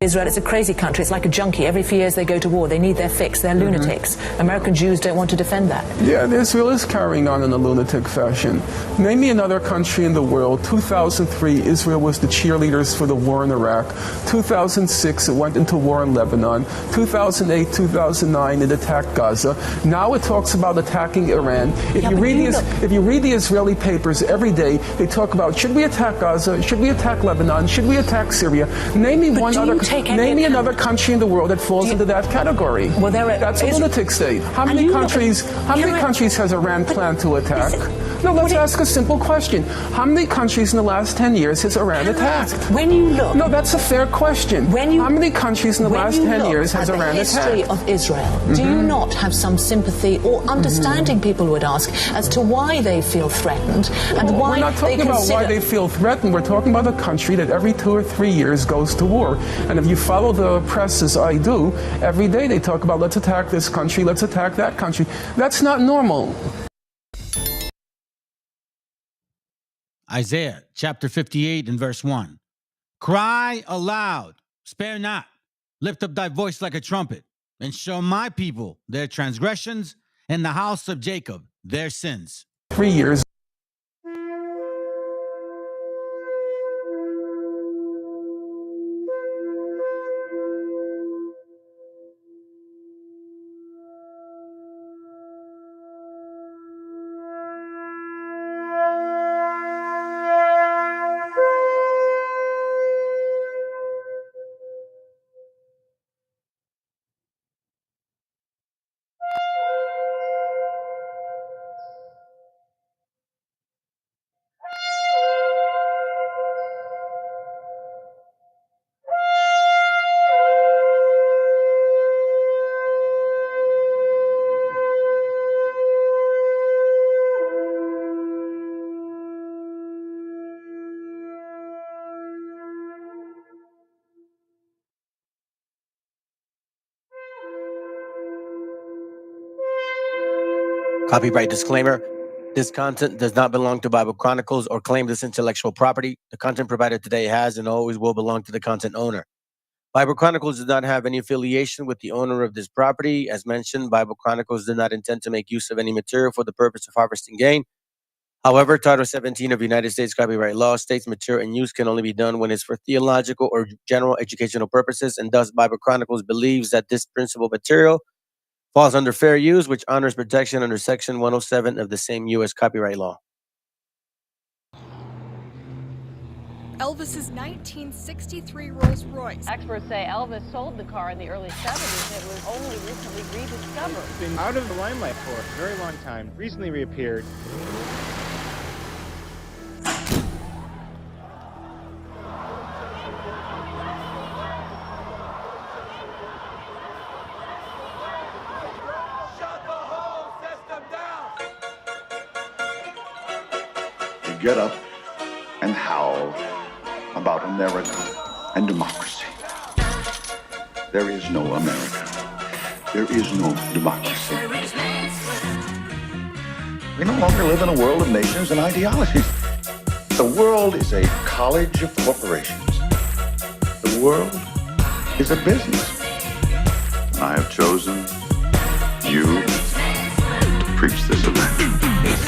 Israel, it's a crazy country. It's like a junkie. Every few years they go to war. They need their fix. They're lunatics. American Jews don't want to defend that. Yeah, Israel is carrying on in a lunatic fashion. Name me another country in the world. 2003, Israel was the cheerleaders for the war in Iraq. 2006, it went into war in Lebanon. 2008, 2009, it attacked Gaza. Now it talks about attacking Iran. If you read the Israeli papers every day, they talk about, should we attack Gaza? Should we attack Lebanon? Should we attack Syria? Name me another country in the world that falls into that category. Well, that's a lunatic state. How many countries has Iran planned to attack? No, let's ask a simple question. How many countries in the last 10 years has Iran attacked? When you look... No, that's a fair question. How many countries in the last 10 years has Iran attacked? When you look at the history of Israel, do you not have some sympathy or understanding, people would ask, as to why they feel threatened and why We're not talking about why they feel threatened. We're talking about a country that every 2 or 3 years goes to war. And if you follow the press as I do, every day they talk about, let's attack this country, let's attack that country. That's not normal. Isaiah chapter 58 and verse 1. Cry aloud, spare not, lift up thy voice like a trumpet, and show my people their transgressions, and the house of Jacob their sins. 3 years. Copyright disclaimer. This content does not belong to Bible Chronicles or claim this intellectual property. The content provided today has and always will belong to the content owner. Bible Chronicles does not have any affiliation with the owner of this property. As mentioned, Bible Chronicles did not intend to make use of any material for the purpose of harvesting gain. However, Title 17 of United States copyright law states material and use can only be done when it's for theological or general educational purposes, and thus Bible Chronicles believes that this principal material falls under fair use, which honors protection under Section 107 of the same U.S. copyright law. Elvis's 1963 Rolls Royce. Experts say Elvis sold the car in the early 70s. It was only recently rediscovered. Been out of the limelight for a very long time. Recently reappeared. Get up and howl about America and democracy. There is no America. There is no democracy. We no longer live in a world of nations and ideologies. The world is a college of corporations. The world is a business. I have chosen you to preach this event.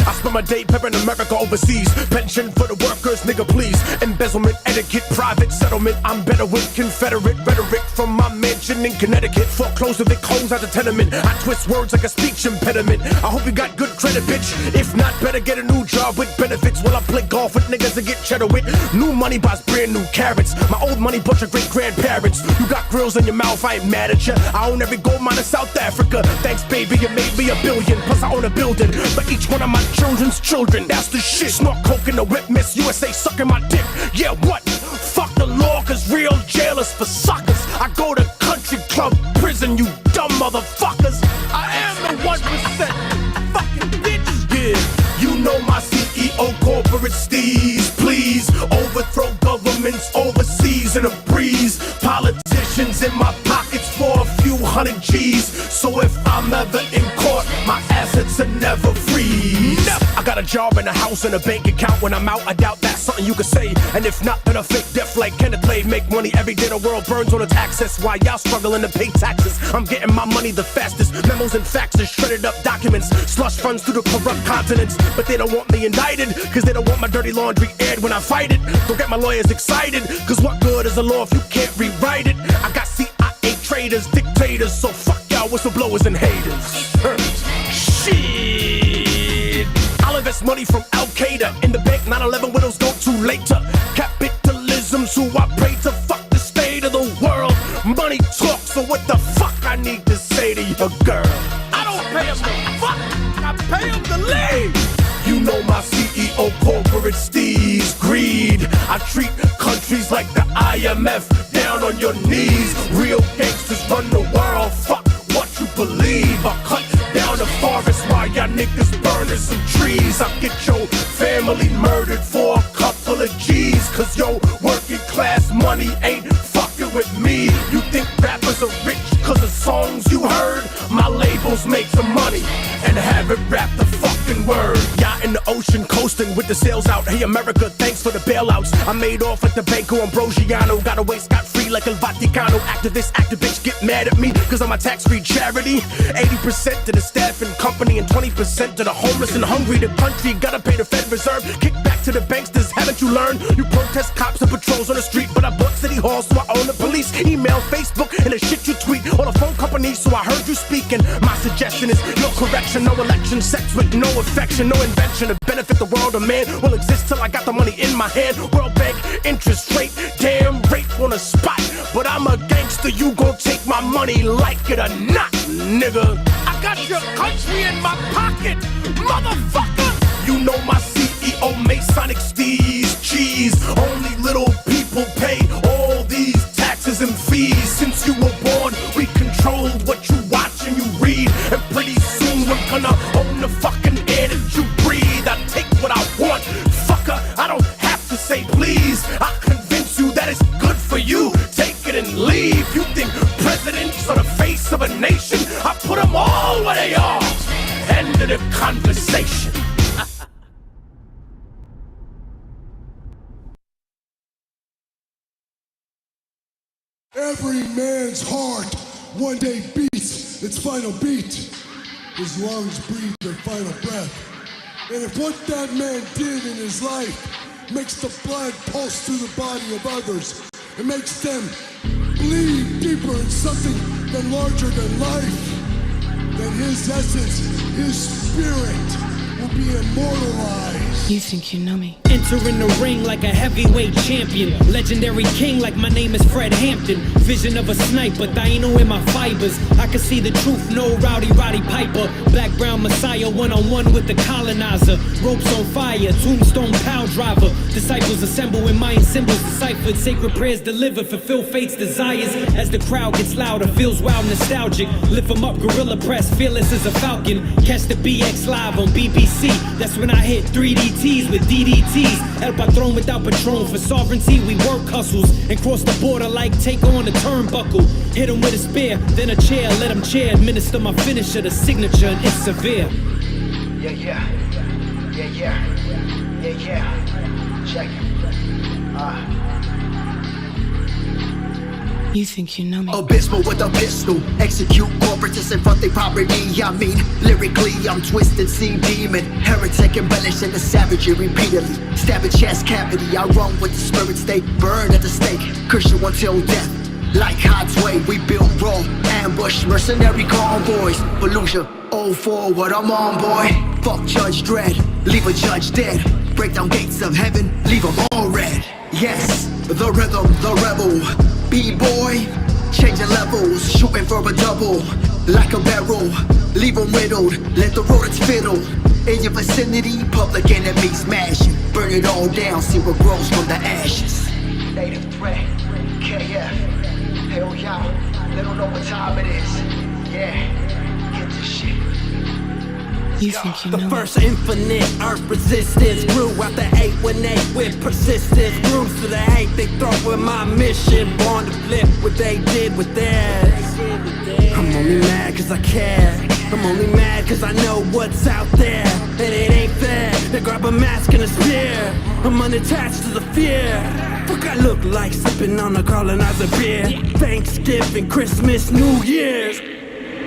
I spend my day peppering America overseas. Pension for the workers, nigga, please. Embezzlement, etiquette, private settlement. I'm better with Confederate rhetoric from my mansion in Connecticut. Foreclosure, they close out the tenement. I twist words like a speech impediment. I hope you got good credit, bitch. If not, better get a new job with benefits. While I play golf with niggas and get cheddar with. New money buys brand new carrots. My old money bought your great grandparents. You got grills in your mouth, I ain't mad at ya. I own every gold mine in South Africa. Thanks, baby, you made me $1 billion. Plus I own a building for each one of my children's children. That's the shit. Snort coke in the whip, Miss USA sucking my dick. Yeah, what? Fuck the law, cause real jailers for suckers. I go to country club prison, you dumb motherfuckers. I am the 1% fucking bitch. Yeah, you know my CEO corporate steez. Please overthrow governments overseas in a breeze. Politicians in my pockets for a few hundred G's. So if I'm ever in court, my assets are never free. I got a job and a house and a bank account. When I'm out, I doubt that's something you could say. And if not, then a fake death like Kenneth Lay. Make money every day, the world burns on its access. Why y'all struggling to pay taxes? I'm getting my money the fastest. Memos and faxes, shredded up documents, slush funds through the corrupt continents. But they don't want me indicted, cause they don't want my dirty laundry aired when I fight it. Don't get my lawyers excited, cause what good is a law if you can't rewrite it? I got CIA traitors, dictators, so fuck y'all whistleblowers and haters. Shit, I'll invest money from Al-Qaeda in the bank. 9/11 widows go too late to capitalism's who I pray to. Fuck the state of the world. Money talks, so what the fuck I need to say to your girl? I don't pay him to fuck, I pay him to leave. You know my CEO corporate steez, greed. I treat countries like the IMF, down on your knees. Real gangsters run the world, fuck what you believe. I cut down the forest while y'all niggas burning some trees. I get your family murdered for a couple of G's, cause your working class money ain't fucking with me. You think rappers are rich cause of songs you heard? My labels make some money and have it rap the fucking word. Yacht in the ocean coasting with the sails out. Hey America, thanks for the bailouts. I made off like the Banco Ambrosiano. Got away scot-free like El Vaticano. Activist get mad at me cause I'm a tax-free charity. 80% to the staff and company and 20% to the homeless and hungry. The country gotta pay the Fed Reserve. Kick back to the banksters, haven't you learned? You protest cops and patrols on the street, but I bought City Hall so I own the police. Email, Facebook, and the shit you tweet. Or the phone company so I heard you speaking. My suggestion is no correction, no election, sex with no affection, no invention to benefit the world. A man will exist till I got the money in my hand. World Bank, interest rate, damn rate on the spot. But I'm a gangster, you gon' take my money like it or not, nigga. I got your country in my pocket, motherfucker. You know my CEO Masonic steez, cheese. Only little people pay all these taxes and fees. Since you were born, we controlled what you watch and you read. And pretty soon we're gonna own the fucking air that you breathe. I take what I want, fucker, I don't have to say please. I convince you that it's good for you. Take it and leave. You think presidents are the face of a nation? I put them all where they are. End of the conversation. Every man's heart one day beats its final beat. His lungs breathe their final breath. And if what that man did in his life makes the blood pulse through the body of others, it makes them bleed deeper in something than larger than life, then his essence, his spirit will be immortalized. You think you know me? Entering the ring like a heavyweight champion. Legendary king like my name is Fred Hampton. Vision of a sniper, Dino in my fibers. I can see the truth, no Rowdy Piper. Black brown messiah, one-on-one with the colonizer. Ropes on fire, tombstone power driver. Disciples assemble in Mayan symbols deciphered. Sacred prayers delivered, fulfill fate's desires. As the crowd gets louder, feels wild nostalgic. Lift 'em up, gorilla press, fearless as a falcon. Catch the BX live on BBC. That's when I hit 3DTs with DDTs. El Patron without Patron. For sovereignty, we work hustles and cross the border like take on a turnbuckle. Hit 'em with a spear, then a chair. Let 'em chair, administer my finisher, the signature, and it's severe. Yeah. Check it. You think you know me? Abysmal with a pistol, execute corporates in front of poverty. I mean, lyrically, I'm twisted, sea demon, heretic, embellishing the savagery repeatedly. Stabbing chest cavity, I run with the spirits, they burn at the stake. Christian until death, like Hod's way, we build raw, ambush, mercenary convoys. Fallujah, 04, what I'm on, boy. Fuck Judge Dredd, leave a judge dead. Break down gates of heaven, leave them all red. Yes, the rhythm, the rebel. B-boy, changing levels, shooting for a double. Like a barrel, leave them riddled, let the rodents fiddle. In your vicinity, public enemy smashing. Burn it all down, see what grows from the ashes. Native threat, KF, hell yeah, they don't know what time it is. Yeah, get this shit. You think you know the first infinite earth resistance grew out the 818 with persistence. Grooves to the hate they throw with my mission. Born to flip what they did with theirs. I'm only mad cause I care. I'm only mad cause I know what's out there. And it ain't fair. They grab a mask and a spear. I'm unattached to the fear. Fuck I look like sipping on a colonizer beer. Thanksgiving, Christmas, New Year's.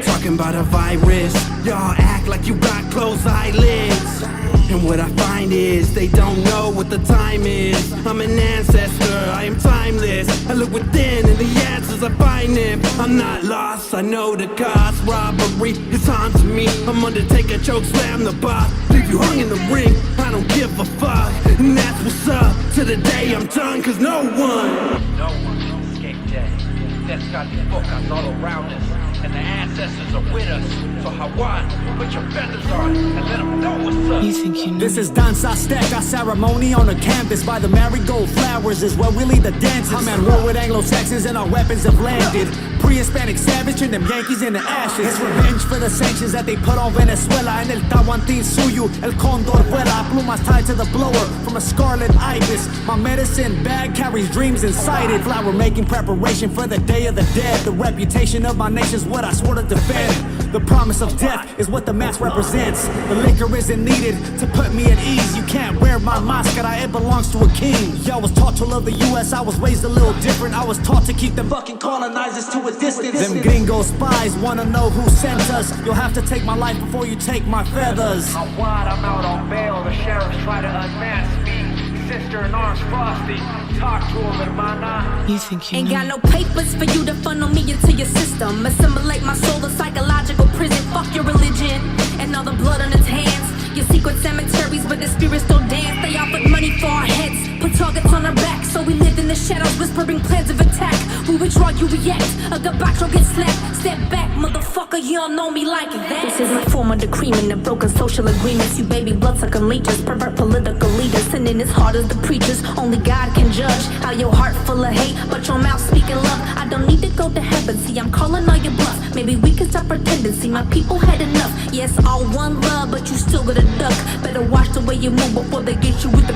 Talking about a virus. Y'all act like you got closed eyelids. And what I find is they don't know what the time is. I'm an ancestor, I am timeless. I look within and the answers I find them. I'm not lost, I know the cost. Robbery is on to me. I'm Undertaker, choke slam the boss. Leave you hung in the ring, I don't give a fuck. And that's what's up, to the day I'm done. Cause no one escape death. Death's got these bookers all around us. And the ancestors are with us. So Hawan, put your feathers on and let them know what's up. You think you know? This is Dance Aztec, our ceremony on the campus by the marigold flowers is where we lead the dances. I'm at war with Anglo-Saxons and our weapons have landed. Pre-Hispanic savage and them Yankees in the ashes. It's revenge for the sanctions that they put on Venezuela. En el Tahuantín suyo, el cóndor vuela. Plumas tied to the blower from a scarlet ibis. My medicine bag carries dreams inside it. Flower making preparation for the day of the dead. The reputation of my nation's what I swore to defend. The promise of death is what the mask represents. The liquor isn't needed to put me at ease. You can't wear my mascara, it belongs to a king. Y'all was taught to love the US, I was raised a little different. I was taught to keep the fucking colonizers to a distance. Them gringo spies wanna know who sent us. You'll have to take my life before you take my feathers. I'm out on bail, the sheriffs try to unmask me. Sister in arms, Frosty, talk to him, hermana. You think you Ain't know? got no papers for you to funnel me into your system. Assimilate my soul to psychological prison. Fuck your religion and all the blood on its hands. Your secret cemeteries where the spirits still dance. They offered money for our heads, put targets on our backs. So we live in the shadows, whispering plans of attack. We withdraw, you react. A gabacho gets slapped. Step back, motherfucker, you don't know me like that. This is my form of decrement of broken social agreements. You baby bloodsucking leeches, pervert political leaders, sinning as hard as the preachers. Only God can judge how your heart full of hate, but your mouth speaking love. I don't need to go to heaven, see I'm calling all your bluff. Maybe we can stop pretending, see my people had enough. Yes, all one love, but you still got a duck. Better watch the way you move before they get you with the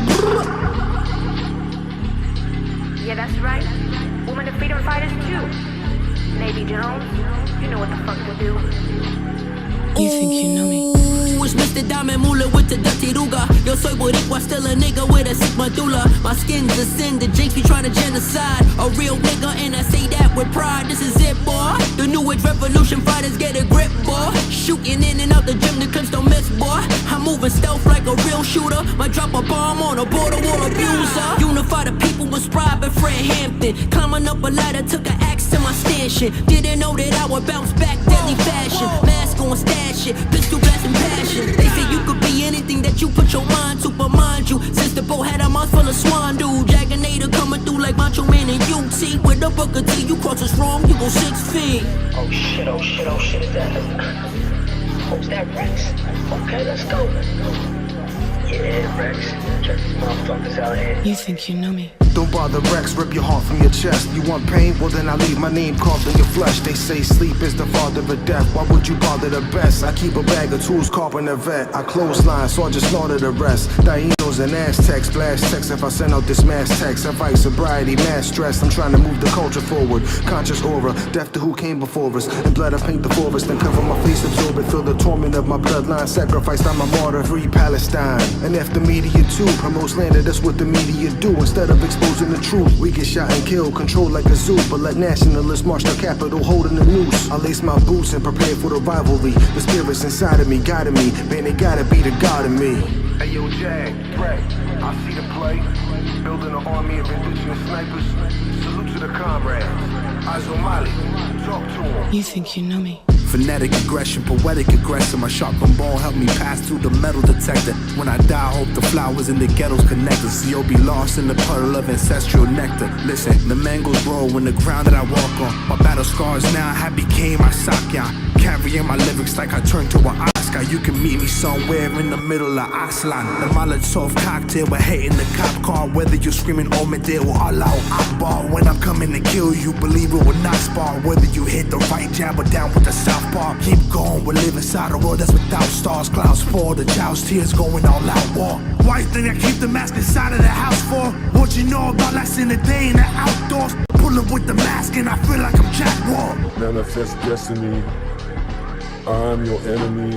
Yeah, that's right. Women and freedom fighters too. Navy Jones, you know what the fuck to do. You think you know me? It's Mr. Diamond Moolah with the dirty ruga. Yo soy boricua, still a nigga with a sick medulla. My skin's a sin, the jinx be trying to genocide. A real nigga, and I say that with pride. This is it, boy. The new age revolution fighters get a grip, boy. Shooting in and out the gym, the clips don't miss, boy. I'm moving stealth like a real shooter. Might drop a bomb on a border wall abuser. Unify the people was Private Fred Hampton. Climbing up a ladder, took an axe to my stanchion. Didn't know that I would bounce back deadly fashion. Mask on, stash it, pistol blast and passion. They say you could be anything that you put your mind to, but mind you, since the boat had a mouth full of swan dude. Jaganator coming through like Macho Man and UT. With a Booker T, you cross us wrong, you go 6 feet. Oh shit, is that? Who's that, Rex? Okay, let's go. Yeah, Rex, check these motherfuckers out here. You think you know me? Don't bother Rex, rip your heart from your chest. You want pain? Well then I leave my name carved in your flesh. They say sleep is the father of death. Why would you bother the best? I keep a bag of tools, carpenter vet. I clothesline, so I just slaughter the rest. Dainos and Aztecs, blast text if I send out this mass text. I fight sobriety, mass stress. I'm trying to move the culture forward. Conscious aura, death to who came before us. In blood I paint the forest, then cover my face, absorb it. Feel the torment of my bloodline. Sacrificed, I'm a martyr, free Palestine. And if the media too promotes slander, that's what the media do. Instead of exposing the truth, we get shot and killed, controlled like a zoo. But let nationalists march the Capitol holding the noose. I lace my boots and prepare for the rivalry. The spirit's inside of me, guiding me. Man, they gotta be the God of me. Hey yo, Jag, Brett, I see the play. Building an army of indigenous snipers. Salute to the comrades. Azomali, talk to them. You think you know me? Phonetic aggression, poetic aggressor. My sharpened bone helped me pass through the metal detector. When I die, I hope the flowers in the ghettos connect us. So you'll be lost in the puddle of ancestral nectar. Listen, the mangoes grow in the ground that I walk on. My battle scars now have became my sakya. Carrying my lyrics like I turned to an Oscar. You can meet me somewhere in the middle of Aslan. The Molotov cocktail, we're hating the cop car. Whether you're screaming Omedil or Allahu Akbar. When I'm coming to kill you, believe it will not spar. Whether you hit the right jab or down with the southpaw. Keep going, we live inside a world that's without stars. Clouds fall, the child's tears going all out war. Why you think I keep the mask inside of the house for? What you know about less in the day in the outdoors? Pull up with the mask and I feel like I'm Jack Raw. Manifest destiny. I'm your enemy,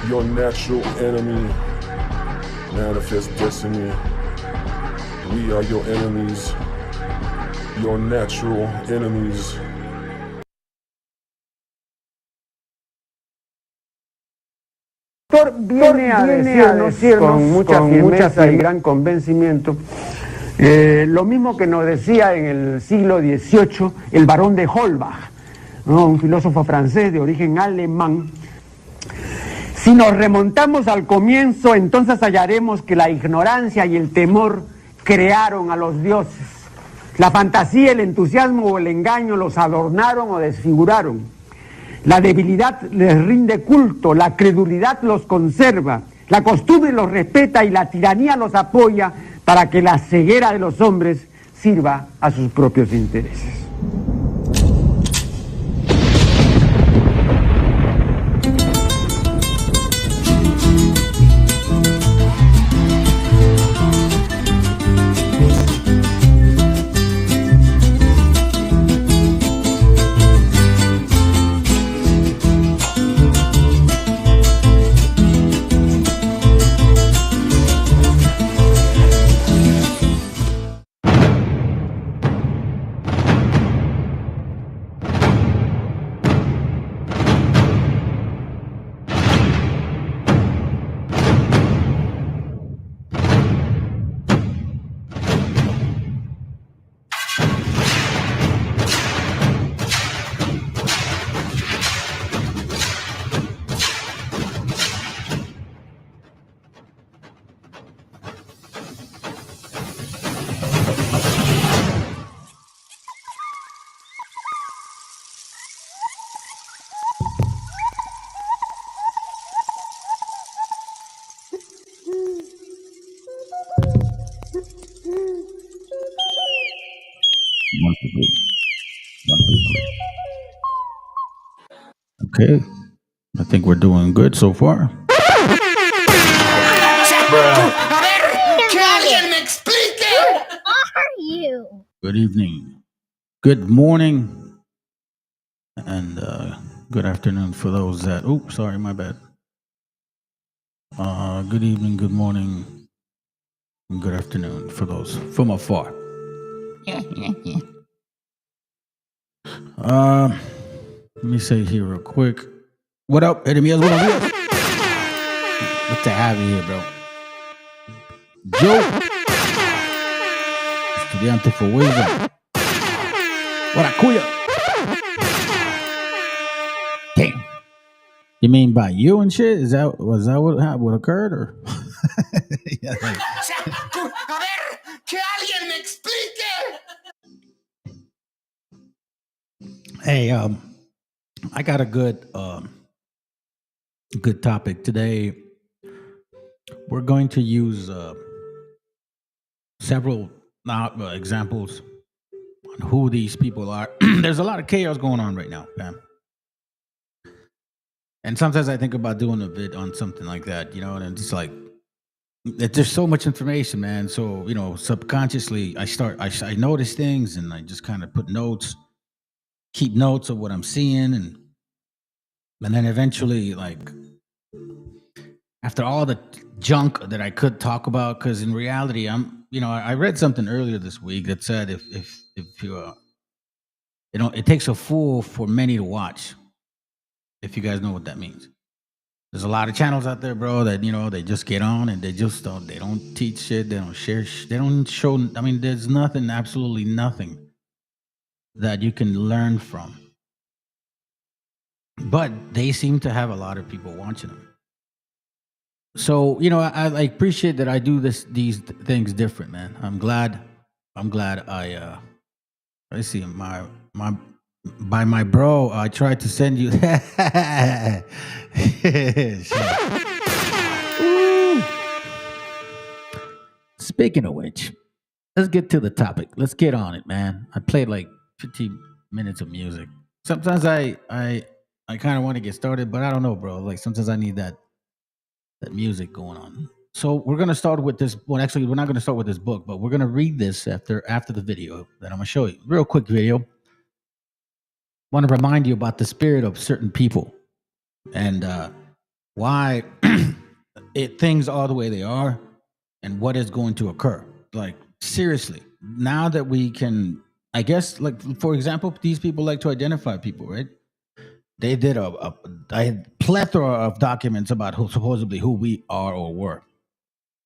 your natural enemy. manifest destiny. We are your enemies, your natural enemies. Viene a decirnos con mucha firmeza y gran convencimiento lo mismo que nos decía en el siglo XVIII el barón de Holbach, ¿no? Un filósofo francés de origen alemán. Si nos remontamos al comienzo, entonces hallaremos que la ignorancia y el temor crearon a los dioses. La fantasía, el entusiasmo o el engaño los adornaron o desfiguraron. La debilidad les rinde culto, la credulidad los conserva, la costumbre los respeta y la tiranía los apoya para que la ceguera de los hombres sirva a sus propios intereses. Okay, I think we're doing good so far. Good evening, good morning, and good afternoon for those that. Oh, sorry, my bad. Good evening, good morning, and good afternoon for those from afar. Let me say here real quick. What up, enemigos? Buenos días. Good to have you here, bro. Joe, estudiante for wisdom. What a cuya. Damn. You mean by you and shit? Was that what occurred, or? Yeah, like, A ver, que alguien me explique. hey, I got a good topic today. We're going to use several examples on who these people are. There's a lot of chaos going on right now, man. And sometimes I think about doing a vid on something like that, you know, and it's like, there's so much information, man. So, you know, subconsciously, I notice things and I just kind of put notes, keep notes of what I'm seeing. And then eventually, like, after all the junk that I could talk about, because in reality, I read something earlier this week that said if you, it takes a fool for many to watch. If you guys know what that means. There's a lot of channels out there, bro, that, you know, they just get on and they don't teach shit. They don't share they don't show. I mean, there's nothing, absolutely nothing that you can learn from. But they seem to have a lot of people watching them. So, you know, I appreciate that I do these things different, man. I'm glad I see by my bro, I tried to send you. Speaking of which, let's get to the topic. Let's get on it, man. I played like 15 minutes of music. Sometimes I kind of want to get started, but I don't know, bro. Like sometimes I need that music going on. So we're gonna start with this. Well, actually, we're not gonna start with this book, but we're gonna read this after the video that I'm gonna show you. Real quick video. Want to remind you about the spirit of certain people and why things are the way they are. and what is going to occur. Like, seriously, now that we can, I guess, like, for example, these people like to identify people, right? They did a plethora of documents about supposedly who we are or were,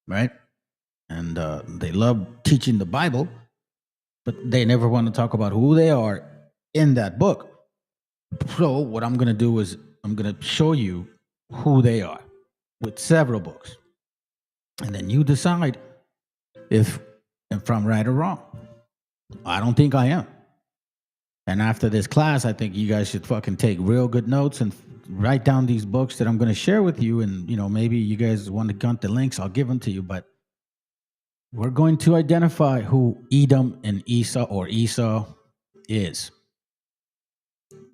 right? And they love teaching the Bible, but they never want to talk about who they are in that book. So what I'm going to do is I'm going to show you who they are with several books. And then you decide if I'm right or wrong. I don't think I am. And after this class, I think you guys should fucking take real good notes and write down these books that I'm going to share with you. And, you know, maybe you guys want to get the links, I'll give them to you. But we're going to identify who Edom and Esau is.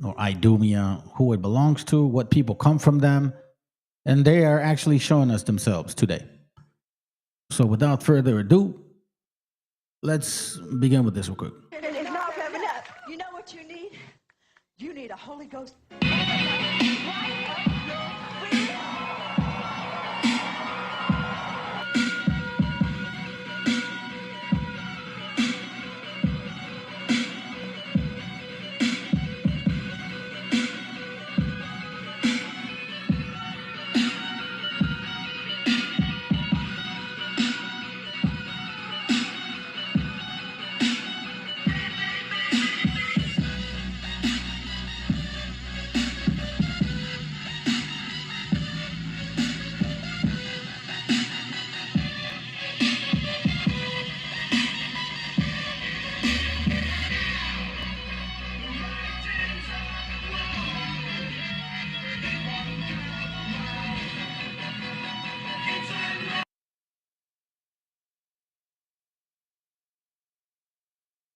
Or Idumea, who it belongs to, what people come from them. And they are actually showing us themselves today. So without further ado, let's begin with this real quick. It's not coming up. You know what you need? You need a Holy Ghost.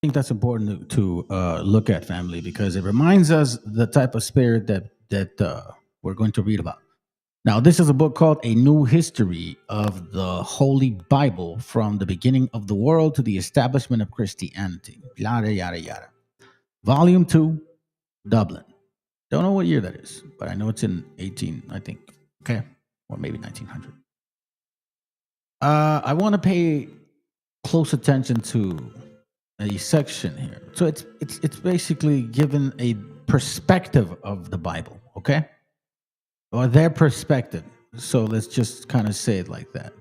I think that's important to look at, family, because it reminds us the type of spirit that we're going to read about. Now, this is a book called A New History of the Holy Bible from the Beginning of the World to the Establishment of Christianity. Yada, yada, yada. Volume 2, Dublin. Don't know what year that is, but I know it's in 18, I think. Okay. Or maybe 1900. I want to pay close attention to a section here. So it's basically given a perspective of the Bible, okay? Or their perspective. So let's just kind of say it like that.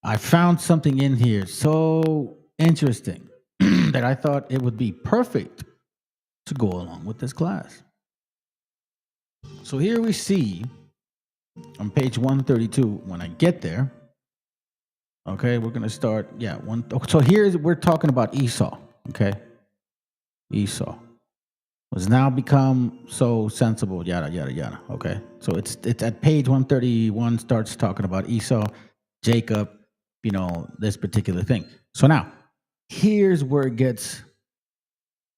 I found something in here so interesting that I thought it would be perfect to go along with this class. So here we see on page 132, when I get there, okay, we're going to start, so we're talking about Esau, okay? Esau was now become so sensible, yada, yada, yada, okay? So it's at page 131, starts talking about Esau, Jacob, you know, this particular thing. So now, here's where it gets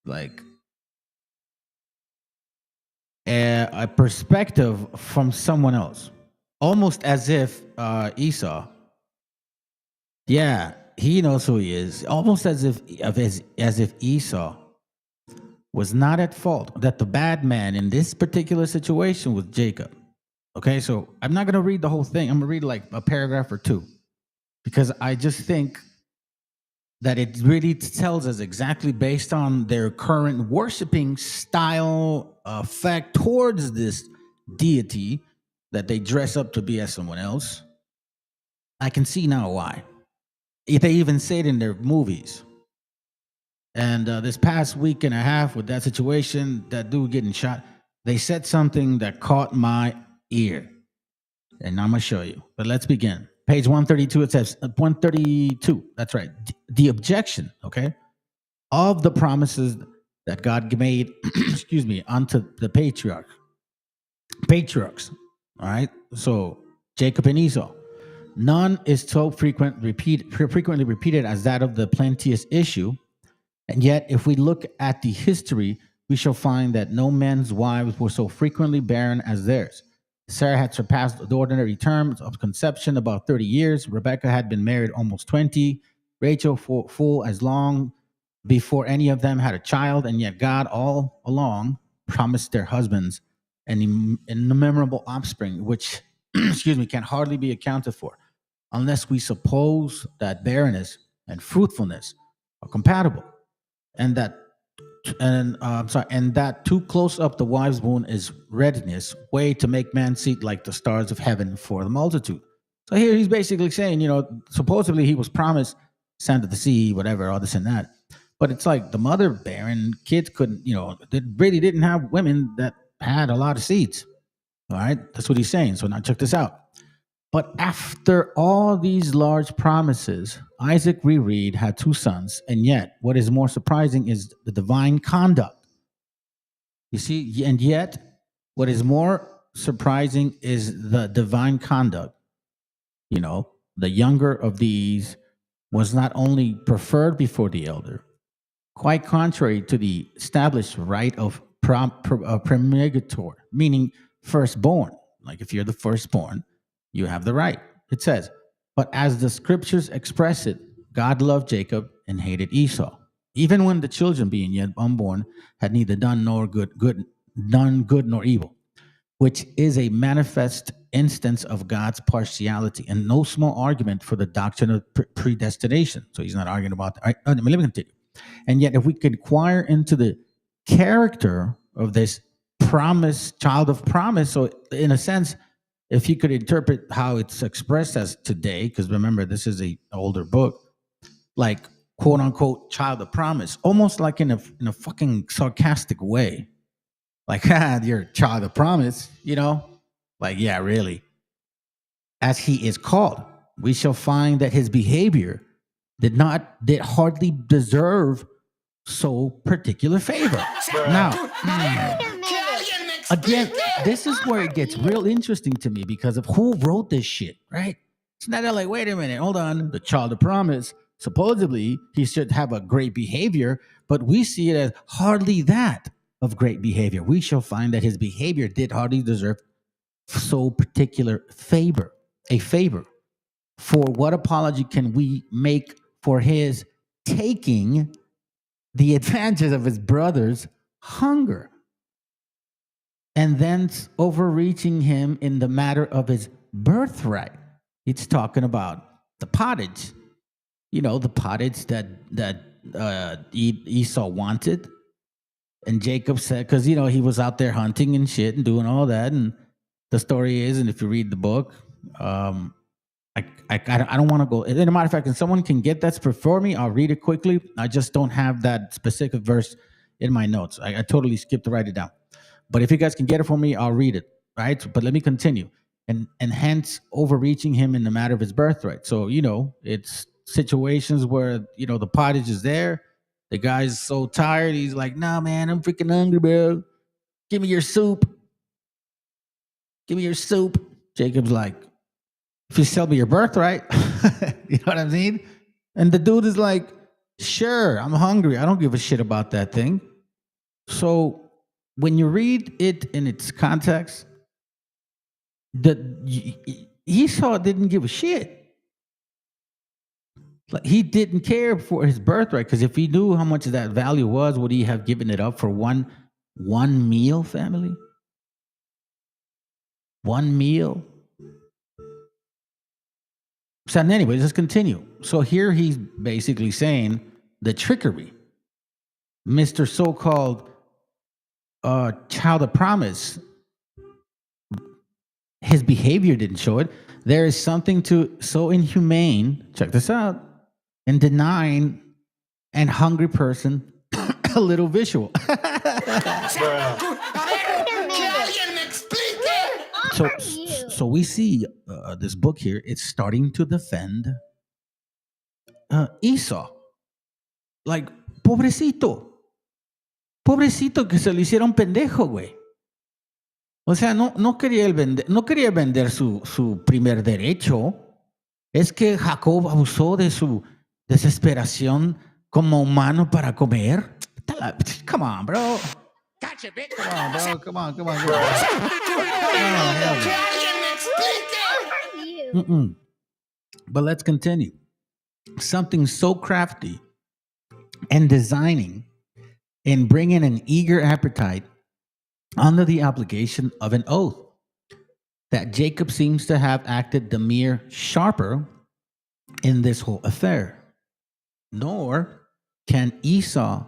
like a perspective from someone else. Almost as if Esau, yeah, he knows who he is. Almost as if Esau was not at fault, that the bad man in this particular situation was Jacob. Okay, so I'm not going to read the whole thing. I'm going to read like a paragraph or two, because I just think that it really tells us exactly, based on their current worshiping style, effect towards this deity that they dress up to be as someone else. I can see now why. They even say it in their movies. And this past week and a half with that situation, that dude getting shot, they said something that caught my ear. And I'm going to show you. But let's begin. Page 132, it says, 132, that's right. The objection, okay, of the promises that God made, excuse me, unto the patriarchs, all right? So Jacob and Esau. None is so frequently repeated as that of the plenteous issue. And yet, if we look at the history, we shall find that no men's wives were so frequently barren as theirs. Sarah had surpassed the ordinary terms of conception about 30 years. Rebecca had been married almost 20. Rachel full as long before any of them had a child. And yet God all along promised their husbands an innumerable offspring, which, excuse me, can hardly be accounted for. unless we suppose that barrenness and fruitfulness are compatible, and that and that too close up the wife's womb is readiness, way to make man seat like the stars of heaven for the multitude. So here he's basically saying, supposedly he was promised sand of the sea, whatever, all this and that. But it's like the mother barren kids couldn't, they really didn't have women that had a lot of seeds. All right, that's what he's saying. So now check this out. But after all these large promises, Isaac, we read, had 2 sons. And yet, what is more surprising is the divine conduct. You see, and yet, what is more surprising is the divine conduct. The younger of these was not only preferred before the elder, quite contrary to the established right of primogeniture, meaning firstborn. Like if you're the firstborn, you have the right. It says, but as the scriptures express it, God loved Jacob and hated Esau, even when the children being yet unborn had neither done good nor evil, which is a manifest instance of God's partiality and no small argument for the doctrine of predestination. So he's not arguing about that. All right, let me continue. And yet, if we could inquire into the character of this child of promise, so in a sense, if you could interpret how it's expressed as today, because remember, this is an older book, like quote unquote child of promise, almost like in a fucking sarcastic way. Like, you're a child of promise, Like, yeah, really. As he is called, we shall find that his behavior did hardly deserve so particular favor. Now, again, this is where it gets real interesting to me because of who wrote this shit, right? It's not like, wait a minute, hold on. The child of promise, supposedly he should have a great behavior, but we see it as hardly that of great behavior. We shall find that his behavior did hardly deserve so particular favor, a favor. For what apology can we make for his taking the advantage of his brother's hunger and thence overreaching him in the matter of his birthright? It's talking about the pottage, the pottage that Esau wanted. And Jacob said, because, he was out there hunting and shit and doing all that. And the story is, and if you read the book, I don't want to go. As a matter of fact, if someone can get that for me, I'll read it quickly. I just don't have that specific verse in my notes. I totally skipped to write it down. But if you guys can get it for me, I'll read it. Right? But let me continue. And hence overreaching him in the matter of his birthright. So, it's situations where, the pottage is there. The guy's so tired. He's like, nah, man, I'm freaking hungry, bro. Give me your soup. Give me your soup. Jacob's like, if you sell me your birthright, you know what I mean? And the dude is like, sure, I'm hungry. I don't give a shit about that thing. So when you read it in its context, Esau didn't give a shit. Like, he didn't care for his birthright, because if he knew how much that value was, would he have given it up for one meal, family? One meal? So anyway, let's continue. So here he's basically saying the trickery. Mr. So-called child of promise, his behavior didn't show it. There is something so inhumane, check this out, in denying an hungry person a little visual. So we see this book here, it's starting to defend Esau. Like, pobrecito que se le hicieron pendejo, güey. O sea, no quería vender su primer derecho. Es que Jacob abusó de su desesperación como humano para comer. Come on, bro. Gotcha, bitch. Come on, bro. Come on. But let's continue. Something so crafty and designing in bringing an eager appetite under the obligation of an oath, that Jacob seems to have acted the mere sharper in this whole affair, nor can Esau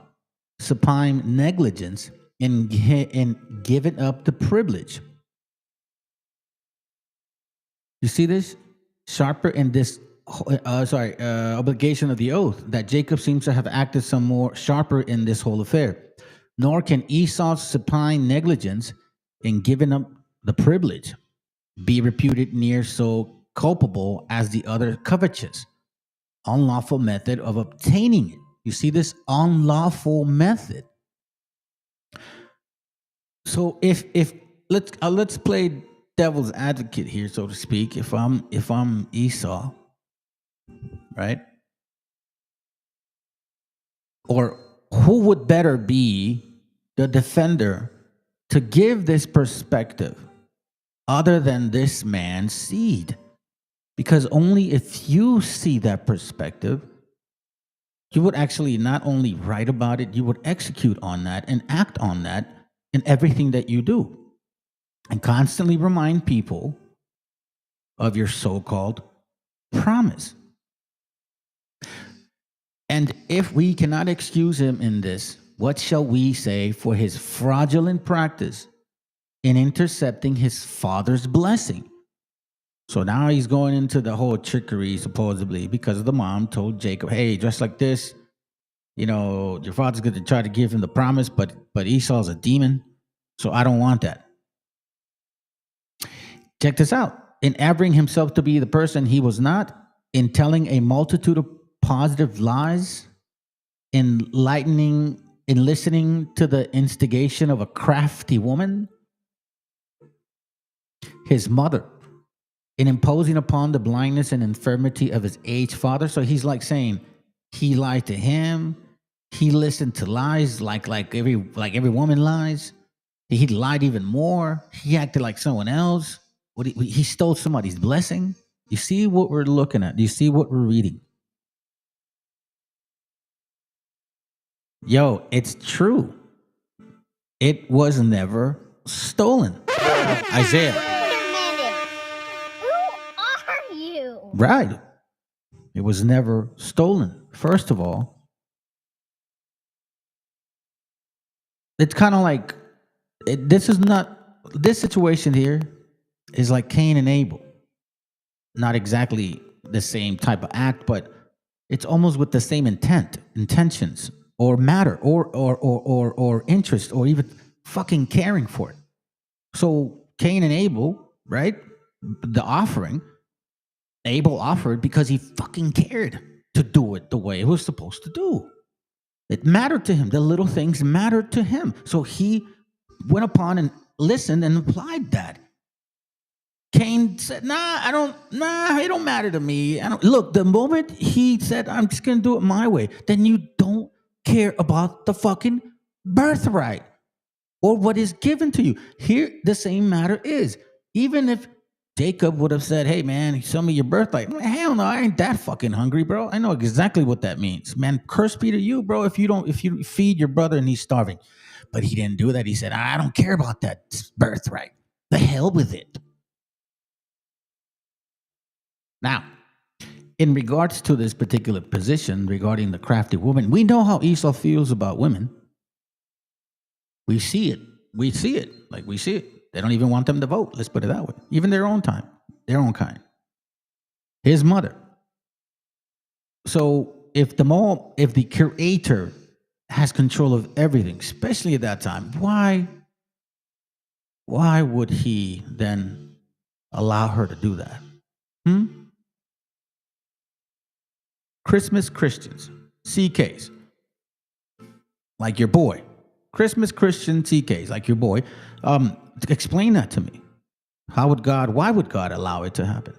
supine negligence in giving up the privilege. You see this? Sharper in this, obligation of the oath, that Jacob seems to have acted some more sharper in this whole affair. Nor can Esau supine negligence in giving up the privilege be reputed near so culpable as the other covetous, unlawful method of obtaining it. You see this unlawful method. So if let's play devil's advocate here, so to speak. If I'm Esau, right? Or who would better be the defender to give this perspective other than this man's seed? Because only if you see that perspective, you would actually not only write about it, you would execute on that and act on that in everything that you do. And constantly remind people of your so-called promise. And if we cannot excuse him in this, what shall we say for his fraudulent practice in intercepting his father's blessing? So now he's going into the whole trickery, supposedly, because the mom told Jacob, hey, dress like this. You know, your father's going to try to give him the promise, but Esau's a demon, so I don't want that. Check this out. In averring himself to be the person he was not, in telling a multitude of positive lies, in listening to the instigation of a crafty woman, his mother, in imposing upon the blindness and infirmity of his aged father. So he's like saying he lied to him. He listened to lies like every woman lies. He lied even more. He acted like someone else. He stole somebody's blessing. You see what we're looking at? Do you see what we're reading? Yo, it's true. It was never stolen. Isaiah. Who are you? Right. It was never stolen. First of all, it's kind of like, this situation here is like Cain and Abel. Not exactly the same type of act, but it's almost with the same intentions, or matter, or interest, or even fucking caring for it. So Cain and Abel, right? The offering, Abel offered because he fucking cared to do it the way it was supposed to do. It mattered to him. The little things mattered to him. So he went upon and listened and applied that. Cain said, it don't matter to me. Look, the moment he said, I'm just going to do it my way, then you don't care about the fucking birthright or what is given to you. Here, the same matter is. Even if Jacob would have said, hey, man, show me your birthright. Hell no, I ain't that fucking hungry, bro. I know exactly what that means. Man, curse be to you, bro, if you feed your brother and he's starving. But he didn't do that. He said, I don't care about that birthright. The hell with it. Now, in regards to this particular position regarding the crafty woman, we know how Esau feels about women. We see it. We see it. They don't even want them to vote. Let's put it that way. Even their own kind. His mother. So if the creator has control of everything, especially at that time, why would he then allow her to do that? Christmas Christians, CKs, like your boy. Christmas Christian CKs, like your boy. Explain that to me. Why would God allow it to happen?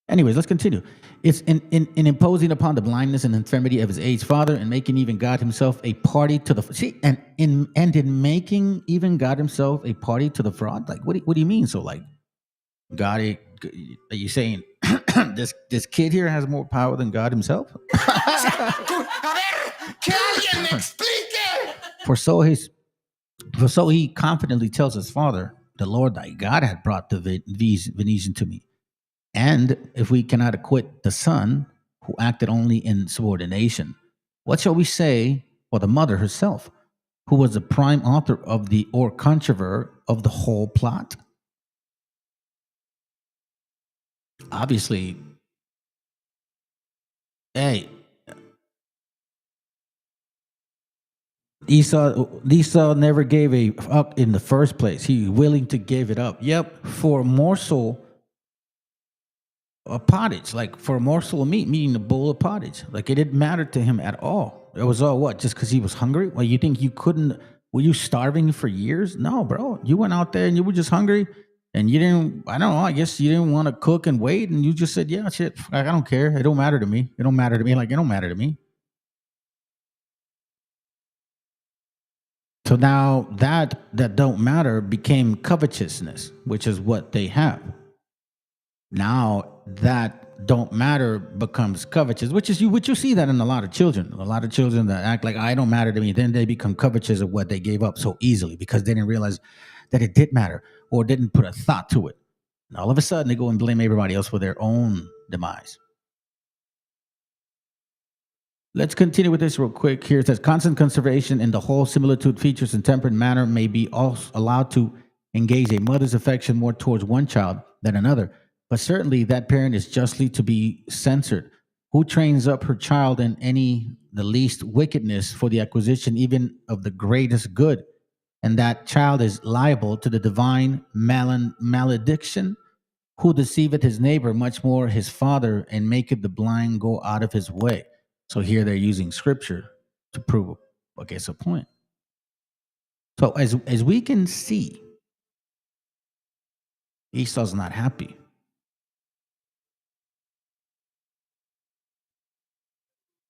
Anyways, let's continue. It's in imposing upon the blindness and infirmity of his aged father, and making even God himself a party to the in making even God himself a party to the fraud. Like, what do you mean? So, like, God, are you saying this kid here has more power than God himself? For so he confidently tells his father, the Lord thy God had brought these Venetian to me. And if we cannot acquit the son who acted only in subordination, what shall we say for the mother herself, who was the prime author of the or controver of the whole plot? Obviously, hey, Esau never gave a fuck in the first place. He willing to give it up. Yep, for a morsel of pottage, like for a morsel of meat, meaning a bowl of pottage. Like it didn't matter to him at all. It was all what? Just because he was hungry? Well, you think you couldn't? Were you starving for years? No, bro. You went out there and you were just hungry, and you didn't. I don't know. I guess you didn't want to cook and wait, and you just said, "Yeah, shit. I don't care. It don't matter to me. It don't matter to me. Like it don't matter to me." So now that don't matter became covetousness, which is what they have. Now that don't matter becomes covetous, which you see that in a lot of children. A lot of children that act like I don't matter to me, then they become covetous of what they gave up so easily because they didn't realize that it did matter or didn't put a thought to it. And all of a sudden they go and blame everybody else for their own demise. Let's continue with this real quick. Here it says, constant conservation in the whole similitude, features, and temperate manner may be also allowed to engage a mother's affection more towards one child than another. But certainly that parent is justly to be censored. Who trains up her child in the least wickedness for the acquisition even of the greatest good? And that child is liable to the divine malediction. Who deceiveth his neighbor, much more his father, and maketh the blind go out of his way. So here they're using scripture to prove, okay, it's a point. So as we can see, Esau's not happy.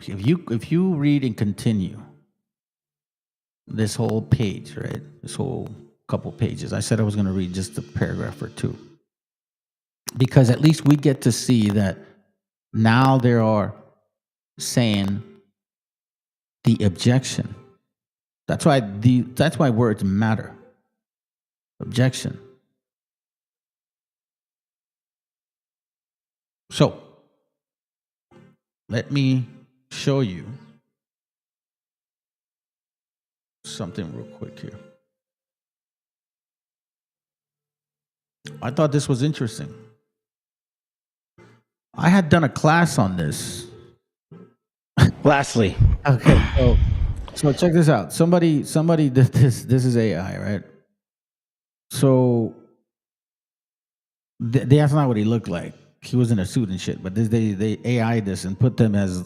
If you read and continue this whole page, right? This whole couple pages. I said I was going to read just a paragraph or two. Because at least we get to see that now there are saying the objection. That's why words matter. Objection. So let me show you something real quick here. I thought this was interesting. I had done a class on this. Lastly, okay, so check this out. Somebody did this. This is AI, right? So that's not what he looked like. He was in a suit and shit. But they AI'd this and put them as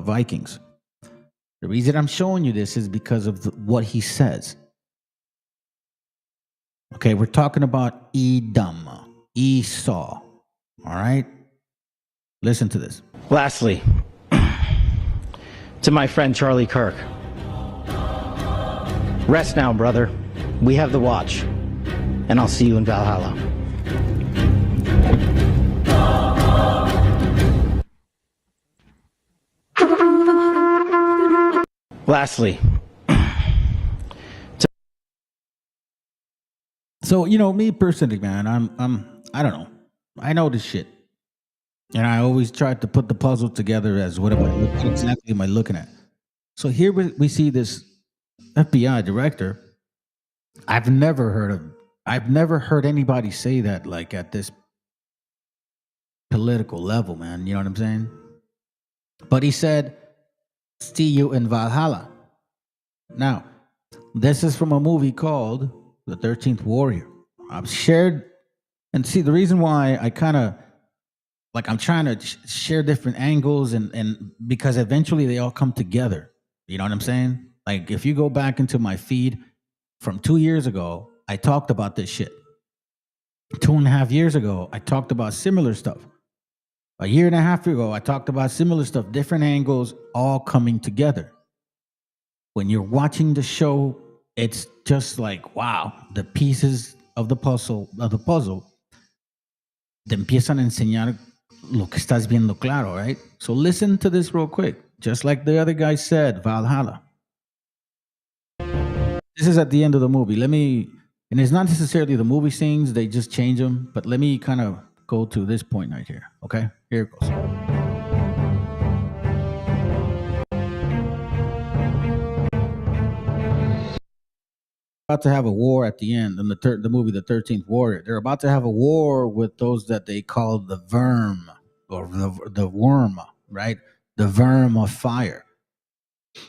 Vikings. The reason I'm showing you this is because of what he says. Okay, we're talking about Edom, Esau. All right, listen to this. Lastly, to my friend Charlie Kirk. Rest now, brother. We have the watch, and I'll see you in Valhalla. Lastly, so me personally, man, I don't know. I know this shit. And I always tried to put the puzzle together as what exactly am I looking at? So here we see this FBI director. I've never heard anybody say that like at this political level, man. You know what I'm saying? But he said, see you in Valhalla. Now, this is from a movie called The 13th Warrior. I've shared, and see the reason why I kind of like I'm trying to share different angles and because eventually they all come together. You know what I'm saying? Like if you go back into my feed from 2 years ago, I talked about this shit. 2.5 years ago, I talked about similar stuff. A year and a half ago, I talked about similar stuff, different angles, all coming together. When you're watching the show, it's just like, wow, the pieces of the puzzle te empiezan a enseñar lo que estás viendo claro, right? So listen to this real quick. Just like the other guy said, Valhalla. This is at the end of the movie. And it's not necessarily the movie scenes, they just change them, but let me kind of go to this point right here. Okay, here it goes. About to have a war at the end in the movie The 13th Warrior. They're about to have a war with those that they call the verm or the worm, right? The verm of fire.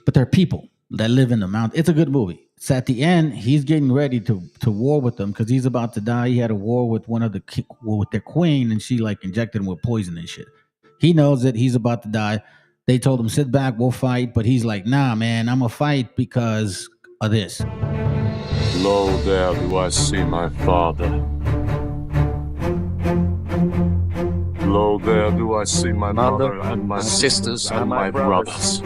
But they're people that live in the mountain. It's a good movie. It's at the end. He's getting ready to war with them because he's about to die. He had a war with with their queen, and she like injected him with poison and shit. He knows that he's about to die. They told him, sit back, we'll fight. But he's like, nah, man, I'm going to fight because of this. Lo, there do I see my father. Lo, there do I see my mother and my sisters and my brothers.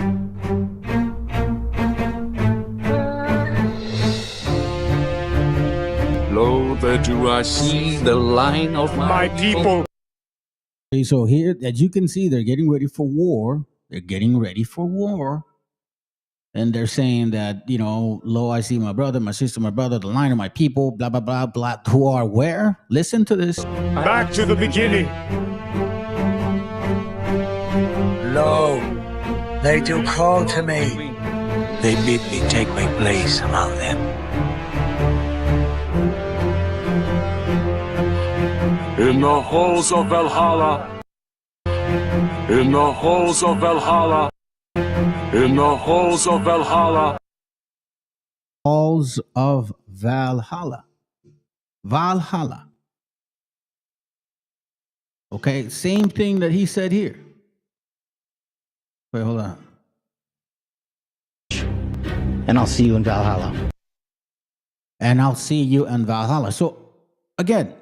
Lo, there do I see the line of my people. Okay, so here, as you can see, they're getting ready for war. They're getting ready for war. And they're saying that, you know, lo, I see my brother, my sister, my brother, the line of my people, blah, blah, blah, blah, who are where? Listen to this. Back to the beginning. Lo, they do call to me. They bid me take my place among them. In the halls of Valhalla. In the halls of Valhalla. In the halls of Valhalla. Halls of Valhalla. Valhalla. Okay, same thing that he said here. Wait, hold on. And I'll see you in Valhalla. And I'll see you in Valhalla. So, again,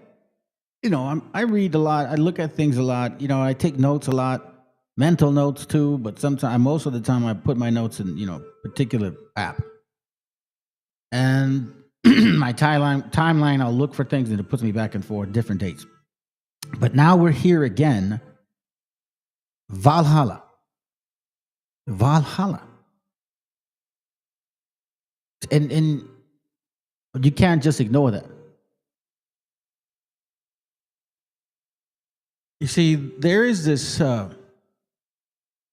you know, I read a lot. I look at things a lot. You know, I take notes a lot. Mental notes too, but sometimes, most of the time, I put my notes in, you know, particular app. And my timeline, I'll look for things and it puts me back and forth, different dates. But now we're here again. Valhalla. Valhalla. And you can't just ignore that. You see, there is this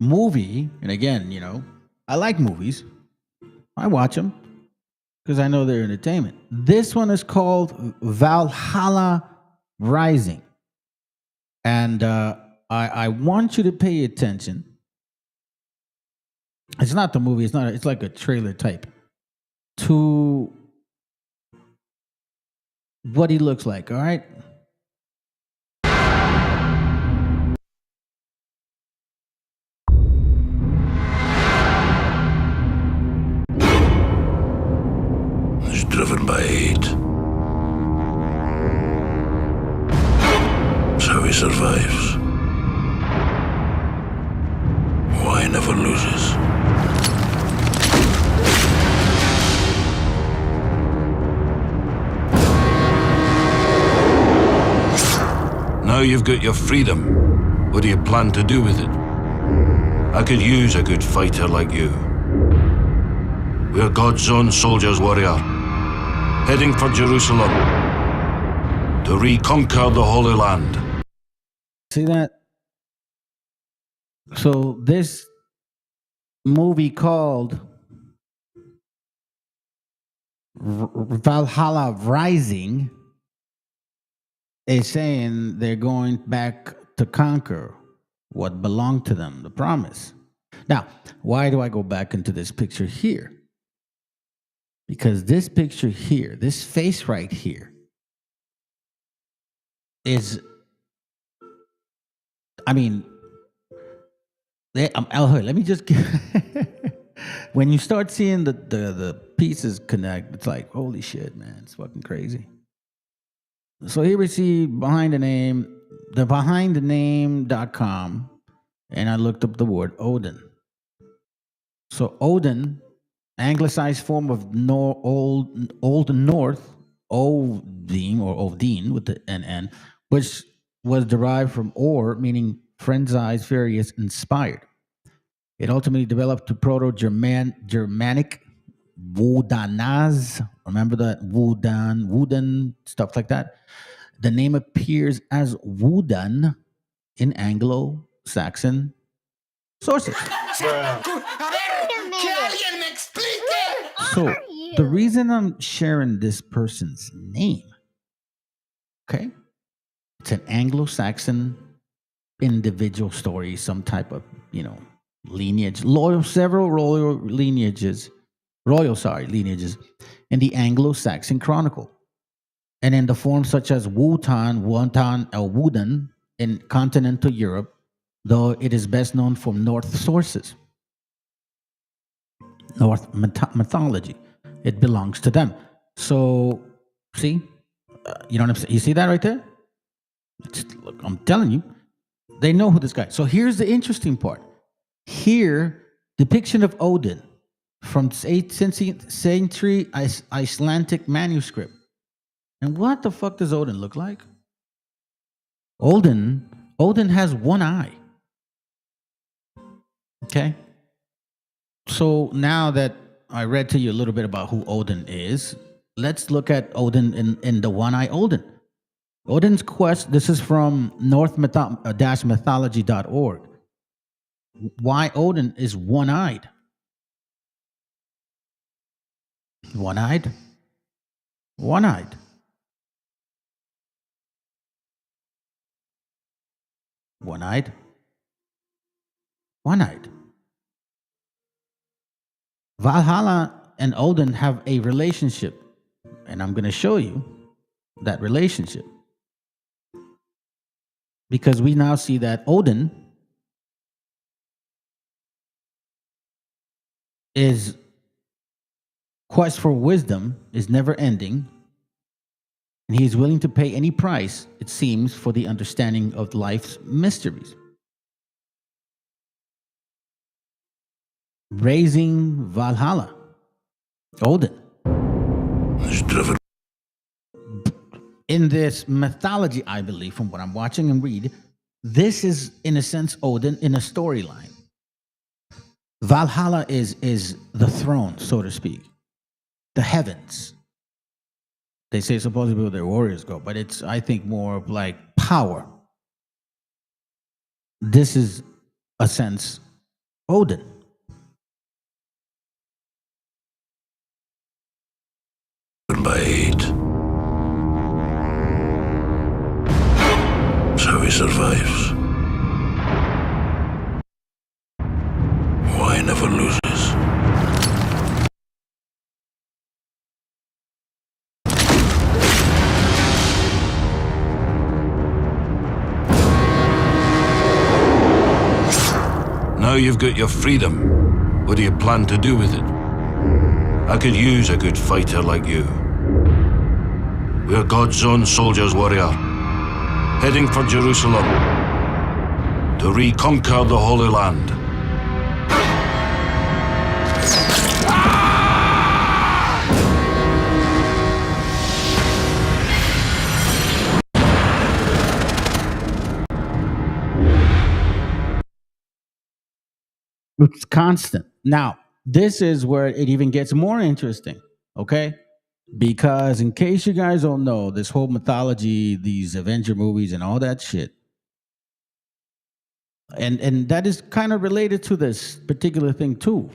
movie, and again, you know, I like movies. I watch them because I know they're entertainment. This one is called Valhalla Rising. And I want you to pay attention. It's not the movie, it's like a trailer type to what he looks like, all right? Driven by hate. So he survives. Why never loses? Now you've got your freedom. What do you plan to do with it? I could use a good fighter like you. We're God's own soldiers, warrior. Heading for Jerusalem to reconquer the Holy Land. See that? So this movie called Valhalla Rising is saying they're going back to conquer what belonged to them, the promise. Now, why do I go back into this picture here? Because this picture here, this face right here, is, I mean, let me just when you start seeing the pieces connect, it's like, holy shit, man, it's fucking crazy. So here we see behindthename.com, and I looked up the word Odin. So Odin, anglicized form of Old North, Odin or Odin with the NN, which was derived from Or, meaning friend's-eyes, furious, inspired. It ultimately developed to Proto-Germanic Wodanaz. Remember that? Woodan, stuff like that. The name appears as Wudan in Anglo-Saxon sources. So the reason I'm sharing this person's name, okay, it's an Anglo-Saxon individual story, some type of, lineage, several royal lineages in the Anglo-Saxon Chronicle, and in the forms such as Wotan, Wontan, or Wooden in continental Europe, though it is best known from North sources, North mythology. It belongs to them. So, see, you know what I'm saying? You see that right there? Look, I'm telling you, they know who this guy is. So here's the interesting part. Here, depiction of Odin from 8th century Icelandic manuscript. And what the fuck does Odin look like? Odin has one eye. Okay? So now that I read to you a little bit about who Odin is, let's look at Odin in the one-eye Odin. Odin's quest, this is from north-mythology.org. Why Odin is one-eyed. One-eyed? One-eyed. One-eyed. One-eyed. Valhalla and Odin have a relationship, and I'm going to show you that relationship. Because we now see that Odin is quest for wisdom is never ending, and he is willing to pay any price, it seems, for the understanding of life's mysteries. Raising Valhalla, Odin. In this mythology, I believe, from what I'm watching and read, this is, in a sense, Odin in a storyline. Valhalla is the throne, so to speak, the heavens. They say supposedly where their warriors go, but it's, I think, more of like power. This is, a sense, Odin. By 8. That's how he survives. Why never loses? Now you've got your freedom. What do you plan to do with it? I could use a good fighter like you. We're God's own soldiers, warrior, heading for Jerusalem to reconquer the Holy Land. It's constant. Now, this is where it even gets more interesting, okay? Because in case you guys don't know, this whole mythology, these Avenger movies and all that shit, and that is kind of related to this particular thing too.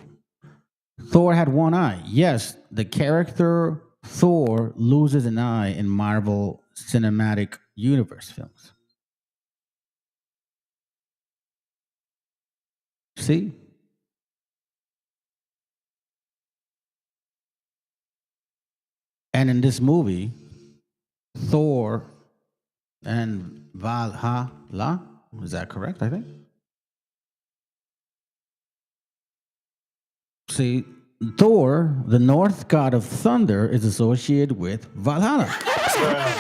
Thor had one eye. Yes, the character Thor loses an eye in Marvel Cinematic Universe films. See? And in this movie, Thor and Valhalla, is that correct, I think? See, Thor, the North god of thunder, is associated with Valhalla. Who are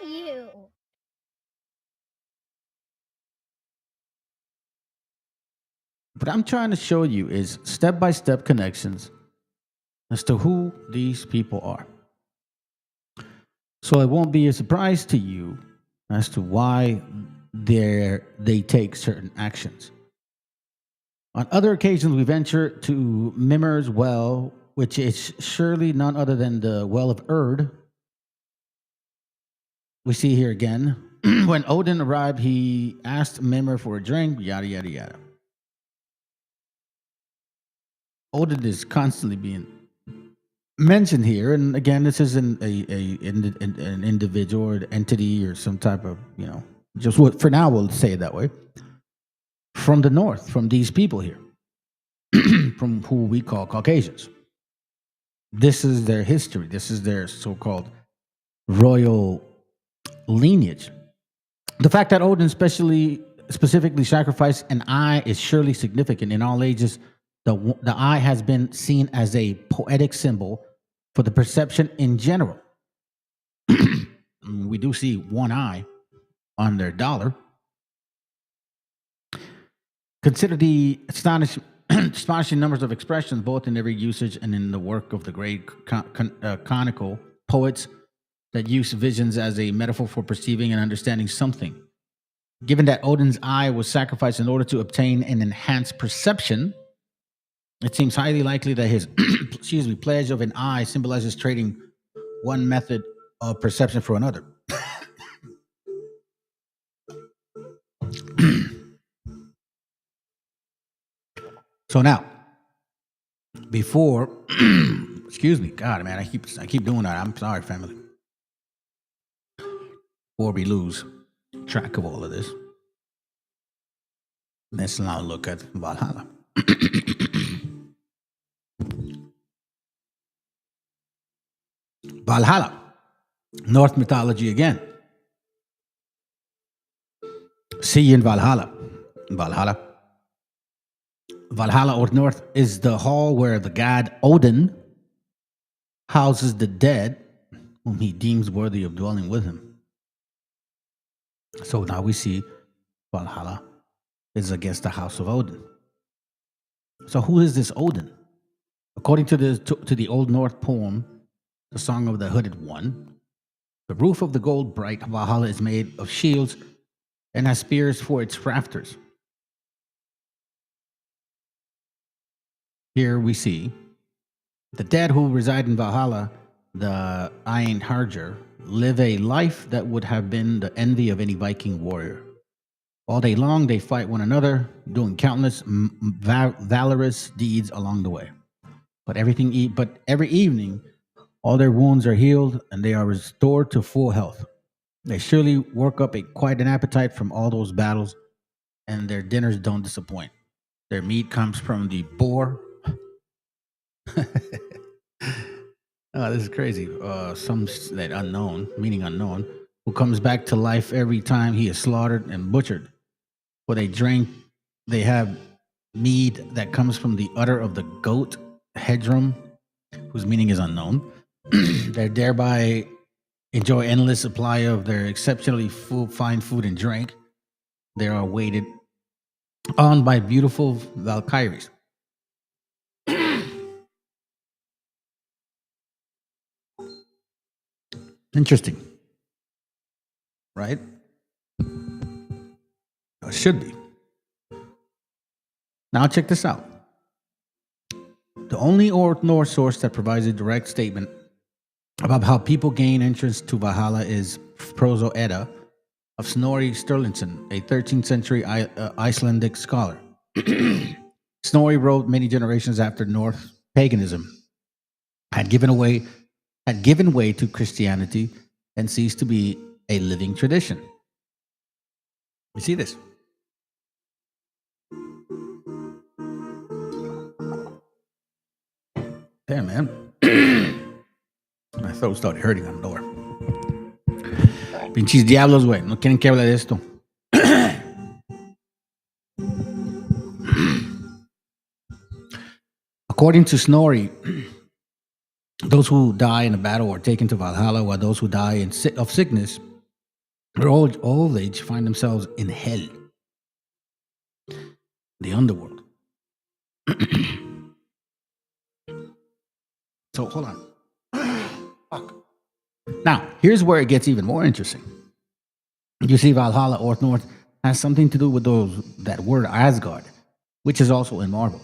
you? What I'm trying to show you is step-by-step connections as to who these people are. So it won't be a surprise to you as to why they take certain actions. On other occasions, we venture to Mimir's well which is surely none other than the well of Erd. We see here again, when Odin arrived, he asked Mimir for a drink, yada, yada, yada. Odin is constantly being mentioned here. And again, this is an individual or an entity or some type of, just what for now we'll say it that way. From the north, from these people here, from who we call Caucasians. This is their history. This is their so-called royal lineage. The fact that Odin specifically sacrificed an eye is surely significant. In all ages, the eye has been seen as a poetic symbol for the perception in general. We do see one eye on their dollar. Consider the astonishing numbers of expressions, both in every usage and in the work of the great chronicle poets that use visions as a metaphor for perceiving and understanding something. Given that Odin's eye was sacrificed in order to obtain an enhanced perception, it seems highly likely that his pledge of an eye symbolizes trading one method of perception for another. So now, before, excuse me, God, man, I keep doing that. I'm sorry, family. Before we lose track of all of this, let's now look at Valhalla. Valhalla, Norse mythology again. See you in Valhalla. Valhalla or North is the hall where the god Odin houses the dead whom he deems worthy of dwelling with him. So now we see Valhalla is against the house of Odin. So who is this Odin? According to the Old Norse poem, the Song of the Hooded One, the roof of the gold bright Valhalla is made of shields and has spears for its rafters. Here we see the dead who reside in Valhalla, the Einherjar, live a life that would have been the envy of any Viking warrior. All day long, they fight one another, doing countless valorous deeds along the way. But every evening, all their wounds are healed and they are restored to full health. They surely work up quite an appetite from all those battles, and their dinners don't disappoint. Their meat comes from the boar. Oh, this is crazy. Some that unknown, meaning unknown, who comes back to life every time he is slaughtered and butchered. For they have mead that comes from the udder of the goat, hedrum, whose meaning is unknown. They thereby enjoy endless supply of their exceptionally fine food and drink. They are waited on by beautiful Valkyries. Interesting, right? It should be. Now check this out. The only Norse source that provides a direct statement about how people gain entrance to Valhalla is Proso Edda of Snorri Sturluson, a 13th century Icelandic scholar. Snorri wrote many generations after Norse paganism had given way to Christianity and ceased to be a living tradition. You see this? Damn, man. My throat started hurting on the door. Pinches diablos, güey. No quieren que hable de esto. According to Snorri, those who die in a battle are taken to Valhalla, while those who die of sickness or old age find themselves in hell, the underworld. So hold on. Fuck. Now, here's where it gets even more interesting. You see, Valhalla or North has something to do with that word Asgard, which is also in Marvel.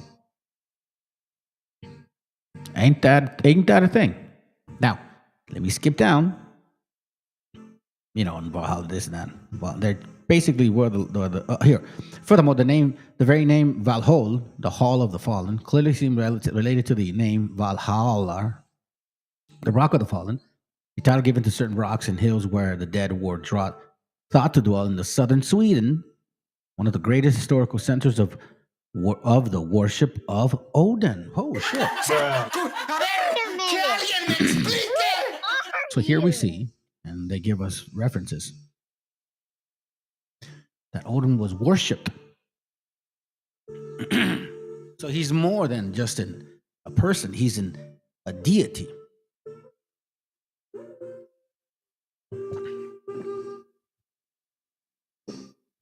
Ain't that a thing? Now, let me skip down. You know, and Valhalla, this and that. Well, they're basically where here. Furthermore, the very name Valhalla, the Hall of the Fallen, clearly seems related to the name Valhalla, the Rock of the Fallen, a title given to certain rocks and hills where the dead were thought to dwell in the southern Sweden, one of the greatest historical centers of the worship of Odin. Oh shit! So here we see, and they give us references, that Odin was worshipped. So he's more than just a person, he's a deity.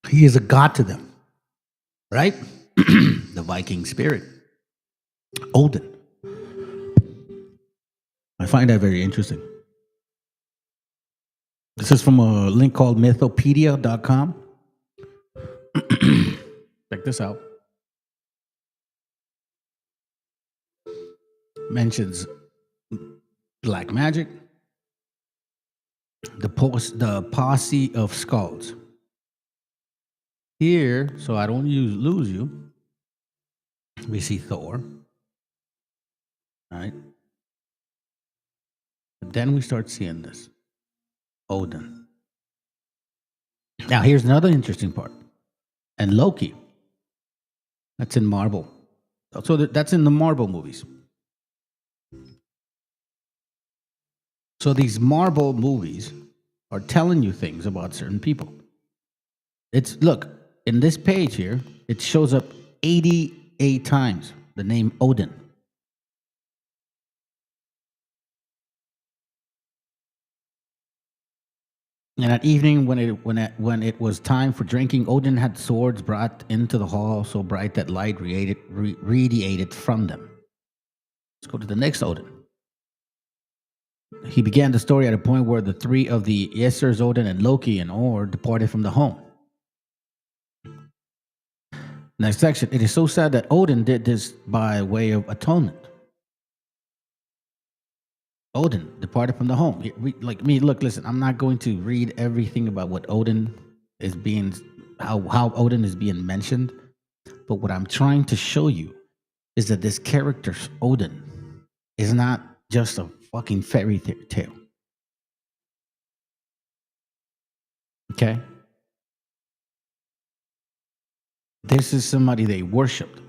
He is a god to them, right? The Viking spirit, Odin. I find that very interesting. This is from a link called mythopedia.com. Check this out. Mentions black magic, the posse of skulls. Here, so I don't lose you, we see Thor. Right? But then we start seeing this. Odin. Now, here's another interesting part. And Loki. That's in Marvel. So that's in the Marvel movies. So these Marvel movies are telling you things about certain people. Look, in this page here, it shows up 88 times, the name Odin. And at evening, when it was time for drinking, Odin had swords brought into the hall so bright that light radiated from them. Let's go to the next Odin. He began the story at a point where the three of the Aesir's, Odin and Loki and Or, departed from the home. Next section. It is so sad that Odin did this by way of atonement. Odin departed from the home. Look, listen, I'm not going to read everything about what Odin is being, how Odin is being mentioned. But what I'm trying to show you is that this character, Odin, is not just a fucking fairy tale. Okay? This is somebody they worshipped.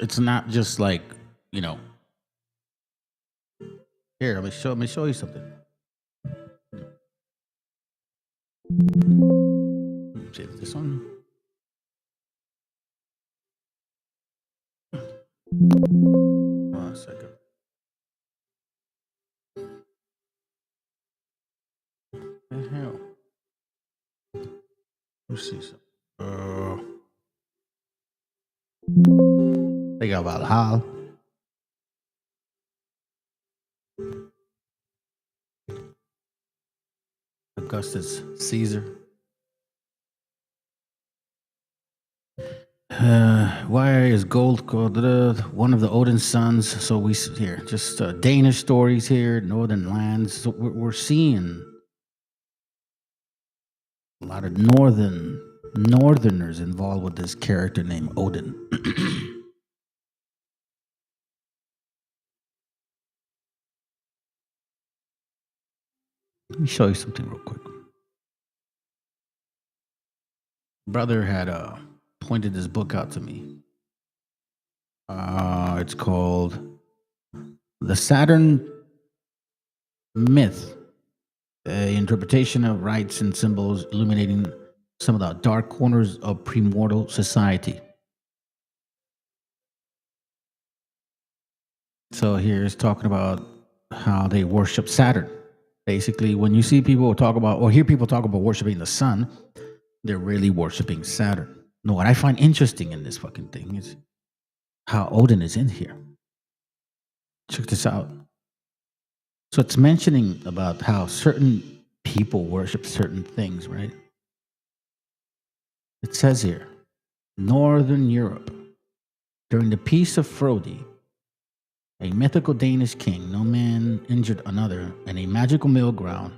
It's not just like, you know. Here, let me show you something. See this one. One second. What the hell? Let's see something. They got Valhalla. Augustus Caesar. Why is gold called one of the Odin's sons? So we here just Danish stories here, northern lands. So we're seeing a lot of northerners involved with this character named Odin. Let me show you something real quick. Brother had pointed this book out to me. It's called The Saturn Myth, an interpretation of rites and symbols illuminating some of the dark corners of premortal society. So here's talking about how they worship Saturn. Basically, when you see people talk about, or hear people talk about worshiping the sun, they're really worshiping Saturn. No, what I find interesting in this fucking thing is how Odin is in here. Check this out. So it's mentioning about how certain people worship certain things, right? It says here, Northern Europe, during the Peace of Frodi, a mythical Danish king, no man injured another, and a magical mill ground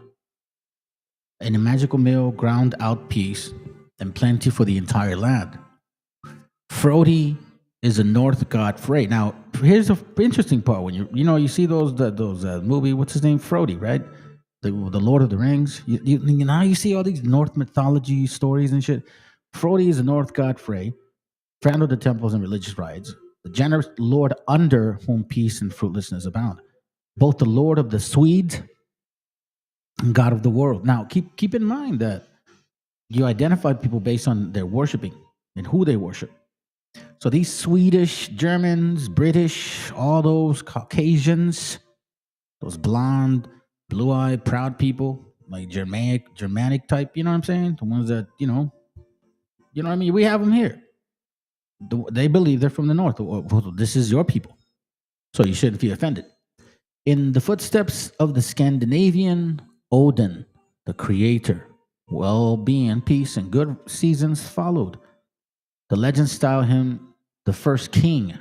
out peace and plenty for the entire land. Frodi is a North god Frey. Now, here's the interesting part: when you see those movie, what's his name, Frodi, right? The Lord of the Rings. Now you see all these North mythology stories and shit. Frodi is a North god Frey, friend of the temples and religious rites, the generous Lord under whom peace and fruitlessness abound. Both the Lord of the Swedes and God of the world. Now, keep in mind that you identified people based on their worshiping and who they worship. So these Swedish, Germans, British, all those Caucasians, those blonde, blue-eyed, proud people, like Germanic type, you know what I'm saying? The ones that, you know what I mean? We have them here. They believe they're from the North. This is your people. So you shouldn't be offended. In the footsteps of the Scandinavian Odin, the creator, well-being, peace, and good seasons followed. The legends style him the first king.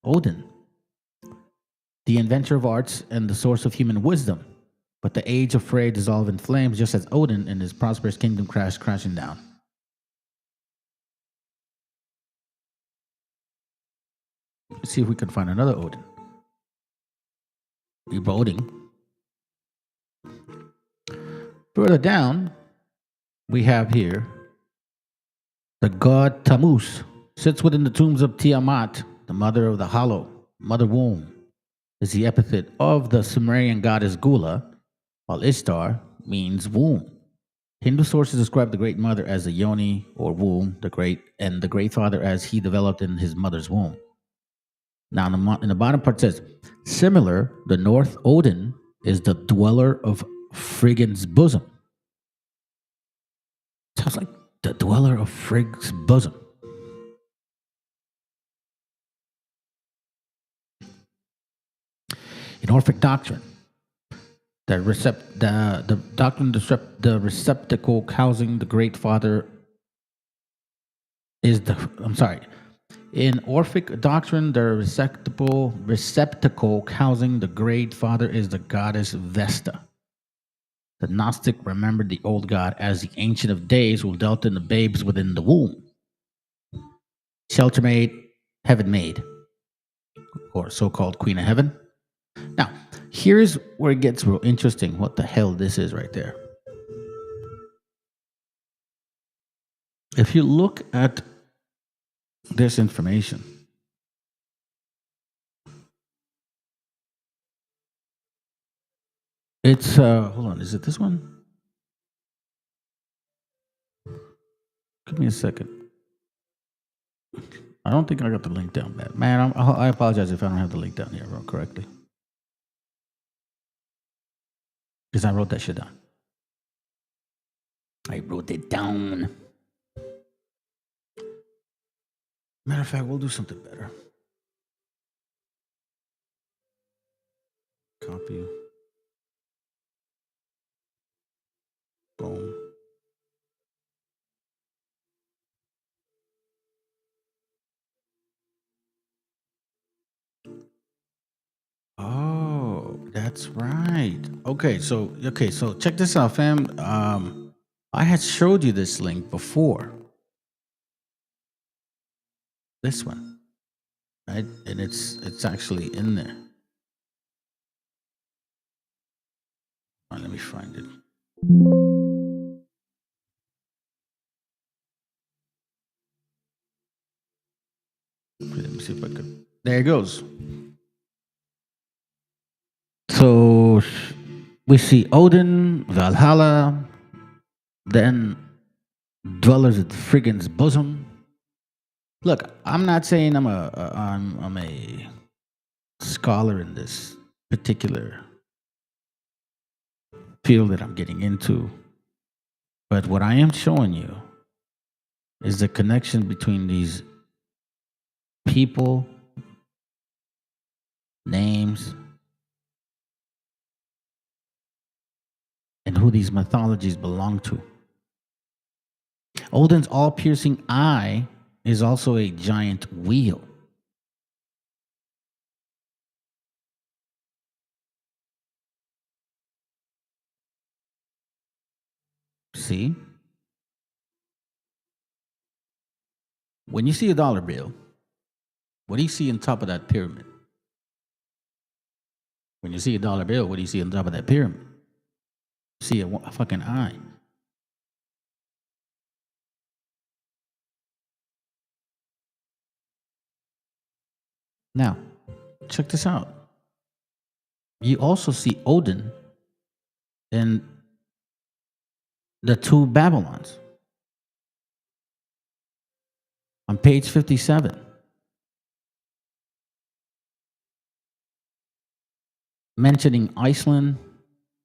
Odin, the inventor of arts and the source of human wisdom. But the age of Frey dissolved in flames, just as Odin and his prosperous kingdom crashing down. Let's see if we can find another Odin. Revoting. Further down, we have here the god Tammuz sits within the tombs of Tiamat, the mother of the hollow, mother womb, is the epithet of the Sumerian goddess Gula, while Ishtar means womb. Hindu sources describe the Great Mother as the Yoni or womb, the Great Father as he developed in his mother's womb. Now, in the bottom part says, similar, the North Odin is the dweller of Frigg's bosom. Sounds like the dweller of Frigg's bosom. In Orphic doctrine, the receptacle housing the Great Father is In Orphic doctrine, the receptacle housing the Great Father is the goddess Vesta. The Gnostic remembered the old god as the Ancient of Days who dealt in the babes within the womb. Shelter maid, heaven maid, or so-called Queen of Heaven. Now, here's where it gets real interesting. What the hell this is right there. If you look at this information, it's hold on, is it this one? Give me a second. I don't think I got the link down, man. I apologize if I don't have the link down here correctly, because I wrote that shit down. I wrote it down. Matter of fact, we'll do something better. Copy. Boom. Oh, that's right. Okay, so check this out, fam. I had showed you this link before. This one, right? And it's actually in there. All right, let me find it. Let me see if I could. There it goes. So we see Odin, Valhalla, then dwellers at Frigg's bosom. Look, I'm not saying I'm a scholar in this particular field that I'm getting into, but what I am showing you is the connection between these people, names, and and who these mythologies belong to. Odin's all-piercing eye is also a giant wheel. See? When you see a dollar bill, what do you see on top of that pyramid? When you see a dollar bill, what do you see on top of that pyramid? You see a fucking eye. Now, check this out. You also see Odin in the two Babylons. On page 57. Mentioning Iceland,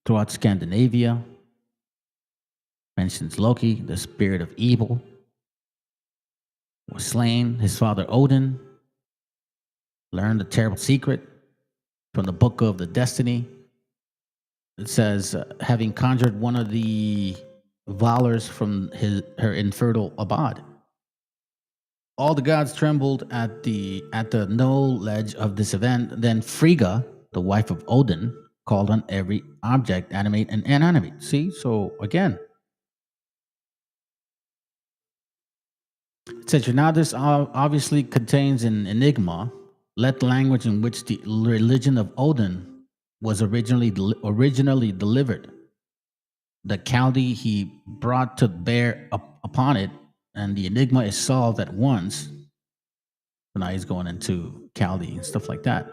throughout Scandinavia. Mentions Loki, the spirit of evil, was slain. His father Odin learned a terrible secret from the book of the Destiny. It says, having conjured one of the Valors from her infertile abode. All the gods trembled at the knowledge of this event. Then Frigga, the wife of Odin, called on every object, animate and inanimate. See, so again, it says, now this obviously contains an enigma. Let the language in which the religion of Odin was originally delivered. The Chaldee he brought to bear upon it, and the enigma is solved at once. So now he's going into Chaldee and stuff like that.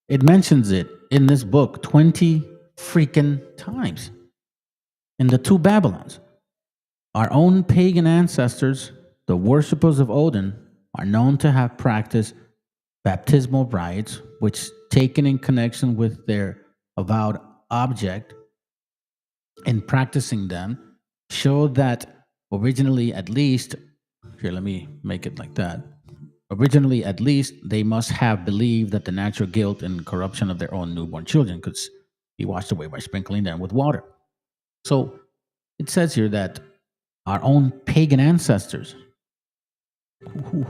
It mentions it in this book 20 freaking times. In the two Babylons, our own pagan ancestors, the worshippers of Odin, are known to have practiced baptismal rites, which, taken in connection with their avowed object, in practicing them, show that originally, at least, here, let me make it like that. Originally, at least, they must have believed that the natural guilt and corruption of their own newborn children could be washed away by sprinkling them with water. So it says here that our own pagan ancestors.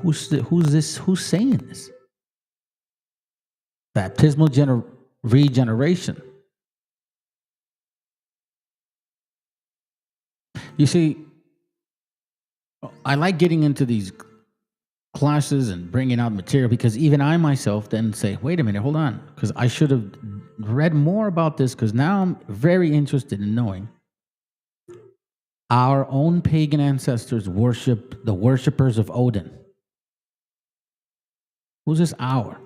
Who's saying this? Baptismal regeneration. You see, I like getting into these classes and bringing out material because even I myself then say, wait a minute, hold on, because I should have read more about this, because now I'm very interested in knowing our own pagan ancestors worship the worshippers of Odin. Who's this our?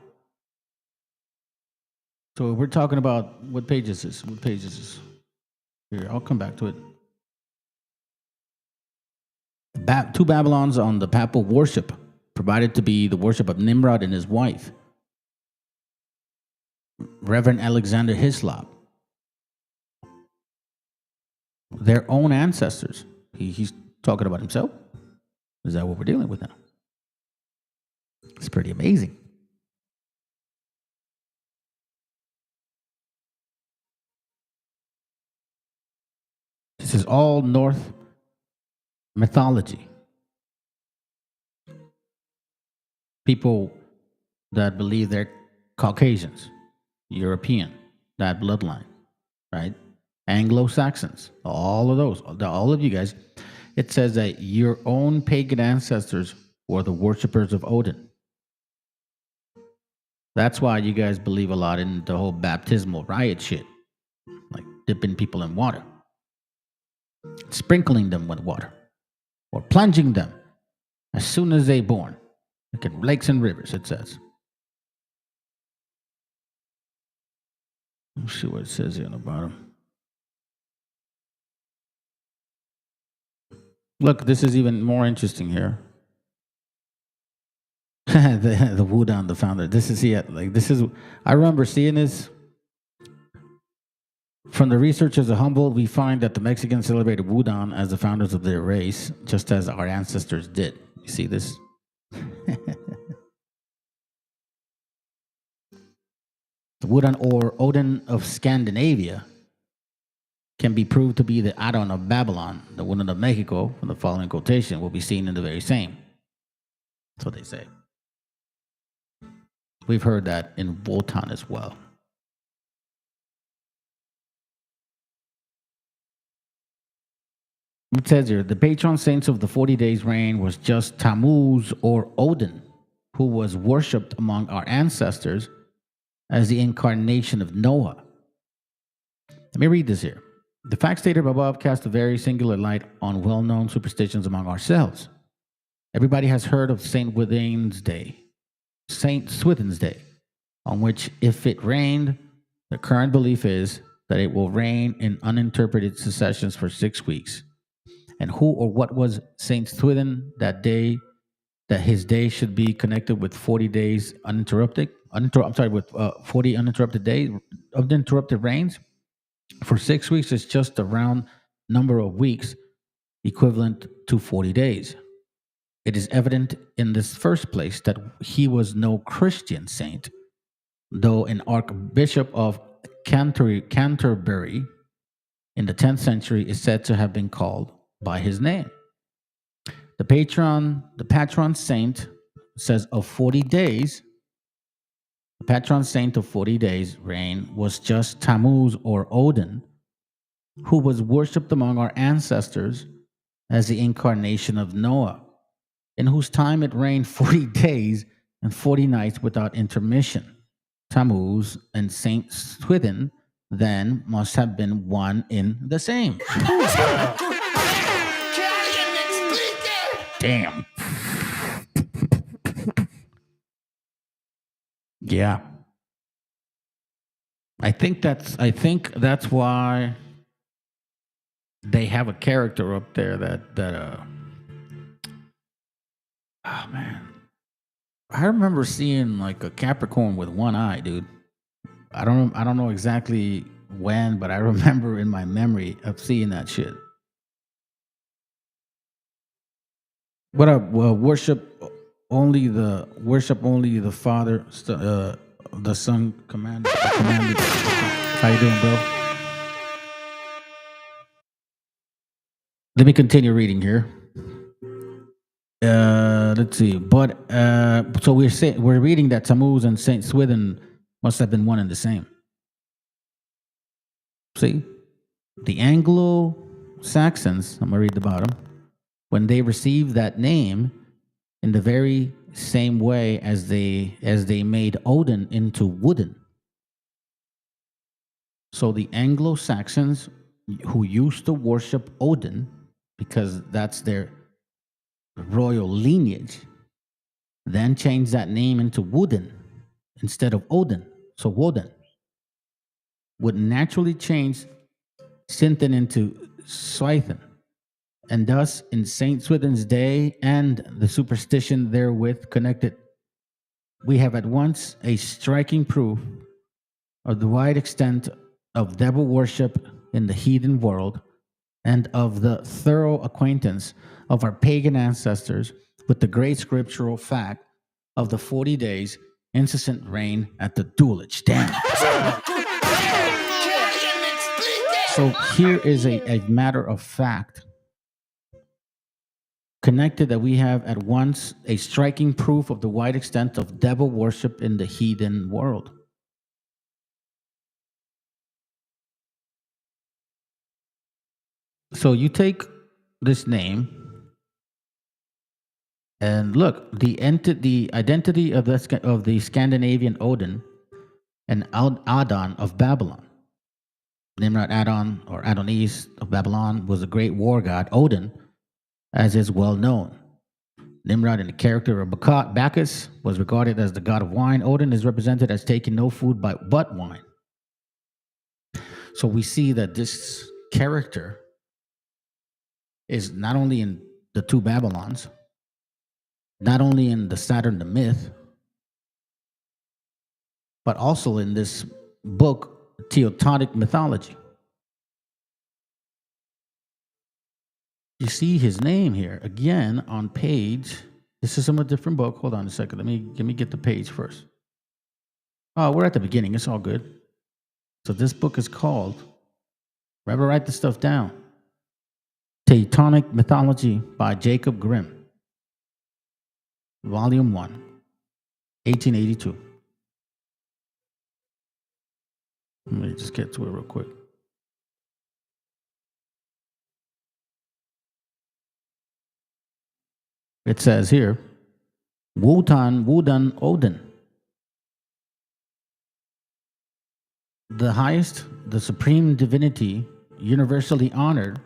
So we're talking about, what page is this? What page is this? Here, I'll come back to it. Two Babylons on the papal worship, provided to be the worship of Nimrod and his wife, Reverend Alexander Hislop. Their own ancestors. He's talking about himself. Is that what we're dealing with now? It's pretty amazing. This is all North mythology. People that believe they're Caucasians, European, that bloodline, right? Anglo-Saxons, all of those, all of you guys. It says that your own pagan ancestors were the worshippers of Odin. That's why you guys believe a lot in the whole baptismal riot shit, like dipping people in water, sprinkling them with water, or plunging them as soon as they're born, like in lakes and rivers, it says. Let's see what it says here on the bottom. Look, this is even more interesting here. the Wudang, the founder. This is it. Like this is. I remember seeing this. From the researchers of Humboldt, we find that the Mexicans celebrated Wudang as the founders of their race, just as our ancestors did. You see this? The Wudang, or Odin of Scandinavia, can be proved to be the Adon of Babylon, the woman of Mexico, from the following quotation, will be seen in the very same. That's what they say. We've heard that in Wotan as well. It says here, the patron saints of the 40 days reign was just Tammuz or Odin, who was worshipped among our ancestors as the incarnation of Noah. Let me read this here. The facts stated above cast a very singular light on well-known superstitions among ourselves. Everybody has heard of Saint Swithin's Day, on which if it rained, the current belief is that it will rain in uninterpreted successions for 6 weeks. And who or what was Saint Swithin that day, that his day should be connected with 40 days uninterrupted? With 40 uninterrupted days, uninterrupted rains? For 6 weeks, it's just a round number of weeks equivalent to 40 days. It is evident in this first place that he was no Christian saint, though an archbishop of Canterbury in the 10th century is said to have been called by his name. The patron saint says of 40 days, the patron saint of 40 days reign was just Tammuz or Odin, who was worshipped among our ancestors as the incarnation of Noah, in whose time it rained 40 days and 40 nights without intermission. Tammuz and Saint Swithin then must have been one in the same. Damn. Yeah. I think that's why they have a character up there that oh man. I remember seeing like a Capricorn with one eye, dude. I don't know exactly when, but I remember in my memory of seeing that shit. What up? Worship only the Father, the Son commanded. How you doing, bro? Let me continue reading here. Let's see. But so we're reading that Tammuz and Saint Swithin must have been one and the same. See, the Anglo-Saxons. I'm gonna read about them. When they received that name, in the very same way as they made Odin into wooden. So the Anglo-Saxons who used to worship Odin, because that's their royal lineage, then changed that name into Wooden instead of Odin. So Woden would naturally change Sintin into Swithin. And thus, in Saint Swithin's Day and the superstition therewith connected, we have at once a striking proof of the wide extent of devil worship in the heathen world and of the thorough acquaintance of our pagan ancestors with the great scriptural fact of the 40 days incessant rain at the Dulwich Dam. So here is a matter of fact connected that we have at once a striking proof of the wide extent of devil worship in the heathen world. So you take this name and look, the identity of the Scandinavian Odin and Adon of Babylon. Nimrod Adon or Adonis of Babylon was a great war god. Odin, as is well known. Nimrod, in the character of Bacchus, was regarded as the god of wine. Odin is represented as taking no food but wine. So we see that this character is not only in the two Babylons, not only in the Saturn the myth, but also in this book, Teutonic mythology. You see his name here again on page. This is from a different book. Hold on a second. Let me get the page first. Oh, we're at the beginning. It's all good. So this book is called Remember, write this stuff down. Teutonic Mythology by Jacob Grimm. Volume 1, 1882. Let me just get to it real quick. It says here, Wudan Odin. The highest, the supreme divinity, universally honored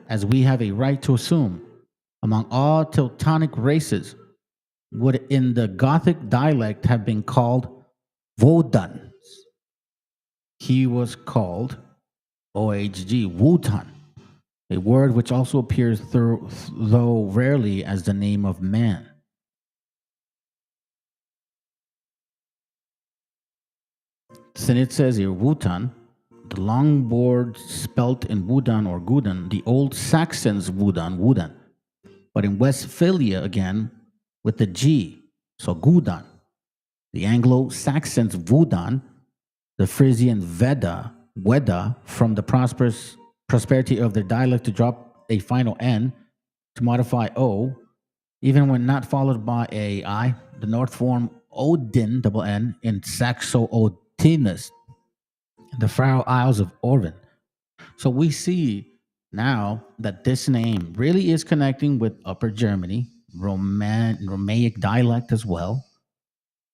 as we have a right to assume among all Teutonic races, would in the Gothic dialect have been called Wodan. He was called OHG, Wutan, a word which also appears though rarely as the name of man. So it says here, Wutan, the long board spelt in Wudan or Gudan, the old Saxons Wudan, but in Westphalia again with the G, so Gudan. The Anglo-Saxons Wudan, the Frisian Weda, from the prosperity of their dialect to drop a final N to modify O, even when not followed by a I, the North form Odin, double N, in Saxo-Otinus, the Faroe Isles of Orvin. So we see now that this name really is connecting with Upper Germany, Romaic dialect as well,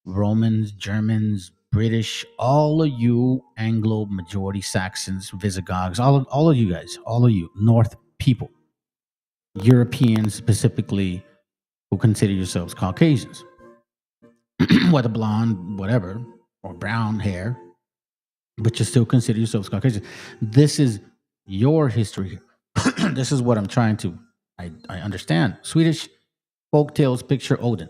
Romans, Germans, British, all of you Anglo majority Saxons, Visigoths, all of you guys, all of you North people, Europeans specifically, who consider yourselves Caucasians, whether blonde, whatever, or brown hair, but you still consider yourselves Caucasian. This is your history here. This is what I'm trying to, I understand. Swedish folk tales picture Odin.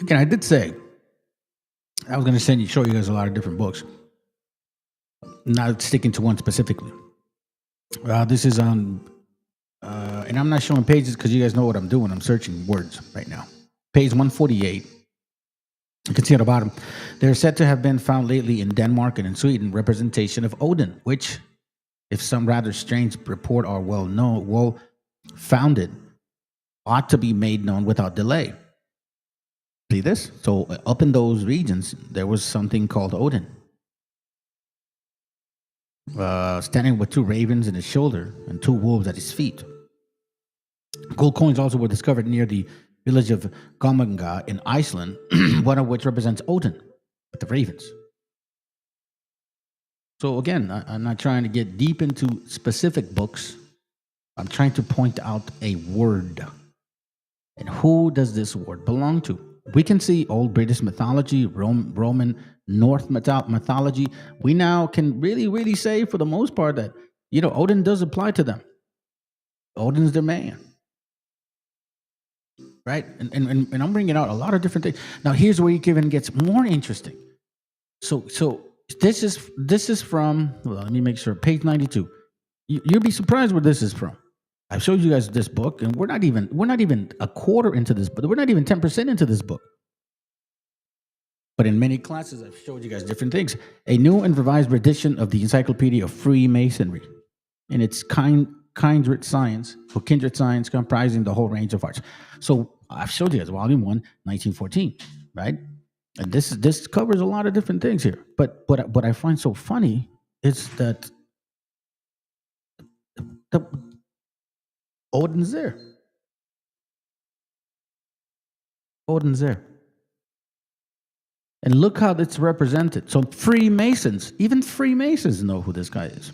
Again, I did say I was going to show you guys a lot of different books, not sticking to one specifically. This is on, and I'm not showing pages because you guys know what I'm doing. I'm searching words right now. Page 148. You can see at the bottom, they're said to have been found lately in Denmark and in Sweden, representation of Odin, which, if some rather strange report are well founded, ought to be made known without delay. See this? So up in those regions, there was something called Odin, standing with two ravens in his shoulder and two wolves at his feet. Gold coins also were discovered near the village of Gamanga in Iceland, one of which represents Odin with the ravens. So again, I'm not trying to get deep into specific books. I'm trying to point out a word. And who does this word belong to? We can see old British mythology, Roman, North mythology. We now can really say, for the most part, that, Odin does apply to them. Odin's their man. Right? And I'm bringing out a lot of different things. Now, here's where it even gets more interesting. So this is from, well, let me make sure, page 92. You'll be surprised where this is from. I've showed you guys this book, and we're not even a quarter into this book. We're not even 10% into this book. But in many classes, I've showed you guys different things. A new and revised edition of the Encyclopedia of Freemasonry, in its kindred science, comprising the whole range of arts. So I've showed you guys Volume 1, 1914, right? And this covers a lot of different things here. But what I find so funny is that Odin's there. Odin's there. And look how it's represented. So Freemasons, even Freemasons know who this guy is.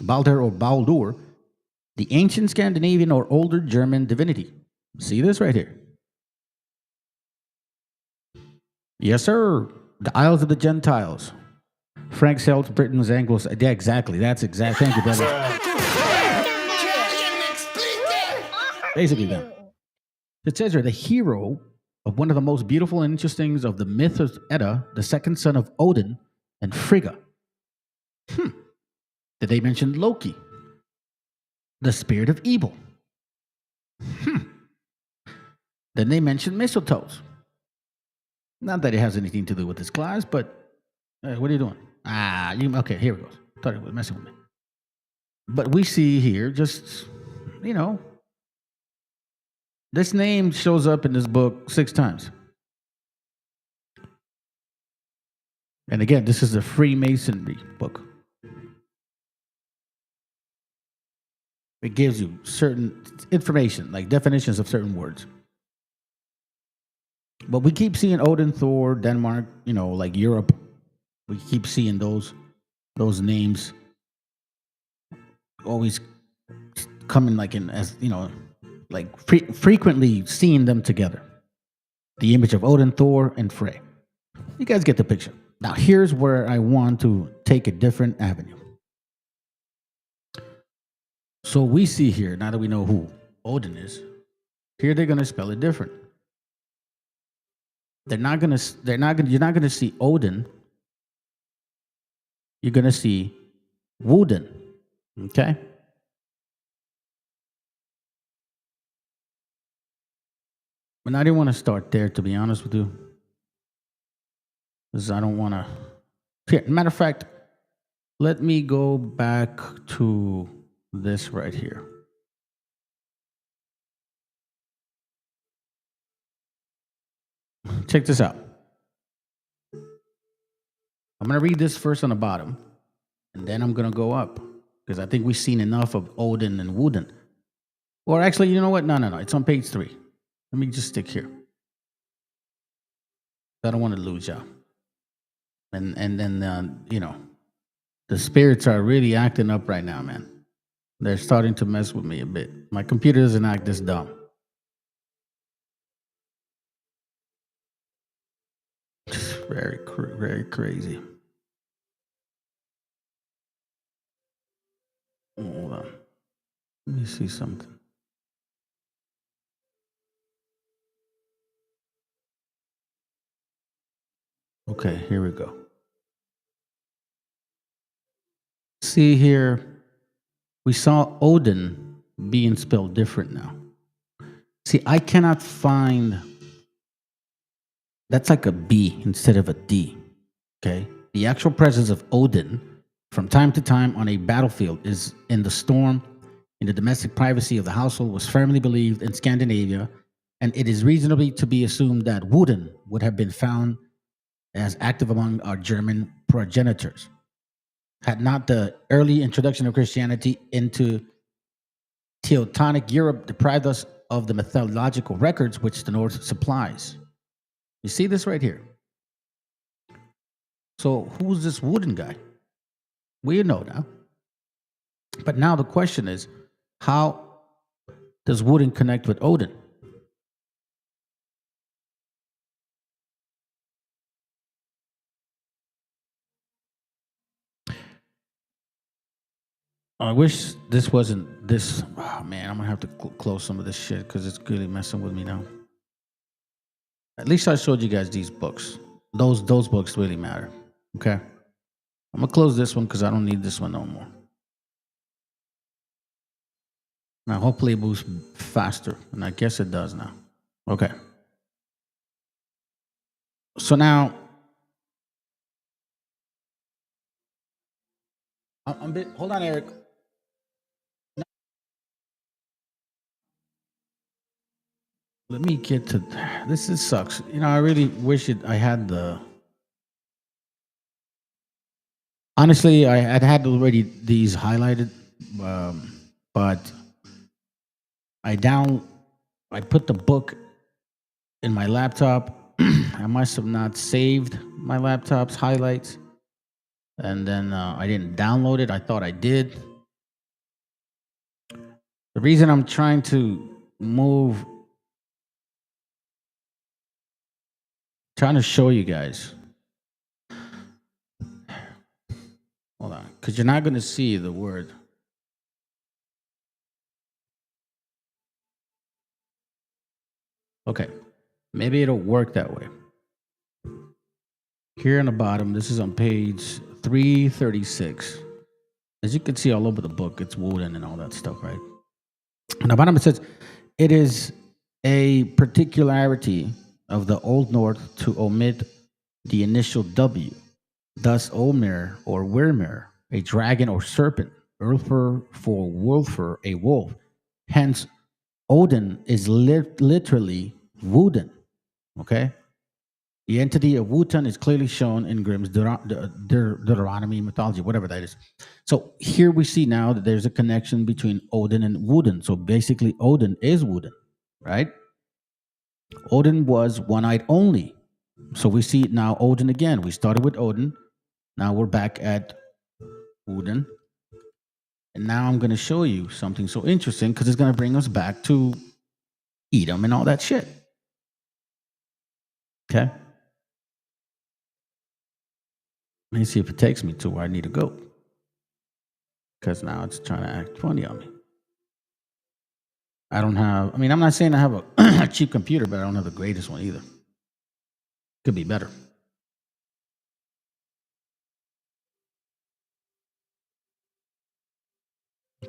Baldur or Baldur, the ancient Scandinavian or older German divinity. See this right here? Yes, sir. The Isles of the Gentiles. Frank Celts, Britain was Anglo. Yeah, exactly. That's exact. Thank you, brother. Basically, then. It says here, the hero of one of the most beautiful and interesting of the myth of Edda, the second son of Odin and Frigga. Did they mention Loki? The spirit of evil. Then they mention mistletoes. Not that it has anything to do with this class, but what are you doing? Okay, here it goes. Thought it was messing with me. But we see here just, this name shows up in this book 6 times. And again, this is a Freemasonry book. It gives you certain information, like definitions of certain words. But we keep seeing Odin, Thor, Denmark, like Europe. We keep seeing those names always coming frequently seeing them together. The image of Odin, Thor, and Frey. You guys get the picture. Now, here's where I want to take a different avenue. So we see here, now that we know who Odin is, here they're going to spell it different. You're not going to see Odin. You're going to see Woden. Okay? But I didn't want to start there, to be honest with you. Because I don't want to. Here, matter of fact, let me go back to this right here. Check this out. I'm going to read this first on the bottom, and then I'm going to go up, because I think we've seen enough of Odin and Woden. Or actually, you know what? No. It's on page 3. Let me just stick here. I don't want to lose y'all. And then, the spirits are really acting up right now, man. They're starting to mess with me a bit. My computer doesn't act this dumb. Very, very crazy. Hold on. Let me see something. Okay, here we go. See here, we saw Odin being spelled different now. See, I cannot find, that's like a B instead of a D, okay? The actual presence of Odin from time to time on a battlefield is in the storm, in the domestic privacy of the household was firmly believed in Scandinavia, and it is reasonably to be assumed that Woden would have been found as active among our German progenitors, had not the early introduction of Christianity into Teutonic Europe deprived us of the mythological records which the North supplies. You see this right here. So who's this Woden guy? We know now. But now the question is, how does Woden connect with Odin? I wish this wasn't this. Oh, man, I'm going to have to close some of this shit because it's really messing with me now. At least I showed you guys these books. Those books really matter. Okay? I'm going to close this one because I don't need this one no more. Now, hopefully it moves faster. And I guess it does now. Okay. So now, hold on, Eric. Let me get to this. Is sucks. I really wish I had the. Honestly, I had already these highlighted, but I put the book in my laptop. I must have not saved my laptop's highlights, and then I didn't download it. I thought I did. The reason I'm trying to trying to show you guys. Hold on, because you're not going to see the word. Okay, maybe it'll work that way. Here on the bottom, this is on page 336. As you can see all over the book, it's Woden and all that stuff, right? On the bottom it says, it is a particularity of the Old North to omit the initial W. Thus, Omer or Wirmer, a dragon or serpent, Ulfr for Wolfr, a wolf. Hence, Odin is literally Woden. Okay? The entity of Wotan is clearly shown in Grimm's Deuteronomy mythology, whatever that is. So here we see now that there's a connection between Odin and Woden. So basically, Odin is Woden, right? Odin was one-eyed only. So we see now Odin again. We started with Odin. Now we're back at Woden. And now I'm going to show you something so interesting because it's going to bring us back to Edom and all that shit. Okay? Let me see if it takes me to where I need to go. Because now it's trying to act funny on me. I'm not saying I have a cheap computer, but I don't have the greatest one either. Could be better.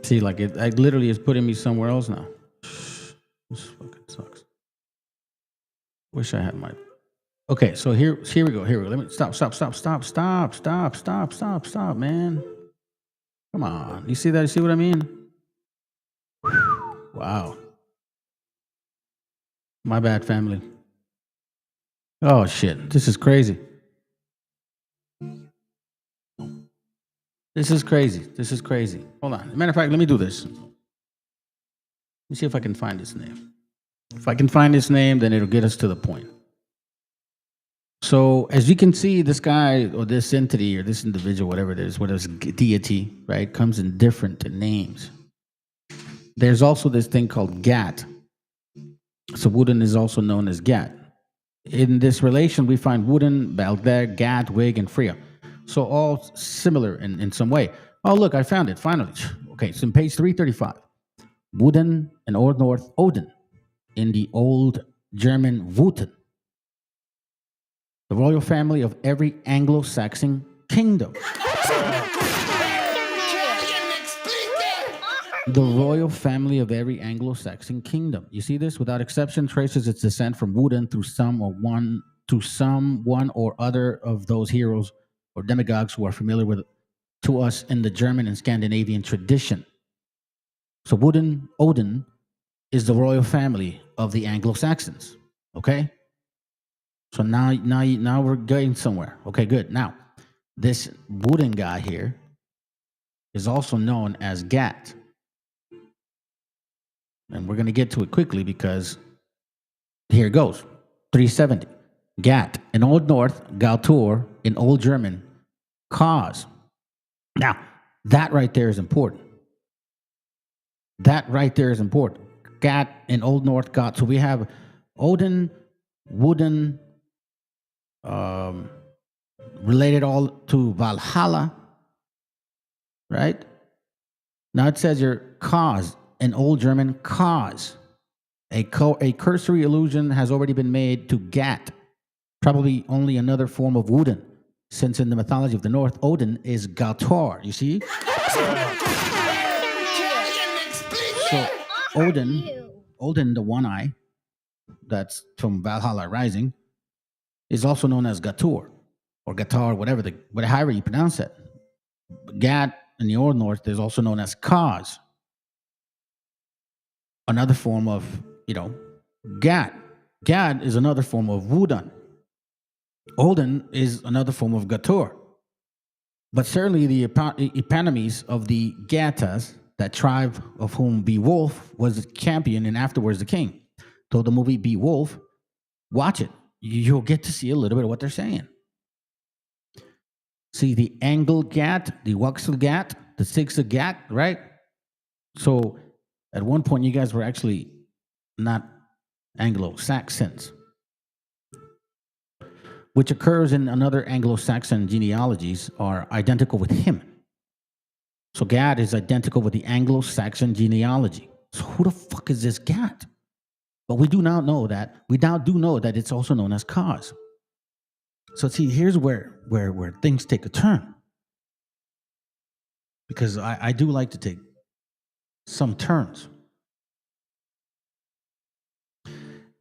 See, like it literally is putting me somewhere else now. This fucking sucks. Wish I had my... Okay, so here we go. Let me stop, man. Come on. You see that? You see what I mean? Wow. My bad, family. Oh, shit. This is crazy. This is crazy. Hold on. Matter of fact, let me do this. Let me see if I can find this name. If I can find this name, then it'll get us to the point. So, as you can see, this guy or this entity or this individual, whatever it is, whatever deity, right, comes in different names. There's also this thing called Gat. So, Woden is also known as Gat. In this relation, we find Woden, Balder, Gat, Wig, and Freya. So, all similar in some way. Oh, look, I found it, finally. Okay, so in page 335. Woden in Old North, Odin. In the Old German, Wotan. The royal family of every Anglo-Saxon kingdom. The royal family of every Anglo-Saxon kingdom. You see this? Without exception, traces its descent from Woden through one or other of those heroes or demigods who are familiar with to us in the German and Scandinavian tradition. So Odin is the royal family of the Anglo-Saxons. Okay? So now we're getting somewhere. Okay, good. Now, this Woden guy here is also known as Gat. And we're going to get to it quickly because here it goes. 370. Gat in Old North, Gautor in Old German, cause. Now, that right there is important. Gat in Old North, God. So we have Odin, Woden, related all to Valhalla, right? Now it says your cause, in Old German, cause. A cursory allusion has already been made to Gat, probably only another form of Woden, since in the mythology of the North, Odin is Gautor, you see? So Odin, the one eye, that's from Valhalla Rising, is also known as Gatur or Gatar, however you pronounce it. Gat in the Old North is also known as Kaz, another form of, Gat. Gat is another form of Wodan. Odin is another form of Gatur. But certainly the eponymies of the Gatas, that tribe of whom Beowulf was the champion and afterwards the king. So the movie Beowulf, watch it. You'll get to see a little bit of what they're saying. See the Angle Gat, the Wuxel Gat, the Sigsa Gat, right? So at one point, you guys were actually not Anglo-Saxons, which occurs in another Anglo-Saxon genealogies are identical with him. So Gad is identical with the Anglo-Saxon genealogy. So who the fuck is this Gad? But we do now know that it's also known as Kaz. So see, here's where things take a turn. Because I do like to take some turns.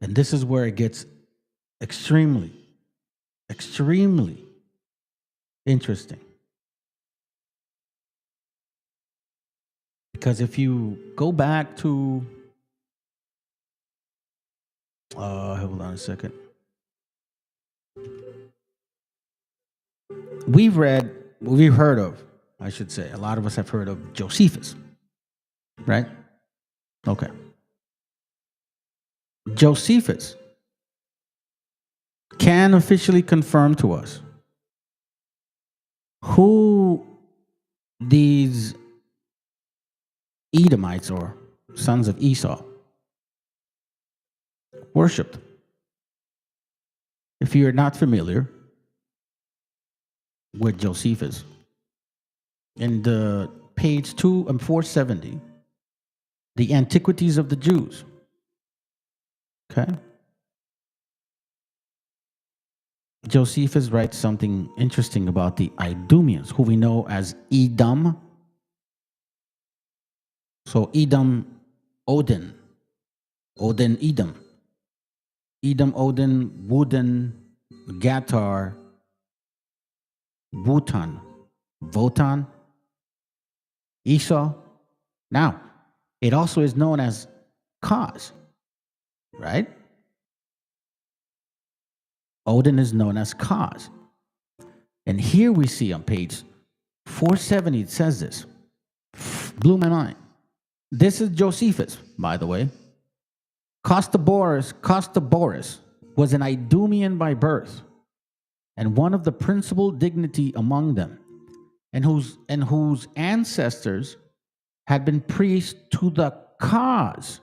And this is where it gets extremely, extremely interesting. Because if you go back to, hold on a second. We've heard of, I should say, a lot of us have heard of Josephus, right? Okay. Josephus can officially confirm to us who these Edomites or sons of Esau worshipped. If you're not familiar with Josephus, in the page 470, the Antiquities of the Jews. Okay. Josephus writes something interesting about the Idumeans, who we know as Edom. So Edom, Odin, Edom. Edom, Odin, Wooden, Gatar, Wotan, Esau. Now, it also is known as Kaz, right? Odin is known as Kaz. And here we see on page 470, it says this. Blew my mind. This is Josephus, by the way. Costoboris was an Idumean by birth, and one of the principal dignity among them, and whose ancestors had been priests to the Kaz,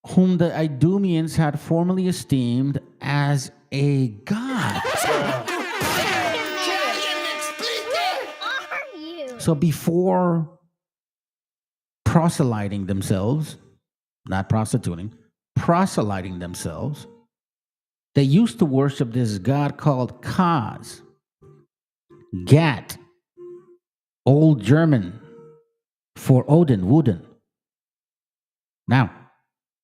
whom the Idumeans had formerly esteemed as a god. So before proselyting themselves, not prostituting, proselyting themselves, they used to worship this god called Kaz, Gat, Old German for Odin, Wooden. Now,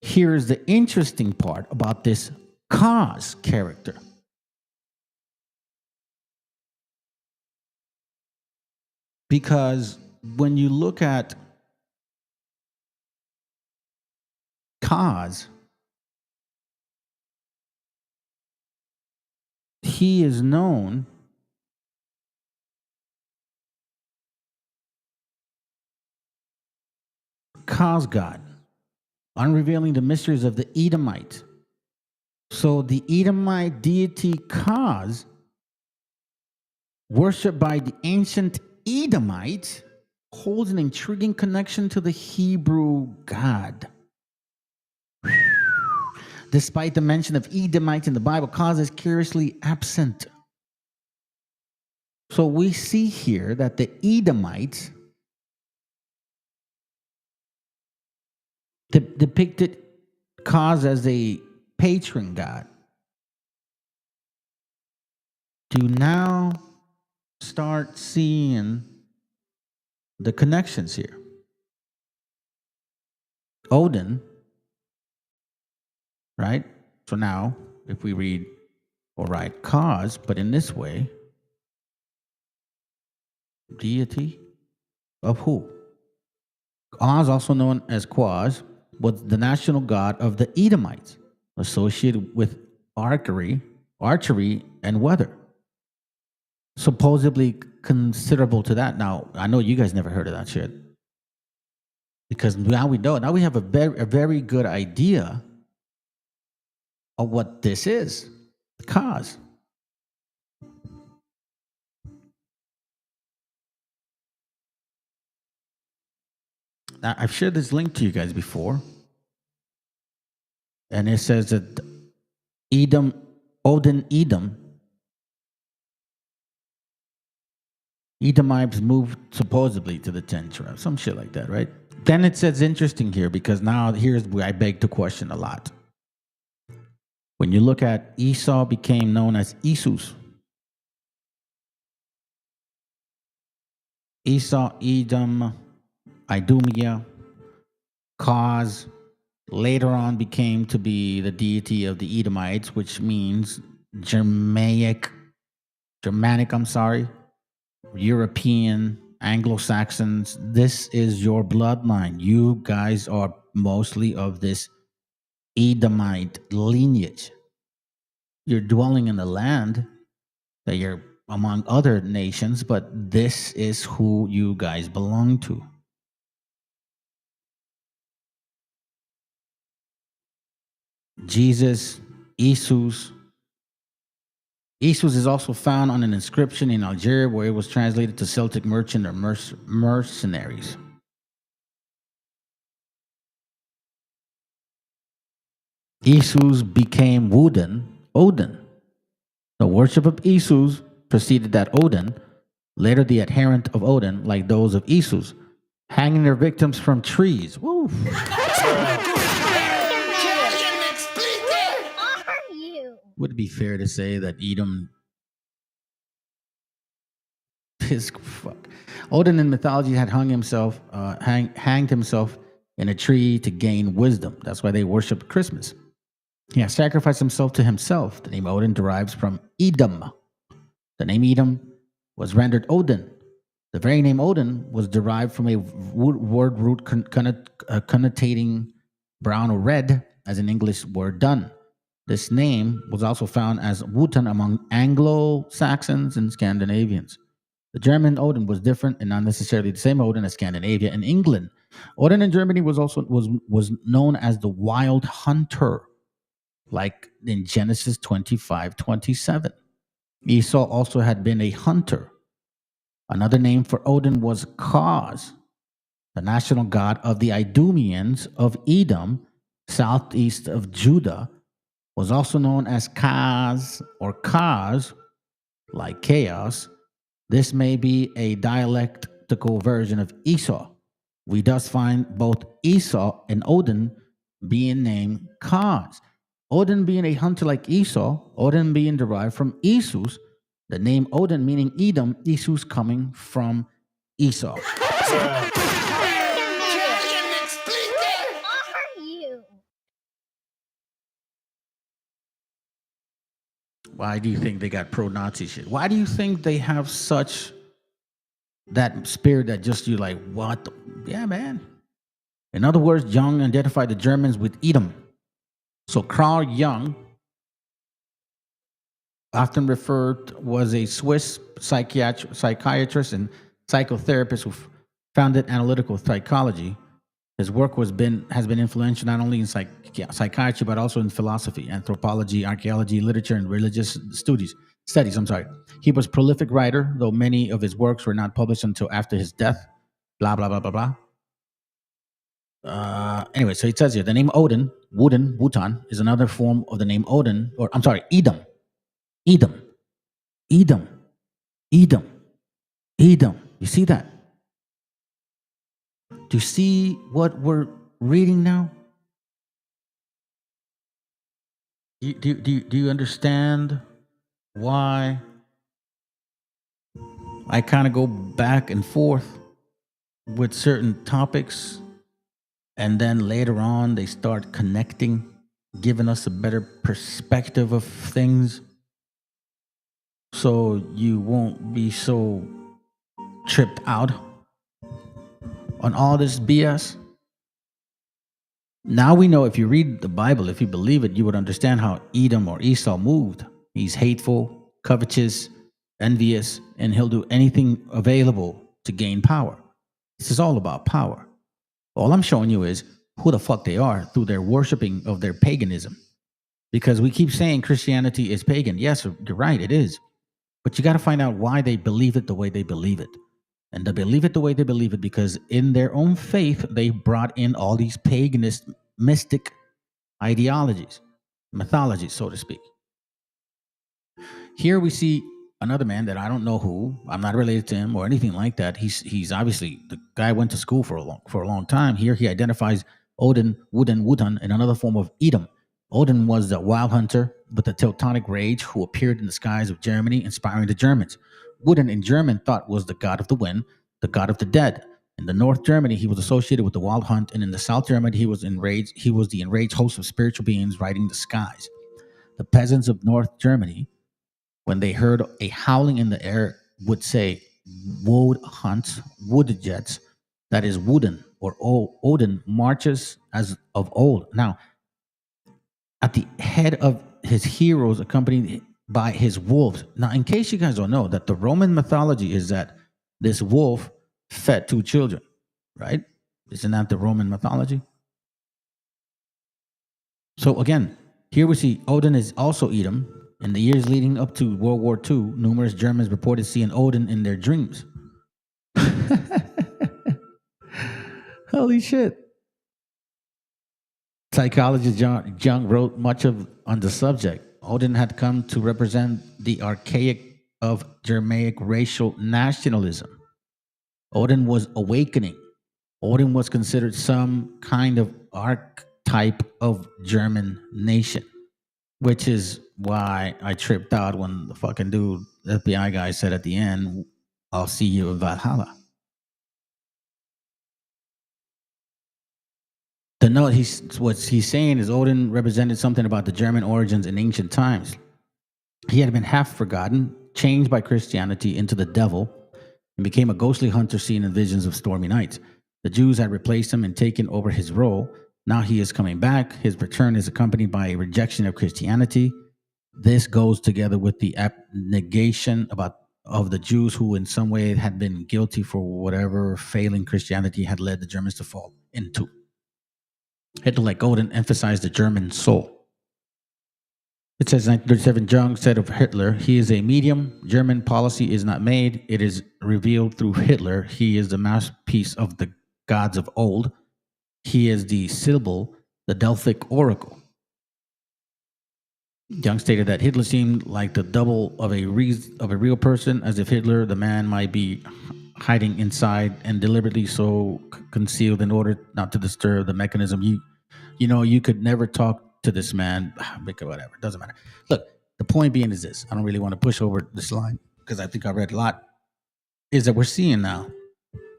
here's the interesting part about this Kaz character. Because when you look at Kaz, he is known Kaz God, unrevealing the mysteries of the Edomite. So the Edomite deity Kaz, worshipped by the ancient Edomites, holds an intriguing connection to the Hebrew God. Despite the mention of Edomites in the Bible, Kaz is curiously absent. So we see here that the Edomites depicted Kaz as a patron god. Do you now start seeing the connections here? Odin, right? So now, if we read or write Kaz, but in this way, deity of who? Kaz, also known as Quaz, was the national god of the Edomites, associated with archery, and weather. Supposedly considerable to that. Now, I know you guys never heard of that shit. Because now we know. Now we have a very good idea of what this is. Kaz. Now, I've shared this link to you guys before. And it says that Odin, Edomites moved supposedly to the 10 tribes, some shit like that, right? Then it says interesting here, because now here's where I beg to question a lot. When you look at Esau became known as Isus. Esau, Edom, Idumea, Kaz, later on became to be the deity of the Edomites, which means Germanic, European, Anglo-Saxons. This is your bloodline. You guys are mostly of this Edomite lineage. You're dwelling in the land that you're among other nations, but this is who you guys belong to. Jesus, Jesus. Jesus is also found on an inscription in Algeria where it was translated to Celtic merchant or mercenaries. Isus became Odin. The worship of Isus preceded that Odin, later the adherent of Odin, like those of Isus, hanging their victims from trees. Woo. Would it be fair to say that Edom is fuck? Odin in mythology had hanged himself in a tree to gain wisdom. That's why they worship Christmas. He has sacrificed himself to himself. The name Odin derives from Edom. The name Edom was rendered Odin. The very name Odin was derived from a word root connotating brown or red, as in English word done. This name was also found as Wotan among Anglo-Saxons and Scandinavians. The German Odin was different and not necessarily the same Odin as Scandinavia and England. Odin in Germany was known as the wild hunter, like in Genesis 25:27. Esau also had been a hunter. Another name for Odin was Kaz, the national god of the Idumeans of Edom, southeast of Judah, was also known as Kaz or Kaz, like chaos. This may be a dialectical version of Esau. We thus find both Esau and Odin being named Kaz. Odin being a hunter like Esau, Odin being derived from Isus, the name Odin meaning Edom, Isus coming from Esau. Why do you think they got pro-Nazi shit? Why do you think they have such that spirit that just you like, what? Yeah, man. In other words, Jung identified the Germans with Edom. So Carl Jung, often was a Swiss psychiatrist and psychotherapist who founded analytical psychology. His work has been influential not only in psychiatry, but also in philosophy, anthropology, archaeology, literature, and religious studies. He was a prolific writer, though many of his works were not published until after his death. Blah, blah, blah, blah, blah. Anyway, so it says here, the name Odin, Wotan, is another form of the name Odin, Edom. Edom. You see that? Do you see what we're reading now? Do you understand why I kind of go back and forth with certain topics, and then later on they start connecting, giving us a better perspective of things, so you won't be so tripped out on all this BS? Now we know, if you read the Bible, if you believe it, you would understand how Edom or Esau moved. He's hateful, covetous, envious, and he'll do anything available to gain power. This is all about power. All I'm showing you is who the fuck they are through their worshiping of their paganism. Because we keep saying Christianity is pagan. Yes, you're right, it is. But you got to find out why they believe it the way they believe it. And they believe it the way they believe it because in their own faith, they brought in all these paganist, mystic ideologies, mythologies, so to speak. Here we see another man that I don't know who. I'm not related to him or anything like that. He's obviously, the guy went to school for a long time. Here he identifies Odin, Wotan, in another form of Edom. Odin was the wild hunter with the Teutonic rage who appeared in the skies of Germany, inspiring the Germans. Wotan in German thought was the god of the wind, the god of the dead. In the North Germany, he was associated with the wild hunt, and in the South Germany, he was enraged. He was the enraged host of spiritual beings riding the skies. The peasants of North Germany, when they heard a howling in the air, would say, "Woad hunts, wood jets," that is, Wooden or Odin marches as of old. Now, at the head of his heroes, accompanied by his wolves. Now, in case you guys don't know, that the Roman mythology is that this wolf fed two children, right? Isn't that the Roman mythology? So again, here we see Odin is also Edom. In the years leading up to World War II, numerous Germans reported seeing Odin in their dreams. Holy shit. Psychologist Jung wrote much on the subject. Odin had come to represent the archaic of Germanic racial nationalism. Odin was awakening. Odin was considered some kind of archetype of German nation, which is why I tripped out when the fucking dude, FBI guy, said at the end, "I'll see you in Valhalla." The note what he's saying is Odin represented something about the German origins in ancient times. He had been half forgotten, changed by Christianity into the devil, and became a ghostly hunter seen in visions of stormy nights. The Jews had replaced him and taken over his role. Now he is coming back. His return is accompanied by a rejection of Christianity. This goes together with the abnegation of the Jews who in some way had been guilty for whatever failing Christianity had led the Germans to fall into. Hitler, like Odin, emphasized the German soul. It says 1937, Jung said of Hitler, "He is a medium. German policy is not made. It is revealed through Hitler. He is the masterpiece of the gods of old. He is the Sibyl, the Delphic oracle." Jung stated that Hitler seemed like the double of a real person, as if Hitler, the man, might be hiding inside and deliberately so concealed in order not to disturb the mechanism. You could never talk to this man. Whatever, it doesn't matter. Look, the point being is this. I don't really want to push over this line because I think I read a lot. Is that we're seeing now,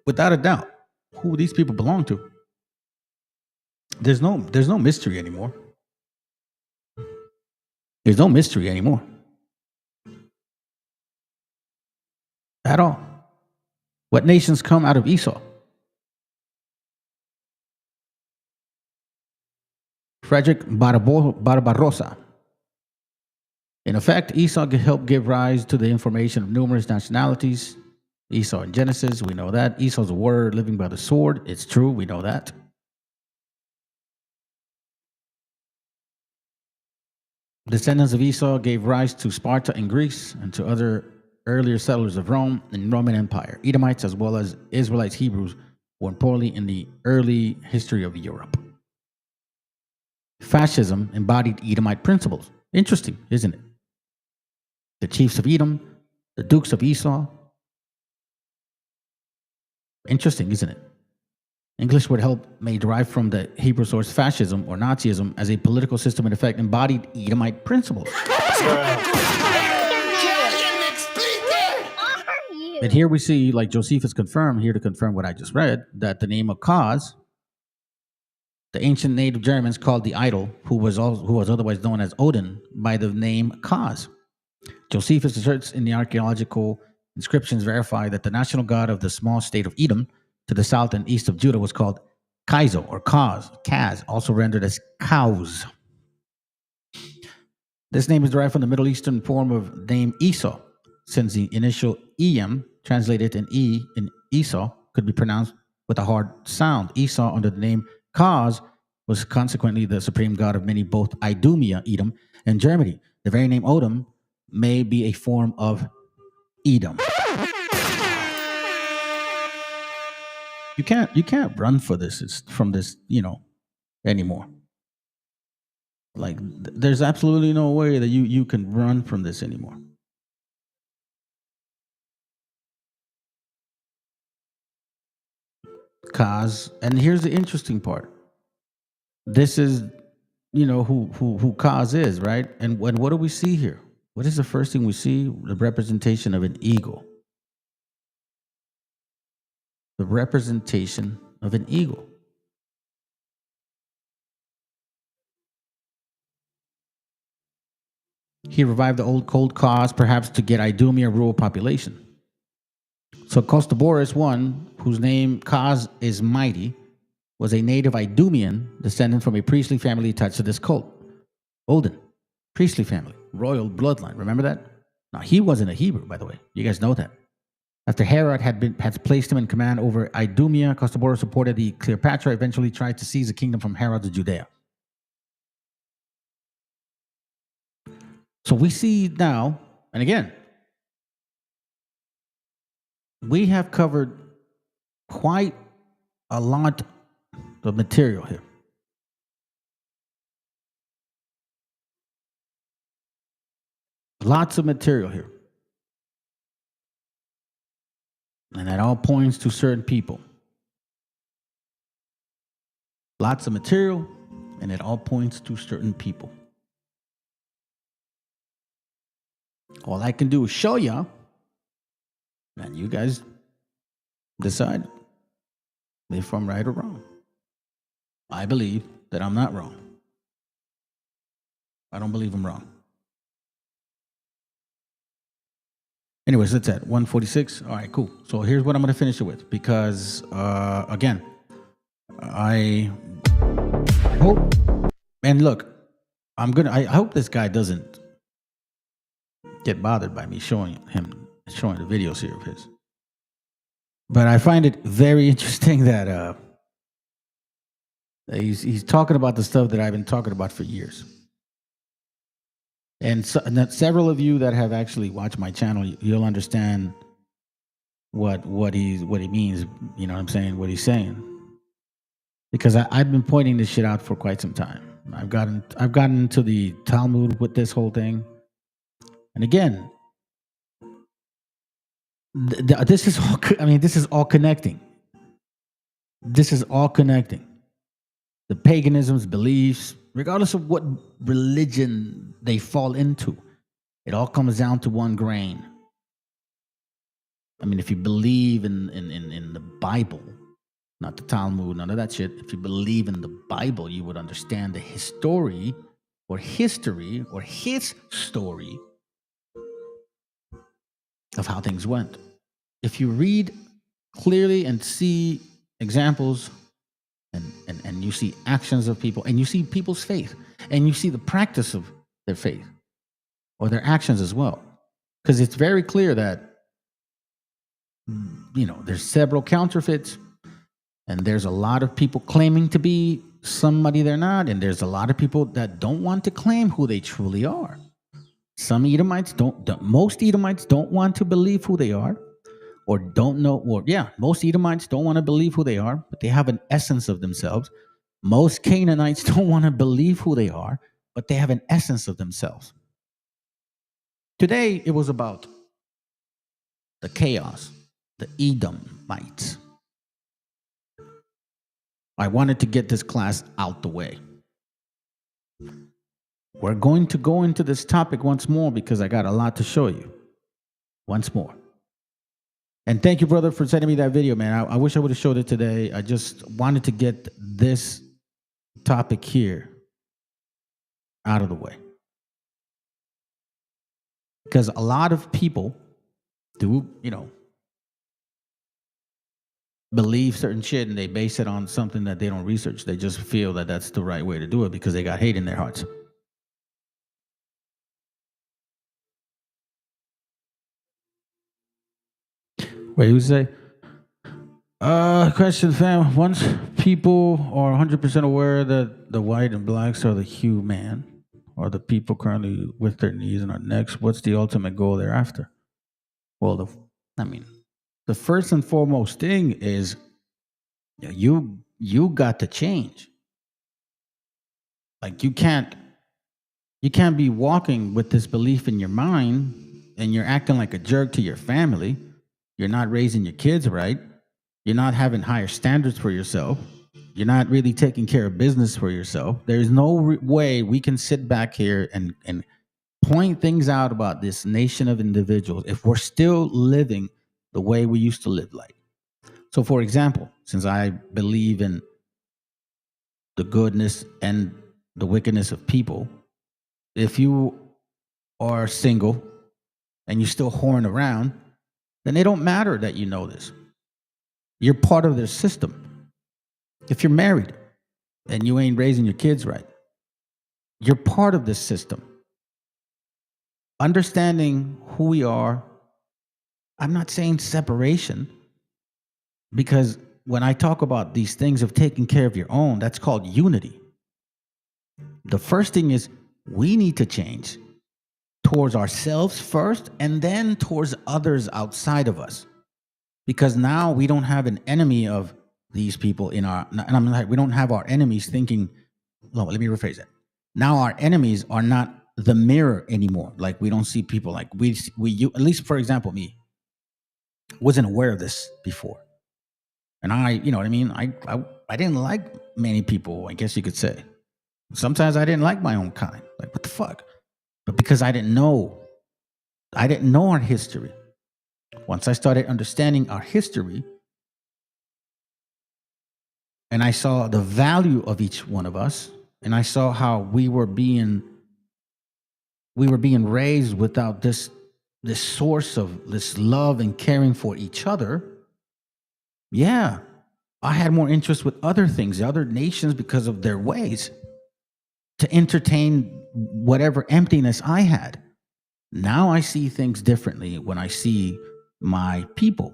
without a doubt, who these people belong to. There's no mystery anymore. There's no mystery anymore. At all. What nations come out of Esau? Frederick Barbarossa. In effect, Esau helped give rise to the information of numerous nationalities. Esau in Genesis, we know that. Esau's a word living by the sword. It's true, we know that. Descendants of Esau gave rise to Sparta in Greece and to other earlier settlers of Rome and Roman Empire. Edomites, as well as Israelites, Hebrews, were importantly in the early history of Europe. Fascism embodied Edomite principles. Interesting, isn't it? The chiefs of Edom, the dukes of Esau. Interesting, isn't it? English word help may derive from the Hebrew source fascism or Nazism as a political system in effect embodied Edomite principles. And here we see, like Josephus confirmed, here to confirm what I just read, that the name of Kaz, the ancient native Germans called the idol, who was otherwise known as Odin, by the name Kaz. Josephus asserts in the archaeological inscriptions verify that the national god of the small state of Edom, to the south and east of Judah, was called Kaizo or Kaz, also rendered as cows. This name is derived from the Middle Eastern form of name Esau, since the initial em, translated in e in Esau, could be pronounced with a hard sound. Esau, under the name Kaz, was consequently the supreme god of many, both Idumea, Edom, and Germany. The very name Odin may be a form of Edom. You can't run from this anymore. Like there's absolutely no way that you can run from this anymore. Kaz, and here's the interesting part. This is who Kaz is, right? And what do we see here? What is the first thing we see? The representation of an eagle. the representation of an eagle. He revived the old cold cause, perhaps to get Idumea rural population. So Costoboris I, whose name cause is mighty, was a native Idumean descendant from a priestly family attached to this cult. Odin, priestly family, royal bloodline. Remember that? Now, he wasn't a Hebrew, by the way. You guys know that. After Herod had placed him in command over Idumea, Costoboris supported the Cleopatra, eventually tried to seize the kingdom from Herod of Judea. So we see now, and again, we have covered quite a lot of material here. Lots of material here. And that all points to certain people. Lots of material, and it all points to certain people. All I can do is show you, and you guys decide if I'm right or wrong. I believe that I'm not wrong. I don't believe I'm wrong. Anyways, that's at 146. All right, cool. So here's what I'm going to finish it with, because again, I hope, and look, I hope this guy doesn't get bothered by me showing the videos here of his. But I find it very interesting that he's talking about the stuff that I've been talking about for years. And several of you that have actually watched my channel, you'll understand what he means. You know what I'm saying? What he's saying, because I've been pointing this shit out for quite some time. I've gotten into the Talmud with this whole thing, and again, this is all. I mean, this is all connecting. This is all connecting. The paganisms, beliefs, regardless of what religion they fall into, it all comes down to one grain. I mean, if you believe in the Bible, not the Talmud, none of that shit. If you believe in the Bible, you would understand the history or his story of how things went. If you read clearly and see examples and you see actions of people, and you see people's faith, and you see the practice of their faith or their actions as well, because it's very clear that, you know, there's several counterfeits, and there's a lot of people claiming to be somebody they're not, and there's a lot of people that don't want to claim who they truly are. Some Edomites most Edomites don't want to believe who they are, or don't know, or most Edomites don't want to believe who they are, but they have an essence of themselves. Most Canaanites don't want to believe who they are, but they have an essence of themselves. Today, it was about the chaos, the Edomites. I wanted to get this class out the way. We're going to go into this topic once more because I got a lot to show you. Once more. And thank you, brother, for sending me that video, man. I wish I would have showed it today. I just wanted to get this topic here out of the way. Because a lot of people do, you know, believe certain shit and they base it on something that they don't research. They just feel that that's the right way to do it because they got hate in their hearts. Wait, who say? Question, fam. Once people are 100% aware that the white and blacks are the human, or the people currently with their knees and our necks, what's the ultimate goal thereafter? Well, the first and foremost thing is you got to change. Like you can't be walking with this belief in your mind and you're acting like a jerk to your family. You're not raising your kids right. You're not having higher standards for yourself. You're not really taking care of business for yourself. There's no way we can sit back here and point things out about this nation of individuals if we're still living the way we used to live like. So, for example, since I believe in the goodness and the wickedness of people, if you are single and you still whoring around, then it don't matter that you know this. You're part of their system. If you're married and you ain't raising your kids right, you're part of this system. Understanding who we are, I'm not saying separation, because when I talk about these things of taking care of your own, that's called unity. The first thing is we need to change towards ourselves first and then towards others outside of us. Because now we don't have an enemy of these people in our, and I'm like, we don't have our enemies thinking, no, let me rephrase that. Now our enemies are not the mirror anymore. Like we don't see people like you, at least for example, me, wasn't aware of this before. And I, you know what I mean? I didn't like many people, I guess you could say. Sometimes I didn't like my own kind. Like, what the fuck? But because I didn't know our history. Once I started understanding our history, and I saw the value of each one of us, and I saw how we were being raised without this source of this love and caring for each other. Yeah, I had more interest with other things, other nations, because of their ways to entertain whatever emptiness I had. Now I see things differently when I see my people.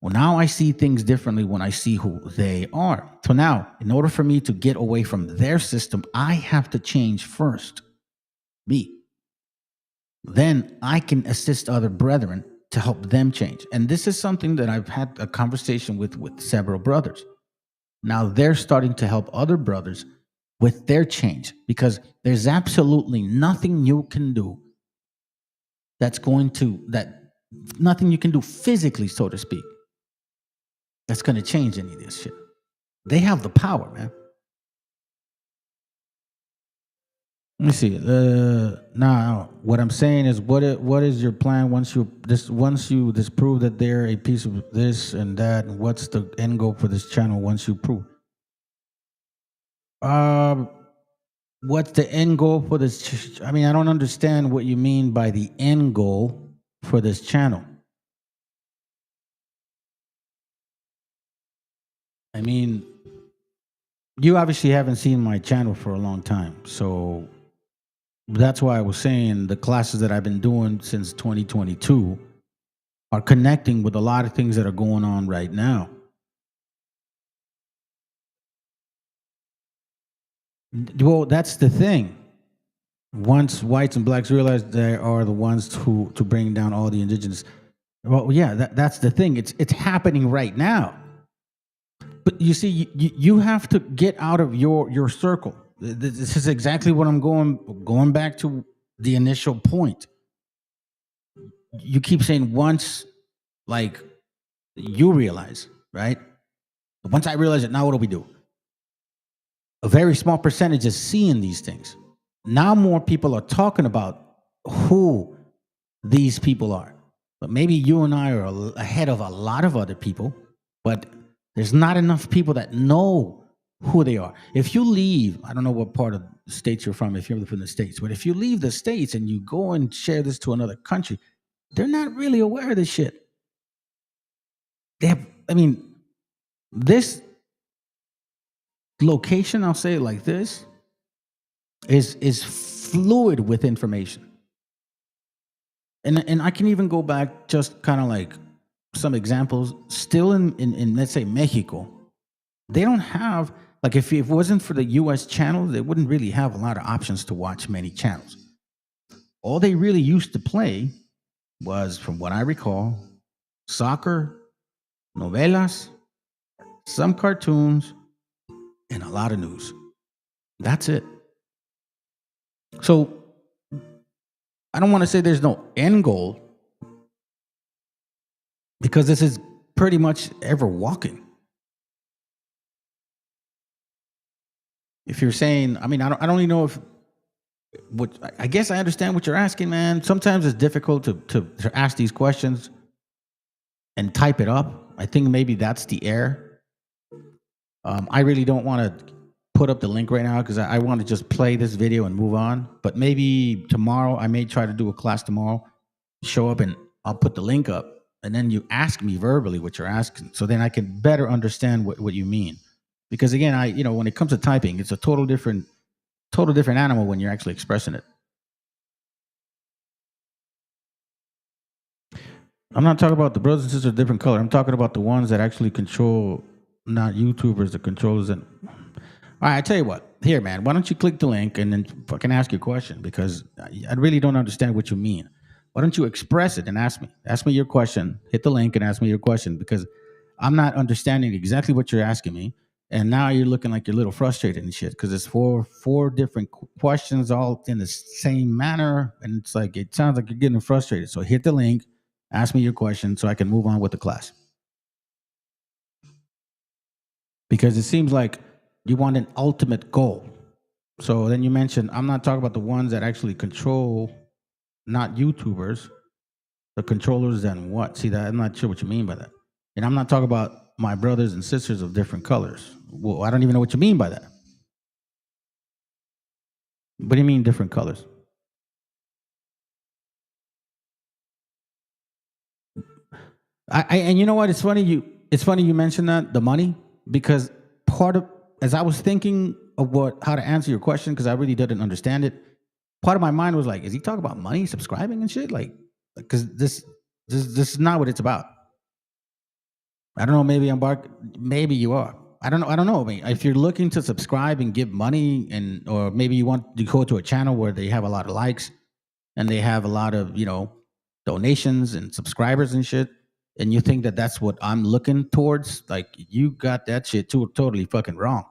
Well, now I see things differently when I see who they are. So now, in order for me to get away from their system, I have to change first. Me. Then I can assist other brethren to help them change. And this is something that I've had a conversation with several brothers. Now they're starting to help other brothers with their change, because there's absolutely nothing you can do nothing you can do physically, so to speak, that's going to change any of this shit. They have the power, man. Let me see. Now, what I'm saying is, what is your plan once you disprove that they're a piece of this and that, and what's the end goal for this channel once you prove? What's the end goal for this? I mean, I don't understand what you mean by the end goal for this channel. I mean, you obviously haven't seen my channel for a long time, so that's why I was saying the classes that I've been doing since 2022 are connecting with a lot of things that are going on right now. Well, that's the thing. Once whites and blacks realize they are the ones to bring down all the indigenous, well, yeah, that's the thing. It's happening right now. But you see, you have to get out of your circle. This is exactly what I'm going back to the initial point. You keep saying once, like, you realize, right? Once I realize it, now what do we do? A very small percentage is seeing these things. Now more people are talking about who these people are. But maybe you and I are ahead of a lot of other people, but there's not enough people that know who they are. If you leave, I don't know what part of the States you're from, if you're from the States, but if you leave the States and you go and share this to another country, they're not really aware of this shit. This location, I'll say it like this, is fluid with information. And I can even go back just kind of like some examples. Still in let's say Mexico, they don't have, like, if it wasn't for the US channels, they wouldn't really have a lot of options to watch many channels. All they really used to play was, from what I recall, soccer, novelas, some cartoons, and a lot of news. That's it. So I don't want to say there's no end goal, because this is pretty much ever walking. If you're saying, I mean, I don't even know if, I guess I understand what you're asking, man. Sometimes it's difficult to ask these questions and type it up. I think maybe that's the error. I really don't want to put up the link right now because I want to just play this video and move on. But maybe tomorrow, I may try to do a class tomorrow, show up and I'll put the link up. And then you ask me verbally what you're asking. So then I can better understand what you mean. Because again, when it comes to typing, it's a total different animal when you're actually expressing it. I'm not talking about the brothers and sisters of different color. I'm talking about the ones that actually control, not YouTubers, the controllers. And all right, I tell you what. Here, man, why don't you click the link and then fucking ask your question? Because I really don't understand what you mean. Why don't you express it and ask me? Ask me your question. Hit the link and ask me your question because I'm not understanding exactly what you're asking me. And now you're looking like you're a little frustrated and shit because it's four different questions all in the same manner. And it's like, it sounds like you're getting frustrated. So hit the link, ask me your question so I can move on with the class. Because it seems like you want an ultimate goal. So then you mentioned, I'm not talking about the ones that actually control, not YouTubers, the controllers then what? See, that I'm not sure what you mean by that. And I'm not talking about my brothers and sisters of different colors. Well, I don't even know what you mean by that. What do you mean different colors? And you know what? It's funny you mentioned that, the money, because as I was thinking of how to answer your question, because I really didn't understand it, part of my mind was like, is he talking about money, subscribing and shit? Like, because this is not what it's about. I don't know, maybe you are. I don't know. I mean, if you're looking to subscribe and give money or maybe you want to go to a channel where they have a lot of likes and they have a lot of, donations and subscribers and shit, and you think that that's what I'm looking towards, like you got that shit totally fucking wrong.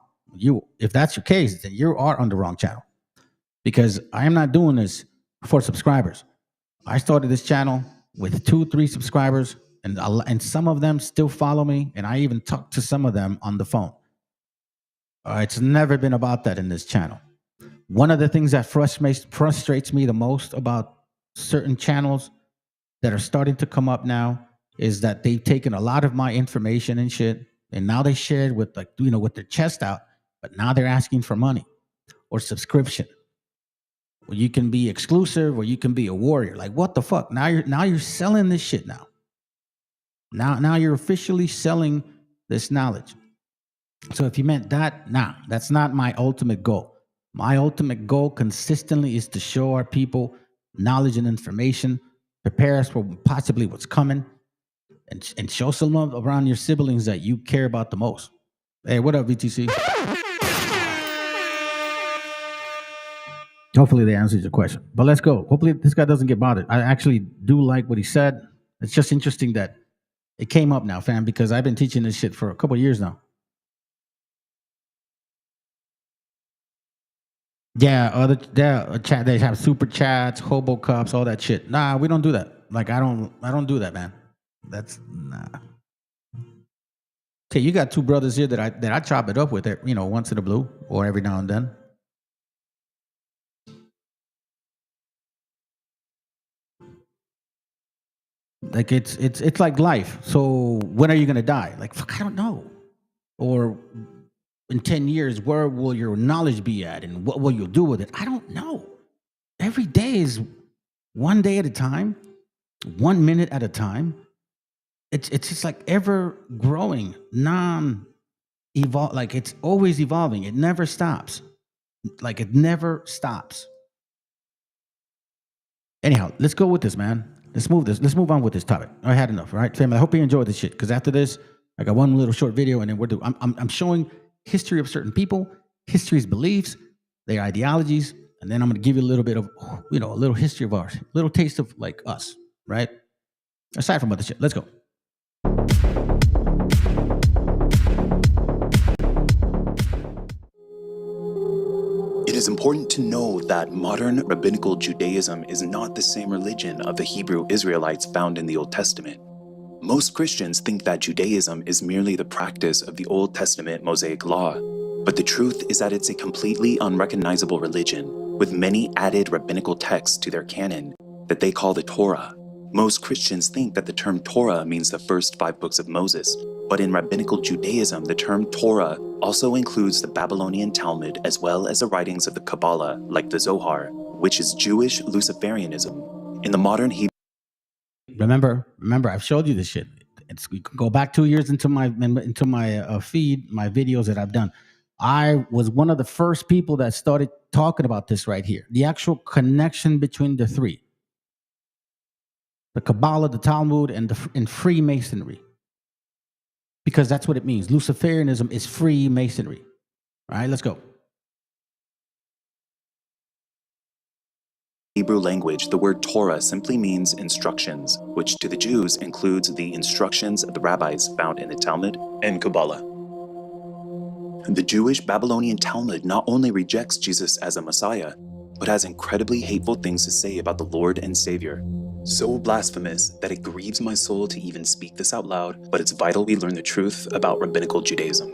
If that's your case, then you are on the wrong channel because I am not doing this for subscribers. I started this channel with 2-3 subscribers and some of them still follow me and I even talk to some of them on the phone. It's never been about that in this channel. One of the things that frustrates me the most about certain channels that are starting to come up now is that they've taken a lot of my information and shit, and now they share it with with their chest out, but now they're asking for money or subscription. Or you can be exclusive or you can be a warrior. Like, what the fuck? Now you're selling this shit now. Now you're officially selling this knowledge. So if you meant that, that's not my ultimate goal. My ultimate goal consistently is to show our people knowledge and information, prepare us for possibly what's coming, and show some love around your siblings that you care about the most. Hey, what up, VTC? Hopefully they answered your question. But let's go. Hopefully this guy doesn't get bothered. I actually do like what he said. It's just interesting that it came up now, fam, because I've been teaching this shit for a couple of years now. Yeah, they have super chats, hobo cups, all that shit. Nah, we don't do that. Like I don't do that, man. That's nah. Okay, you got 2 brothers here that I chop it up with, once in a blue or every now and then. Like it's like life. So when are you gonna die? Like fuck, I don't know. Or in 10 years, where will your knowledge be at, and what will you do with it? I don't know. Every day is one day at a time, 1 minute at a time. It's just like ever growing, non-evolve. Like it's always evolving. It never stops. Like it never stops. Anyhow, let's go with this, man. Let's move on with this topic. I had enough, all right, family? I hope you enjoyed this shit, because after this, I got one little short video, and then I'm showing history of certain people, history's beliefs, their ideologies, and then I'm going to give you a little bit of, a little history of ours, a little taste of like us, right? Aside from other shit, let's go. It is important to know that modern rabbinical Judaism is not the same religion of the Hebrew Israelites found in the Old Testament. Most Christians think that Judaism is merely the practice of the Old Testament Mosaic law, but the truth is that it's a completely unrecognizable religion with many added rabbinical texts to their canon that they call the Torah. Most Christians think that the term Torah means the first 5 books of Moses, but in Rabbinical Judaism, the term Torah also includes the Babylonian Talmud as well as the writings of the Kabbalah, like the Zohar, which is Jewish Luciferianism. In the modern Hebrew, Remember, I've showed you this shit. You can go back 2 years into my feed, my videos that I've done. I was one of the first people that started talking about this right here. The actual connection between the three. The Kabbalah, the Talmud, and Freemasonry. Because that's what it means. Luciferianism is Freemasonry. All right, let's go. Hebrew language, the word Torah simply means instructions, which to the Jews includes the instructions of the rabbis found in the Talmud and Kabbalah. The Jewish Babylonian Talmud not only rejects Jesus as a Messiah, but has incredibly hateful things to say about the Lord and Savior. So blasphemous that it grieves my soul to even speak this out loud, but it's vital we learn the truth about Rabbinical Judaism.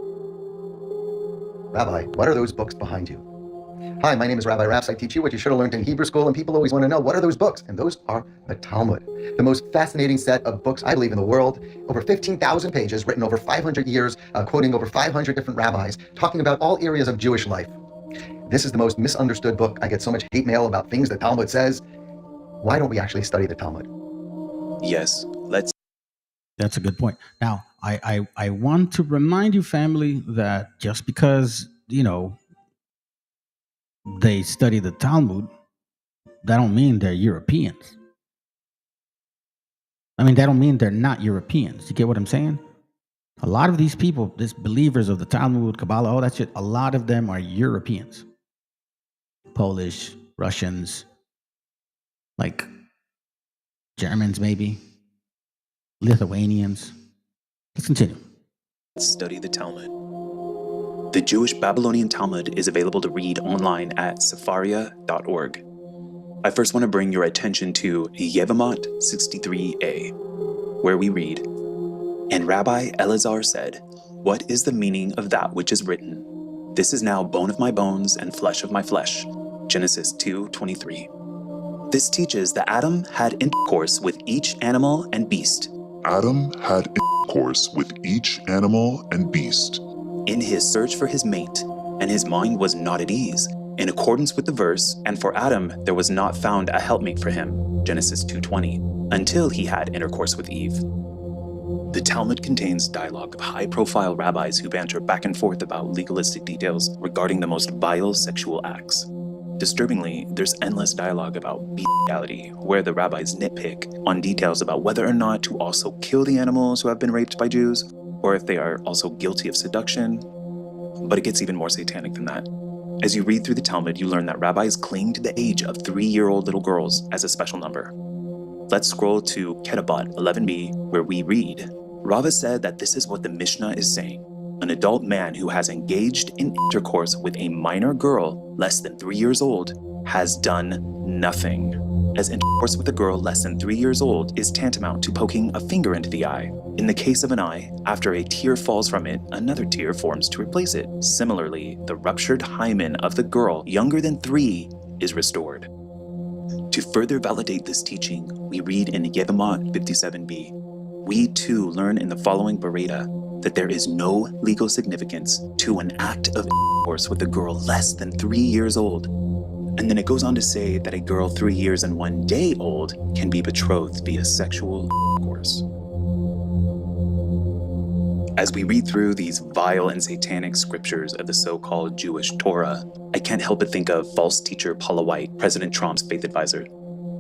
Rabbi, what are those books behind you? Hi, my name is Rabbi Raps. I teach you what you should have learned in Hebrew school, and people always want to know, what are those books? And those are the Talmud, the most fascinating set of books, I believe, in the world. Over 15,000 pages, written over 500 years, quoting over 500 different rabbis, talking about all areas of Jewish life. This is the most misunderstood book. I get so much hate mail about things the Talmud says. Why don't we actually study the Talmud? Yes, let's. That's a good point. Now, I want to remind you, family, that just because, they study the Talmud, that don't mean they're Europeans. I mean, that don't mean they're not Europeans. You get what I'm saying? A lot of these people, these believers of the Talmud, Kabbalah, all that shit, a lot of them are Europeans. Polish, Russians, like Germans maybe, Lithuanians. Let's continue. Study the Talmud. The Jewish Babylonian Talmud is available to read online at sefaria.org. I first want to bring your attention to Yevamot 63a, where we read, "And Rabbi Elazar said, 'What is the meaning of that which is written? This is now bone of my bones and flesh of my flesh.'" Genesis 2:23. This teaches that Adam had intercourse with each animal and beast. Adam had intercourse with each animal and beast. In his search for his mate, and his mind was not at ease, in accordance with the verse, "And for Adam there was not found a helpmate for him," Genesis 2:20, until he had intercourse with Eve. The Talmud contains dialogue of high-profile rabbis who banter back and forth about legalistic details regarding the most vile sexual acts. Disturbingly, there's endless dialogue about bestiality, where the rabbis nitpick on details about whether or not to also kill the animals who have been raped by Jews, or if they are also guilty of seduction. But it gets even more satanic than that. As you read through the Talmud, you learn that rabbis cling to the age of 3-year-old little girls as a special number. Let's scroll to Ketubot 11b, where we read, "Rava said that this is what the Mishnah is saying. An adult man who has engaged in intercourse with a minor girl less than 3 years old has done nothing, as intercourse with a girl less than 3 years old is tantamount to poking a finger into the eye. In the case of an eye, after a tear falls from it, another tear forms to replace it. Similarly, the ruptured hymen of the girl younger than 3 is restored." To further validate this teaching, we read in Yevamot 57b. We too learn in the following Bereta that there is no legal significance to an act of intercourse with a girl less than 3 years old. And then it goes on to say that a girl 3 years and 1 day old can be betrothed via sexual intercourse. As we read through these vile and satanic scriptures of the so-called Jewish Torah, I can't help but think of false teacher Paula White, President Trump's faith advisor,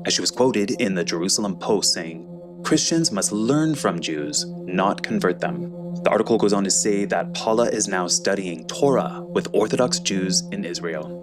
as she was quoted in the Jerusalem Post saying, "Christians must learn from Jews, not convert them." The article goes on to say that Paula is now studying Torah with Orthodox Jews in Israel.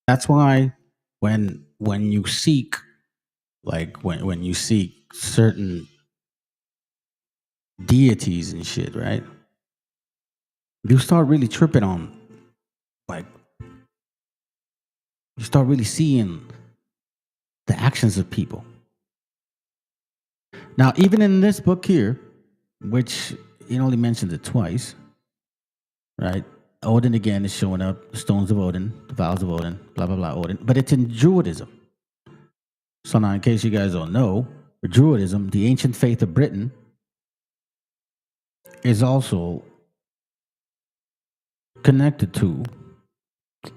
That's why when you seek, like when you seek certain deities and shit, right? you start really tripping on, like, you start really seeing the actions of people. Now, even in this book here, which he only mentions it twice, right? Odin again is showing up, the stones of Odin, the vows of Odin, blah, blah, blah, Odin. But it's in Druidism. So now, in case you guys don't know, Druidism, the ancient faith of Britain, is also connected to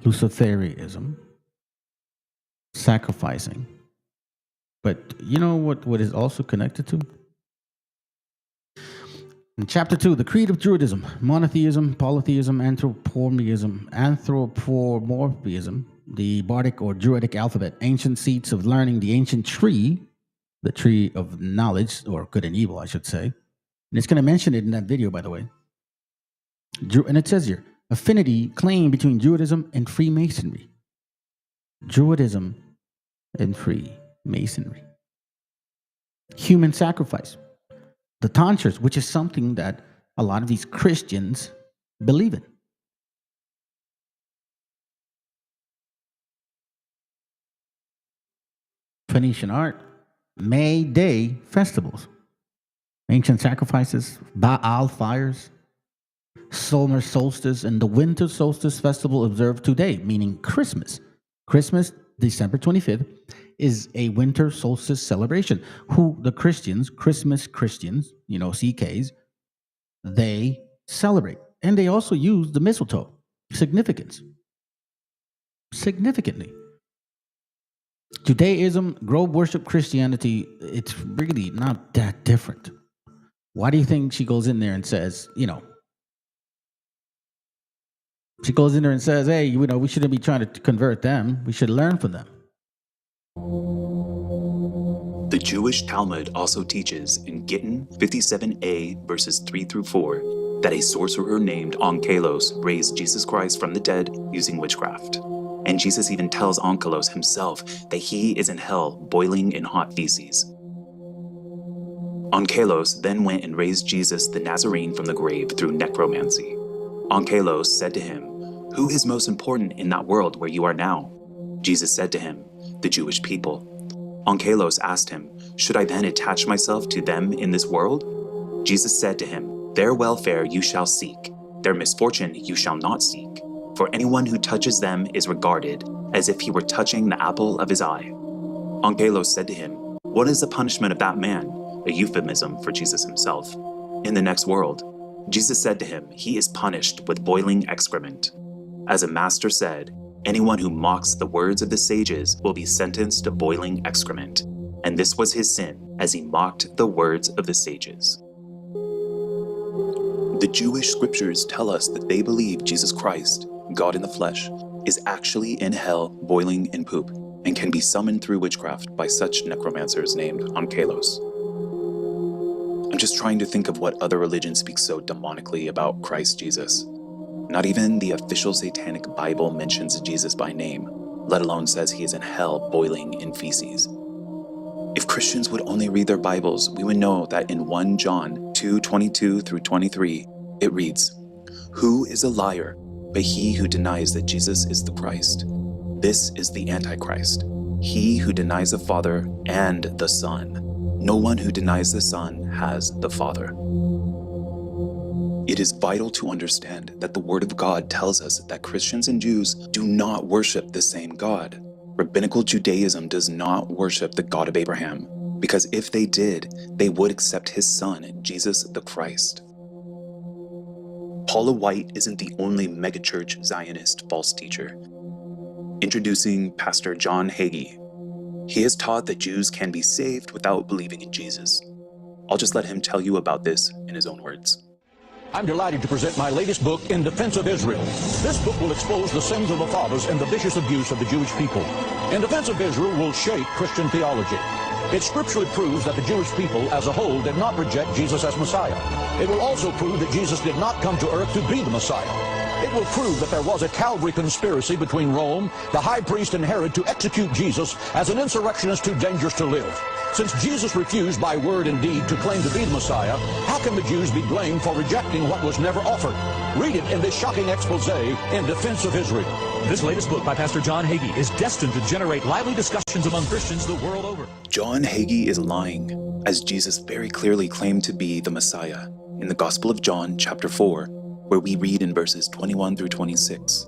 Luciferianism, sacrificing. But you know what is also connected to? In chapter 2, the creed of Druidism, monotheism, polytheism, anthropomorphism, the Bardic or Druidic alphabet, ancient seats of learning, the ancient tree, the tree of knowledge, or good and evil, I should say. And it's going to mention it in that video, by the way. And it says here, affinity claim between Druidism and Freemasonry. Druidism and Freemasonry. Human sacrifice. The tonsures, which is something that a lot of these Christians believe in. Phoenician art, May Day festivals, ancient sacrifices, Baal fires, summer solstice, and the winter solstice festival observed today, meaning Christmas. Christmas, December 25th, is a winter solstice celebration. Who the Christians, Christmas Christians, CKs, they celebrate. And they also use the mistletoe. Significantly. Judaism, grove worship, Christianity, it's really not that different. Why do you think she goes in there and says, she goes in there and says, hey, we shouldn't be trying to convert them. We should learn from them. The Jewish Talmud also teaches in Gittin 57a verses 3 through 4 that a sorcerer named Onkelos raised Jesus Christ from the dead using witchcraft. And Jesus even tells Onkelos himself that he is in hell boiling in hot feces. Onkelos then went and raised Jesus the Nazarene from the grave through necromancy. Onkelos said to him, "Who is most important in that world where you are now?" Jesus said to him, "The Jewish people." Onkelos asked him, "Should I then attach myself to them in this world?" Jesus said to him, "Their welfare you shall seek, their misfortune you shall not seek. For anyone who touches them is regarded as if he were touching the apple of his eye." Onkelos said to him, "What is the punishment of that man?" A euphemism for Jesus himself. "In the next world." Jesus said to him, "He is punished with boiling excrement." As a master said, anyone who mocks the words of the sages will be sentenced to boiling excrement. And this was his sin, as he mocked the words of the sages. The Jewish scriptures tell us that they believe Jesus Christ, God in the flesh, is actually in hell boiling in poop and can be summoned through witchcraft by such necromancers named Onkelos. I'm just trying to think of what other religion speaks so demonically about Christ Jesus. Not even the official satanic Bible mentions Jesus by name, let alone says he is in hell boiling in feces. If Christians would only read their Bibles, we would know that in 1 John 2:22 through 23, it reads, "Who is a liar but he who denies that Jesus is the Christ? This is the Antichrist, he who denies the Father and the Son. No one who denies the Son has the Father." It is vital to understand that the Word of God tells us that Christians and Jews do not worship the same God. Rabbinical Judaism does not worship the God of Abraham, because if they did, they would accept his son, Jesus the Christ. Paula White isn't the only megachurch Zionist false teacher. Introducing Pastor John Hagee. He has taught that Jews can be saved without believing in Jesus. I'll just let him tell you about this in his own words. I'm delighted to present my latest book, In Defense of Israel. This book will expose the sins of the fathers and the vicious abuse of the Jewish people. In Defense of Israel will shake Christian theology. It scripturally proves that the Jewish people as a whole did not reject Jesus as Messiah. It will also prove that Jesus did not come to earth to be the Messiah. It will prove that there was a Calvary conspiracy between Rome, the high priest, and Herod to execute Jesus as an insurrectionist too dangerous to live. Since Jesus refused by word and deed to claim to be the Messiah, how can the Jews be blamed for rejecting what was never offered? Read it in this shocking expose in defense of Israel. This latest book by Pastor John Hagee is destined to generate lively discussions among Christians the world over. John Hagee is lying, as Jesus very clearly claimed to be the Messiah in the Gospel of John, chapter 4, where we read in verses 21 through 26.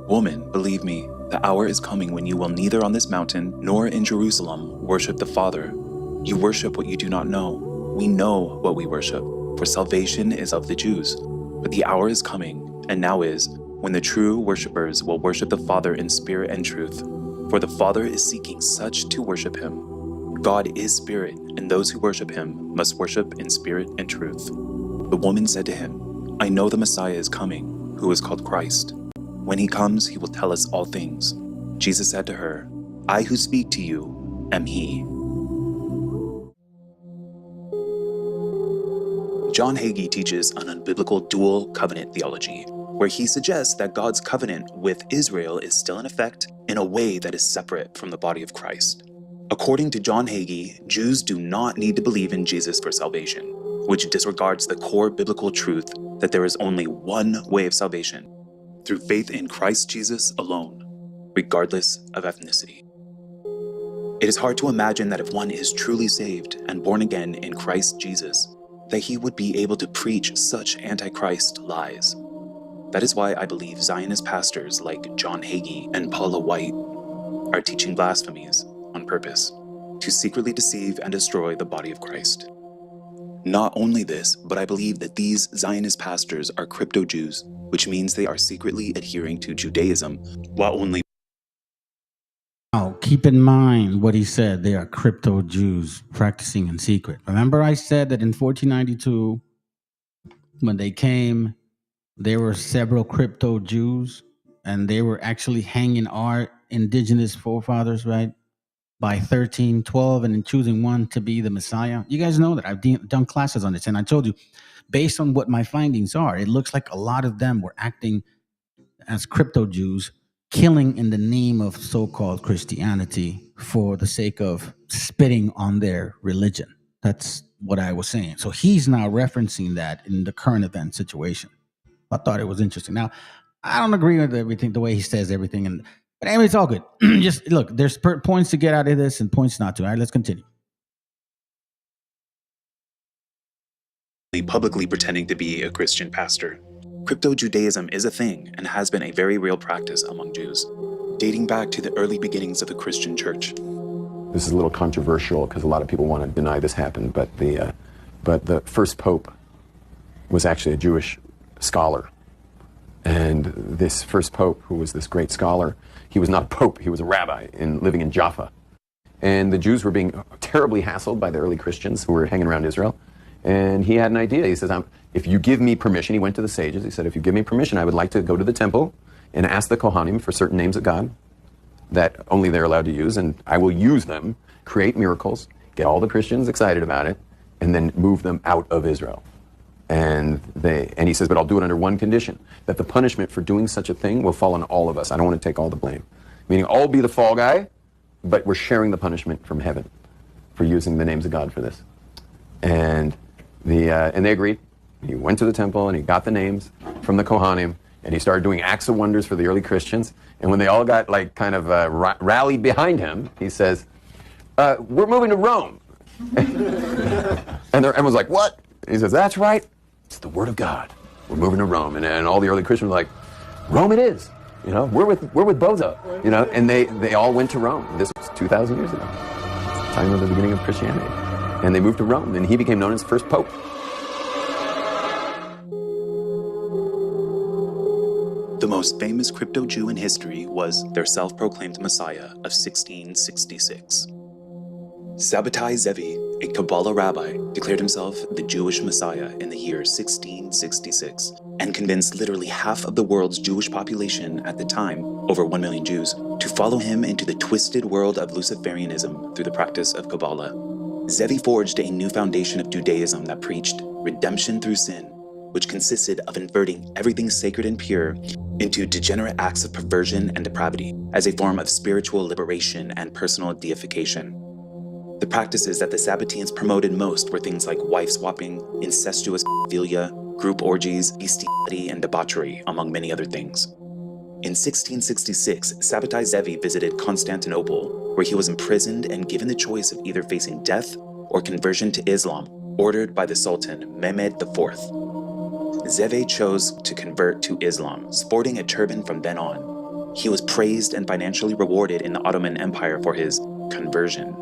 Woman, believe me, the hour is coming when you will neither on this mountain nor in Jerusalem worship the Father. You worship what you do not know. We know what we worship, for salvation is of the Jews. But the hour is coming, and now is, when the true worshipers will worship the Father in spirit and truth. For the Father is seeking such to worship him. God is spirit, and those who worship him must worship in spirit and truth. The woman said to him, I know the Messiah is coming, who is called Christ. When he comes, he will tell us all things. Jesus said to her, I who speak to you am he. John Hagee teaches an unbiblical dual covenant theology, where he suggests that God's covenant with Israel is still in effect in a way that is separate from the body of Christ. According to John Hagee, Jews do not need to believe in Jesus for salvation, which disregards the core biblical truth that there is only one way of salvation, through faith in Christ Jesus alone, regardless of ethnicity. It is hard to imagine that if one is truly saved and born again in Christ Jesus, that he would be able to preach such antichrist lies. That is why I believe Zionist pastors like John Hagee and Paula White are teaching blasphemies on purpose to secretly deceive and destroy the body of Christ. Not only this, but I believe that these Zionist pastors are crypto-Jews, which means they are secretly adhering to Judaism while only... Now, keep in mind what he said. They are crypto Jews practicing in secret. Remember I said that in 1492, when they came, there were several crypto Jews, and they were actually hanging our indigenous forefathers, right? By 1312, and then choosing one to be the Messiah. You guys know that I've done classes on this, and I told you, based on what my findings are, it looks like a lot of them were acting as crypto Jews, killing in the name of so-called Christianity for the sake of spitting on their religion. That's what I was saying. So he's now referencing that in the current event situation. I thought it was interesting. Now, I don't agree with everything, the way he says everything, but anyway, it's all good. Just look, there's points to get out of this and points not to. All right, let's continue. Publicly pretending to be a Christian pastor. Crypto-Judaism is a thing and has been a very real practice among Jews, dating back to the early beginnings of the Christian church. This is a little controversial because a lot of people want to deny this happened, but the first pope was actually a Jewish scholar. And this first pope, who was this great scholar, he was not a pope, he was a rabbi living in Jaffa. And the Jews were being terribly hassled by the early Christians who were hanging around Israel. And he had an idea. He says, if you give me permission, he went to the sages, he said, if you give me permission, I would like to go to the temple and ask the Kohanim for certain names of God that only they're allowed to use, and I will use them, create miracles, get all the Christians excited about it, and then move them out of Israel. And he says, but I'll do it under one condition, that the punishment for doing such a thing will fall on all of us. I don't want to take all the blame. Meaning I'll be the fall guy, but we're sharing the punishment from heaven for using the names of God for this. And they agreed. He went to the temple and he got the names from the Kohanim, and he started doing acts of wonders for the early Christians. And when they all got rallied behind him, he says, we're moving to Rome. And everyone's like, what? He says, that's right. It's the word of God. We're moving to Rome. And all the early Christians were like, Rome it is. You know, we're with Bozo. You know, and they all went to Rome. This was 2,000 years ago. Time of the beginning of Christianity. And they moved to Rome, and he became known as first pope. The most famous crypto-Jew in history was their self-proclaimed Messiah of 1666. Sabbatai Zevi, a Kabbalah rabbi, declared himself the Jewish Messiah in the year 1666 and convinced literally half of the world's Jewish population at the time, over 1 million Jews, to follow him into the twisted world of Luciferianism through the practice of Kabbalah. Zevi forged a new foundation of Judaism that preached redemption through sin, which consisted of inverting everything sacred and pure into degenerate acts of perversion and depravity as a form of spiritual liberation and personal deification. The practices that the Sabbateans promoted most were things like wife swapping, incestuous pedophilia, group orgies, bestiality, and debauchery, among many other things. In 1666, Sabbatai Zevi visited Constantinople, where he was imprisoned and given the choice of either facing death or conversion to Islam, ordered by the Sultan Mehmed IV. Zeve chose to convert to Islam, sporting a turban from then on. He was praised and financially rewarded in the Ottoman Empire for his conversion.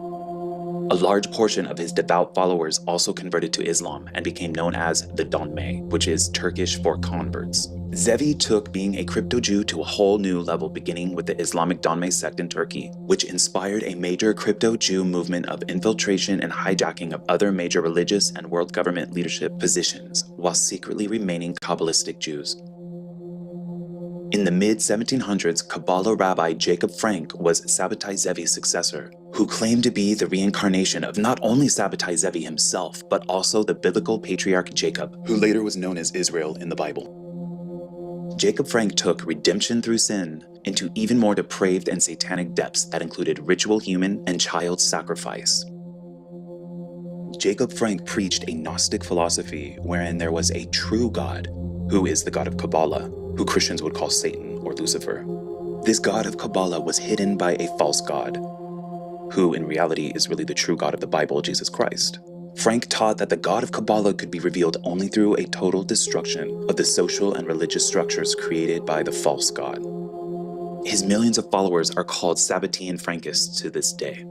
A large portion of his devout followers also converted to Islam and became known as the Donme, which is Turkish for converts. Zevi took being a crypto Jew to a whole new level, beginning with the Islamic Donme sect in Turkey, which inspired a major crypto Jew movement of infiltration and hijacking of other major religious and world government leadership positions, while secretly remaining Kabbalistic Jews. In the mid-1700s, Kabbalah rabbi Jacob Frank was Sabbatai Zevi's successor, who claimed to be the reincarnation of not only Sabbatai Zevi himself, but also the biblical patriarch Jacob, who later was known as Israel in the Bible. Jacob Frank took redemption through sin into even more depraved and satanic depths that included ritual human and child sacrifice. Jacob Frank preached a Gnostic philosophy wherein there was a true God, who is the God of Kabbalah, who Christians would call Satan or Lucifer. This God of Kabbalah was hidden by a false God, who in reality is really the true God of the Bible, Jesus Christ. Frank taught that the God of Kabbalah could be revealed only through a total destruction of the social and religious structures created by the false God. His millions of followers are called Sabbatean Frankists to this day.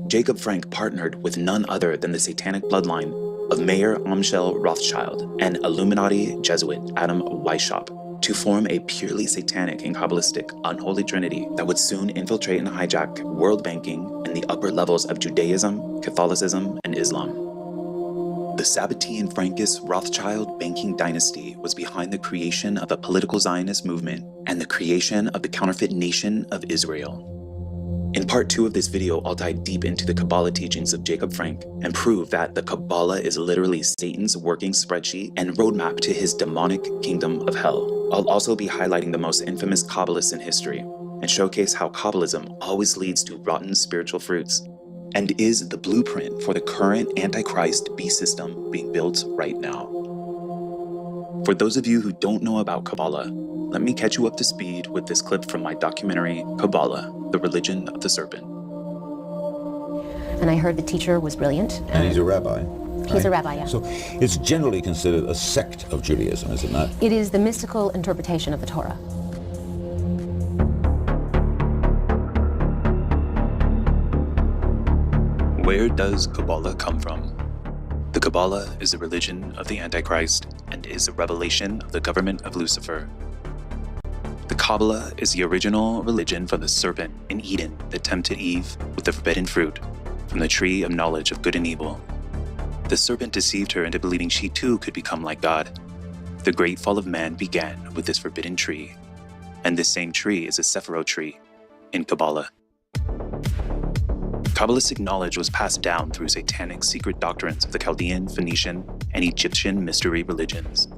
Jacob Frank partnered with none other than the satanic bloodline of Mayer Amschel Rothschild and Illuminati Jesuit Adam Weishaupt to form a purely satanic and Kabbalistic unholy trinity that would soon infiltrate and hijack world banking and the upper levels of Judaism, Catholicism, and Islam. The Sabbatean Frankist Rothschild banking dynasty was behind the creation of a political Zionist movement and the creation of the counterfeit nation of Israel. In part 2 of this video, I'll dive deep into the Kabbalah teachings of Jacob Frank and prove that the Kabbalah is literally Satan's working spreadsheet and roadmap to his demonic kingdom of hell. I'll also be highlighting the most infamous Kabbalists in history and showcase how Kabbalism always leads to rotten spiritual fruits and is the blueprint for the current Antichrist beast system being built right now. For those of you who don't know about Kabbalah, let me catch you up to speed with this clip from my documentary, Kabbalah, the Religion of the Serpent. And I heard the teacher was brilliant. And he's a rabbi. He's a rabbi, yeah. So it's generally considered a sect of Judaism, is it not? It is the mystical interpretation of the Torah. Where does Kabbalah come from? The Kabbalah is a religion of the Antichrist and is a revelation of the government of Lucifer. The Kabbalah is the original religion from the serpent in Eden that tempted Eve with the forbidden fruit from the tree of knowledge of good and evil. The serpent deceived her into believing she too could become like God. The great fall of man began with this forbidden tree, and this same tree is a Sephiroth tree in Kabbalah. Kabbalistic knowledge was passed down through satanic secret doctrines of the Chaldean, Phoenician, and Egyptian mystery religions,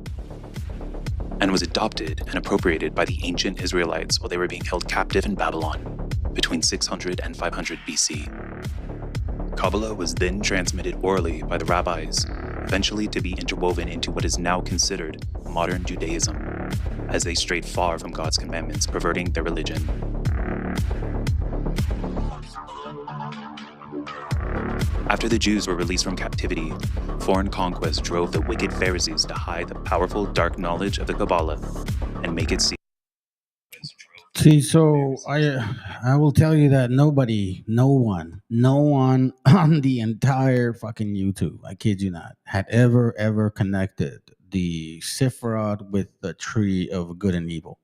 and was adopted and appropriated by the ancient Israelites while they were being held captive in Babylon between 600 and 500 BC. Kabbalah was then transmitted orally by the rabbis, eventually to be interwoven into what is now considered modern Judaism, as they strayed far from God's commandments, perverting their religion. After the Jews were released from captivity, foreign conquest drove the wicked Pharisees to hide the powerful dark knowledge of the Kabbalah and make it seem. See, so I will tell you that no one on the entire fucking YouTube, I kid you not, had ever connected the Sephiroth with the tree of good and evil.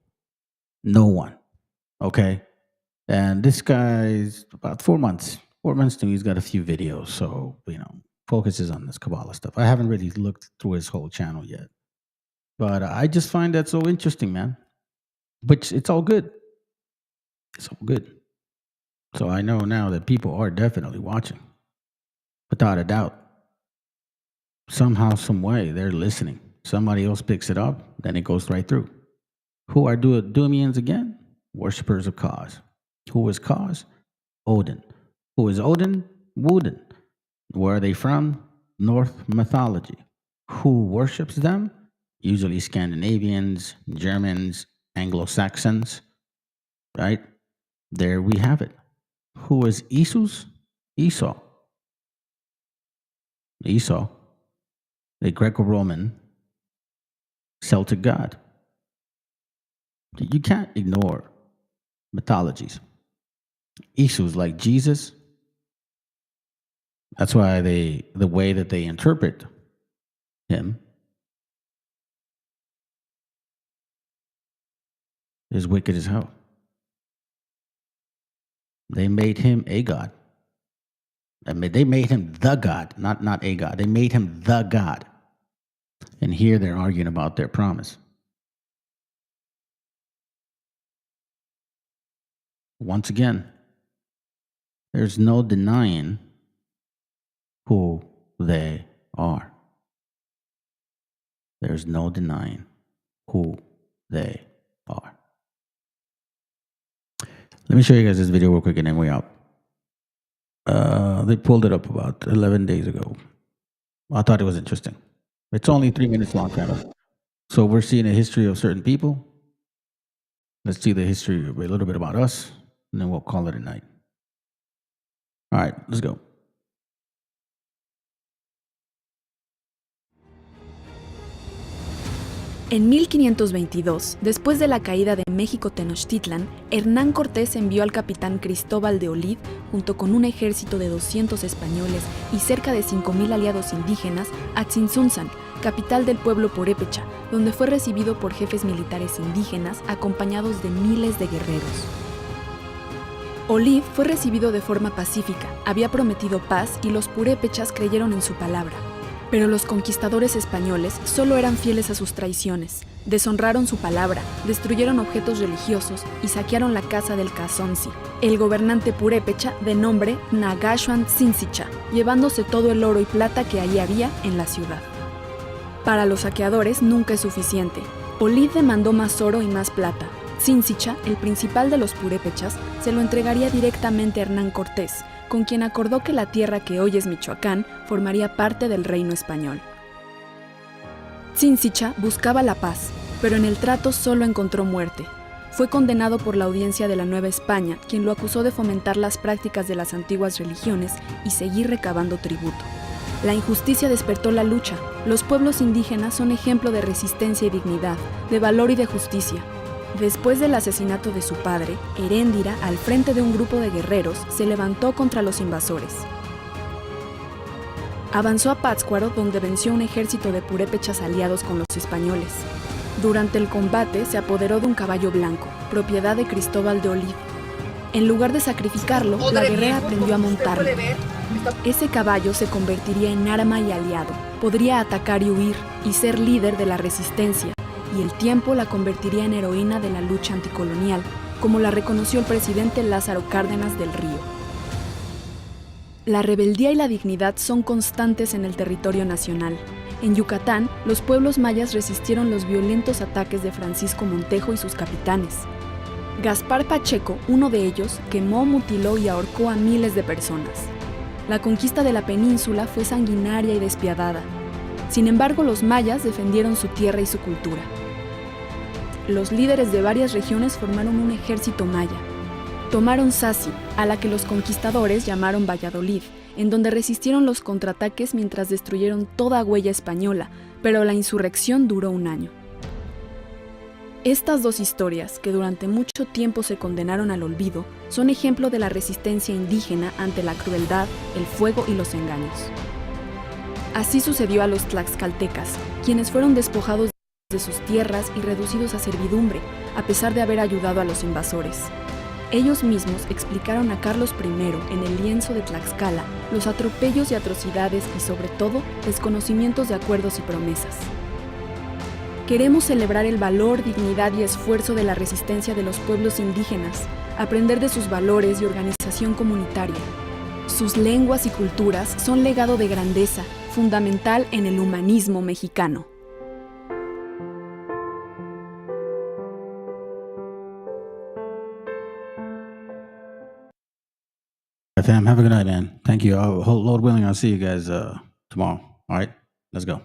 No one. Okay? And this guy's about 4 months. 4 months to he's got a few videos, so, focuses on this Kabbalah stuff. I haven't really looked through his whole channel yet. But I just find that so interesting, man. But it's all good. It's all good. So I know now that people are definitely watching. Without a doubt. Somehow, some way, they're listening. Somebody else picks it up, then it goes right through. Who are Dumians again? Worshippers of Kaz. Who is Kaz? Odin. Who is Odin? Wooden. Where are they from? North mythology. Who worships them? Usually Scandinavians, Germans, Anglo-Saxons, right? There we have it. Who is Isus? Esau. Esau, a Greco-Roman Celtic god. You can't ignore mythologies. Esau's like Jesus. That's why the way that they interpret him is wicked as hell. They made him a god. I mean, they made him the God, not a God. They made him the God. And here they're arguing about their promise. Once again, there's no denying who they are. There's no denying who they are. Let me show you guys this video real quick and then we're out. They pulled it up about 11 days ago. I thought it was interesting. It's only 3 minutes long, kind of. So we're seeing a history of certain people. Let's see the history, a little bit about us, and then we'll call it a night. All right, let's go. En 1522, después de la caída de México Tenochtitlan, Hernán Cortés envió al capitán Cristóbal de Olid, junto con un ejército de 200 españoles y cerca de 5,000 aliados indígenas, a Tzintzuntzan, capital del pueblo purépecha, donde fue recibido por jefes militares indígenas acompañados de miles de guerreros. Olid fue recibido de forma pacífica, había prometido paz y los purépechas creyeron en su palabra. Pero los conquistadores españoles solo eran fieles a sus traiciones, deshonraron su palabra, destruyeron objetos religiosos y saquearon la casa del Cazonzi, el gobernante purépecha de nombre Nagashuan Tzintzitza, llevándose todo el oro y plata que allí había en la ciudad. Para los saqueadores nunca es suficiente. Olid demandó más oro y más plata. Tzintzitza, el principal de los purépechas, se lo entregaría directamente a Hernán Cortés, con quien acordó que la tierra que hoy es Michoacán formaría parte del reino español. Tzintzitza buscaba la paz, pero en el trato solo encontró muerte. Fue condenado por la audiencia de la Nueva España, quien lo acusó de fomentar las prácticas de las antiguas religiones y seguir recabando tributo. La injusticia despertó la lucha. Los pueblos indígenas son ejemplo de resistencia y dignidad, de valor y de justicia. Después del asesinato de su padre, Heréndira, al frente de un grupo de guerreros, se levantó contra los invasores. Avanzó a Pátzcuaro, donde venció un ejército de purépechas aliados con los españoles. Durante el combate se apoderó de un caballo blanco, propiedad de Cristóbal de Olid. En lugar de sacrificarlo, la guerrera aprendió a montarlo. Ese caballo se convertiría en arma y aliado, podría atacar y huir, y ser líder de la resistencia. Y el tiempo la convertiría en heroína de la lucha anticolonial, como la reconoció el presidente Lázaro Cárdenas del Río. La rebeldía y la dignidad son constantes en el territorio nacional. En Yucatán, los pueblos mayas resistieron los violentos ataques de Francisco Montejo y sus capitanes. Gaspar Pacheco, uno de ellos, quemó, mutiló y ahorcó a miles de personas. La conquista de la península fue sanguinaria y despiadada. Sin embargo, los mayas defendieron su tierra y su cultura. Los líderes de varias regiones formaron un ejército maya. Tomaron Sasi, a la que los conquistadores llamaron Valladolid, en donde resistieron los contraataques mientras destruyeron toda huella española, pero la insurrección duró 1 año. Estas dos historias, que durante mucho tiempo se condenaron al olvido, son ejemplo de la resistencia indígena ante la crueldad, el fuego y los engaños. Así sucedió a los tlaxcaltecas, quienes fueron despojados de sus tierras y reducidos a servidumbre, a pesar de haber ayudado a los invasores. Ellos mismos explicaron a Carlos I en el lienzo de Tlaxcala los atropellos y atrocidades y, sobre todo, desconocimientos de acuerdos y promesas. Queremos celebrar el valor, dignidad y esfuerzo de la resistencia de los pueblos indígenas, aprender de sus valores y organización comunitaria. Sus lenguas y culturas son legado de grandeza, fundamental en el humanismo mexicano. fam. Have a good night, man. Thank you. Lord willing, I'll see you guys tomorrow. All right, let's go.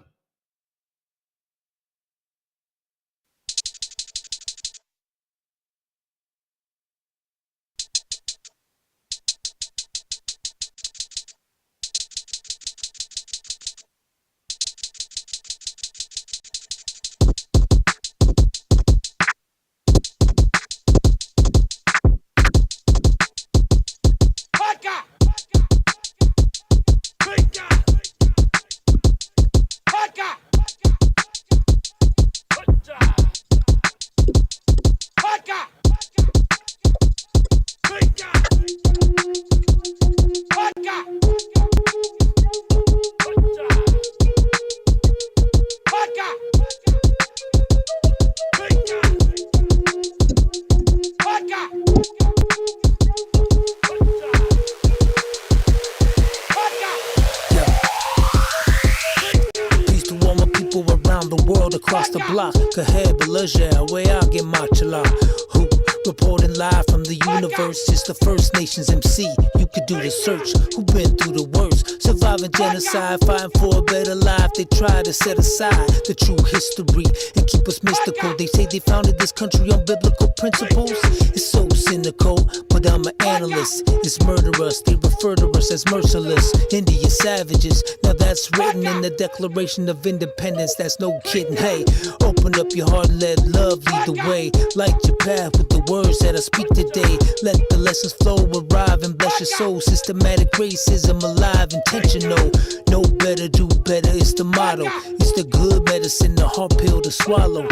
Across the block, Kahed Balaja, where I get my chala. Who reporting live from the universe? It's the First Nations MC. You could do the search. Who been through the worst? Surviving genocide, fighting for a better life. They try to set aside the true history and keep us mystical. They say they founded this country on biblical principles. It's so cynical, but I'm an analyst. It's murderous. They refer to us as merciless. India savages. Now that's written in the Declaration of Independence. That's no kidding. Hey, open up your heart and let love lead the way. Light your path with the words that I speak today. Let the lessons flow, arrive and bless your soul. Systematic racism alive, intentional. Know better, do better, it's the motto. It's the good medicine, the hard pill to swallow.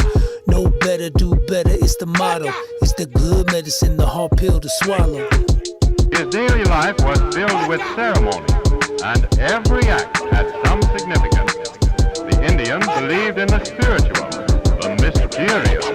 Know better, do better, it's the motto. It's the good medicine, the hard pill to swallow. His daily life was filled with ceremony, and every act had some significance. The Indians believed in the spiritual, the mysterious.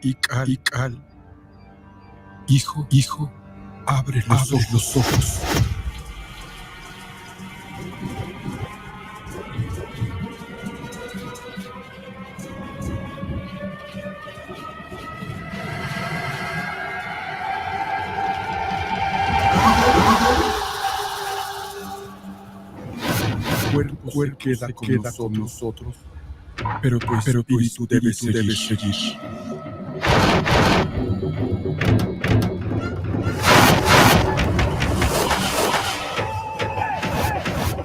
Y cal, hijo, abre los ojos. Cuerpo queda con nosotros, pero tu espíritu debe seguir.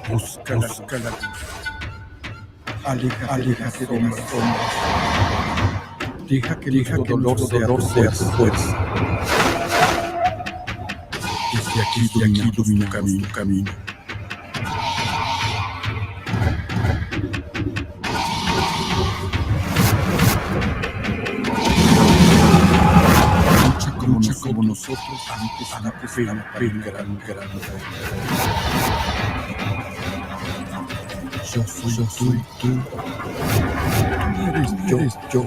Busca la luz. Aléjate de las sombras. Deja que el dolor sea tu fuerza. Desde aquí ilumina tu camino. Lucha como nosotros antes la pena gran. Yo soy tú eres yo.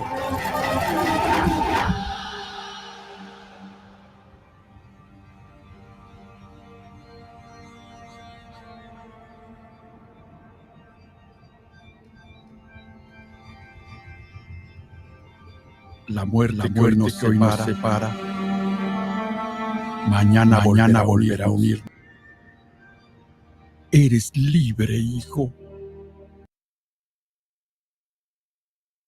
La muerte que hoy nos separa, mañana volverá a unir. Eres libre, hijo.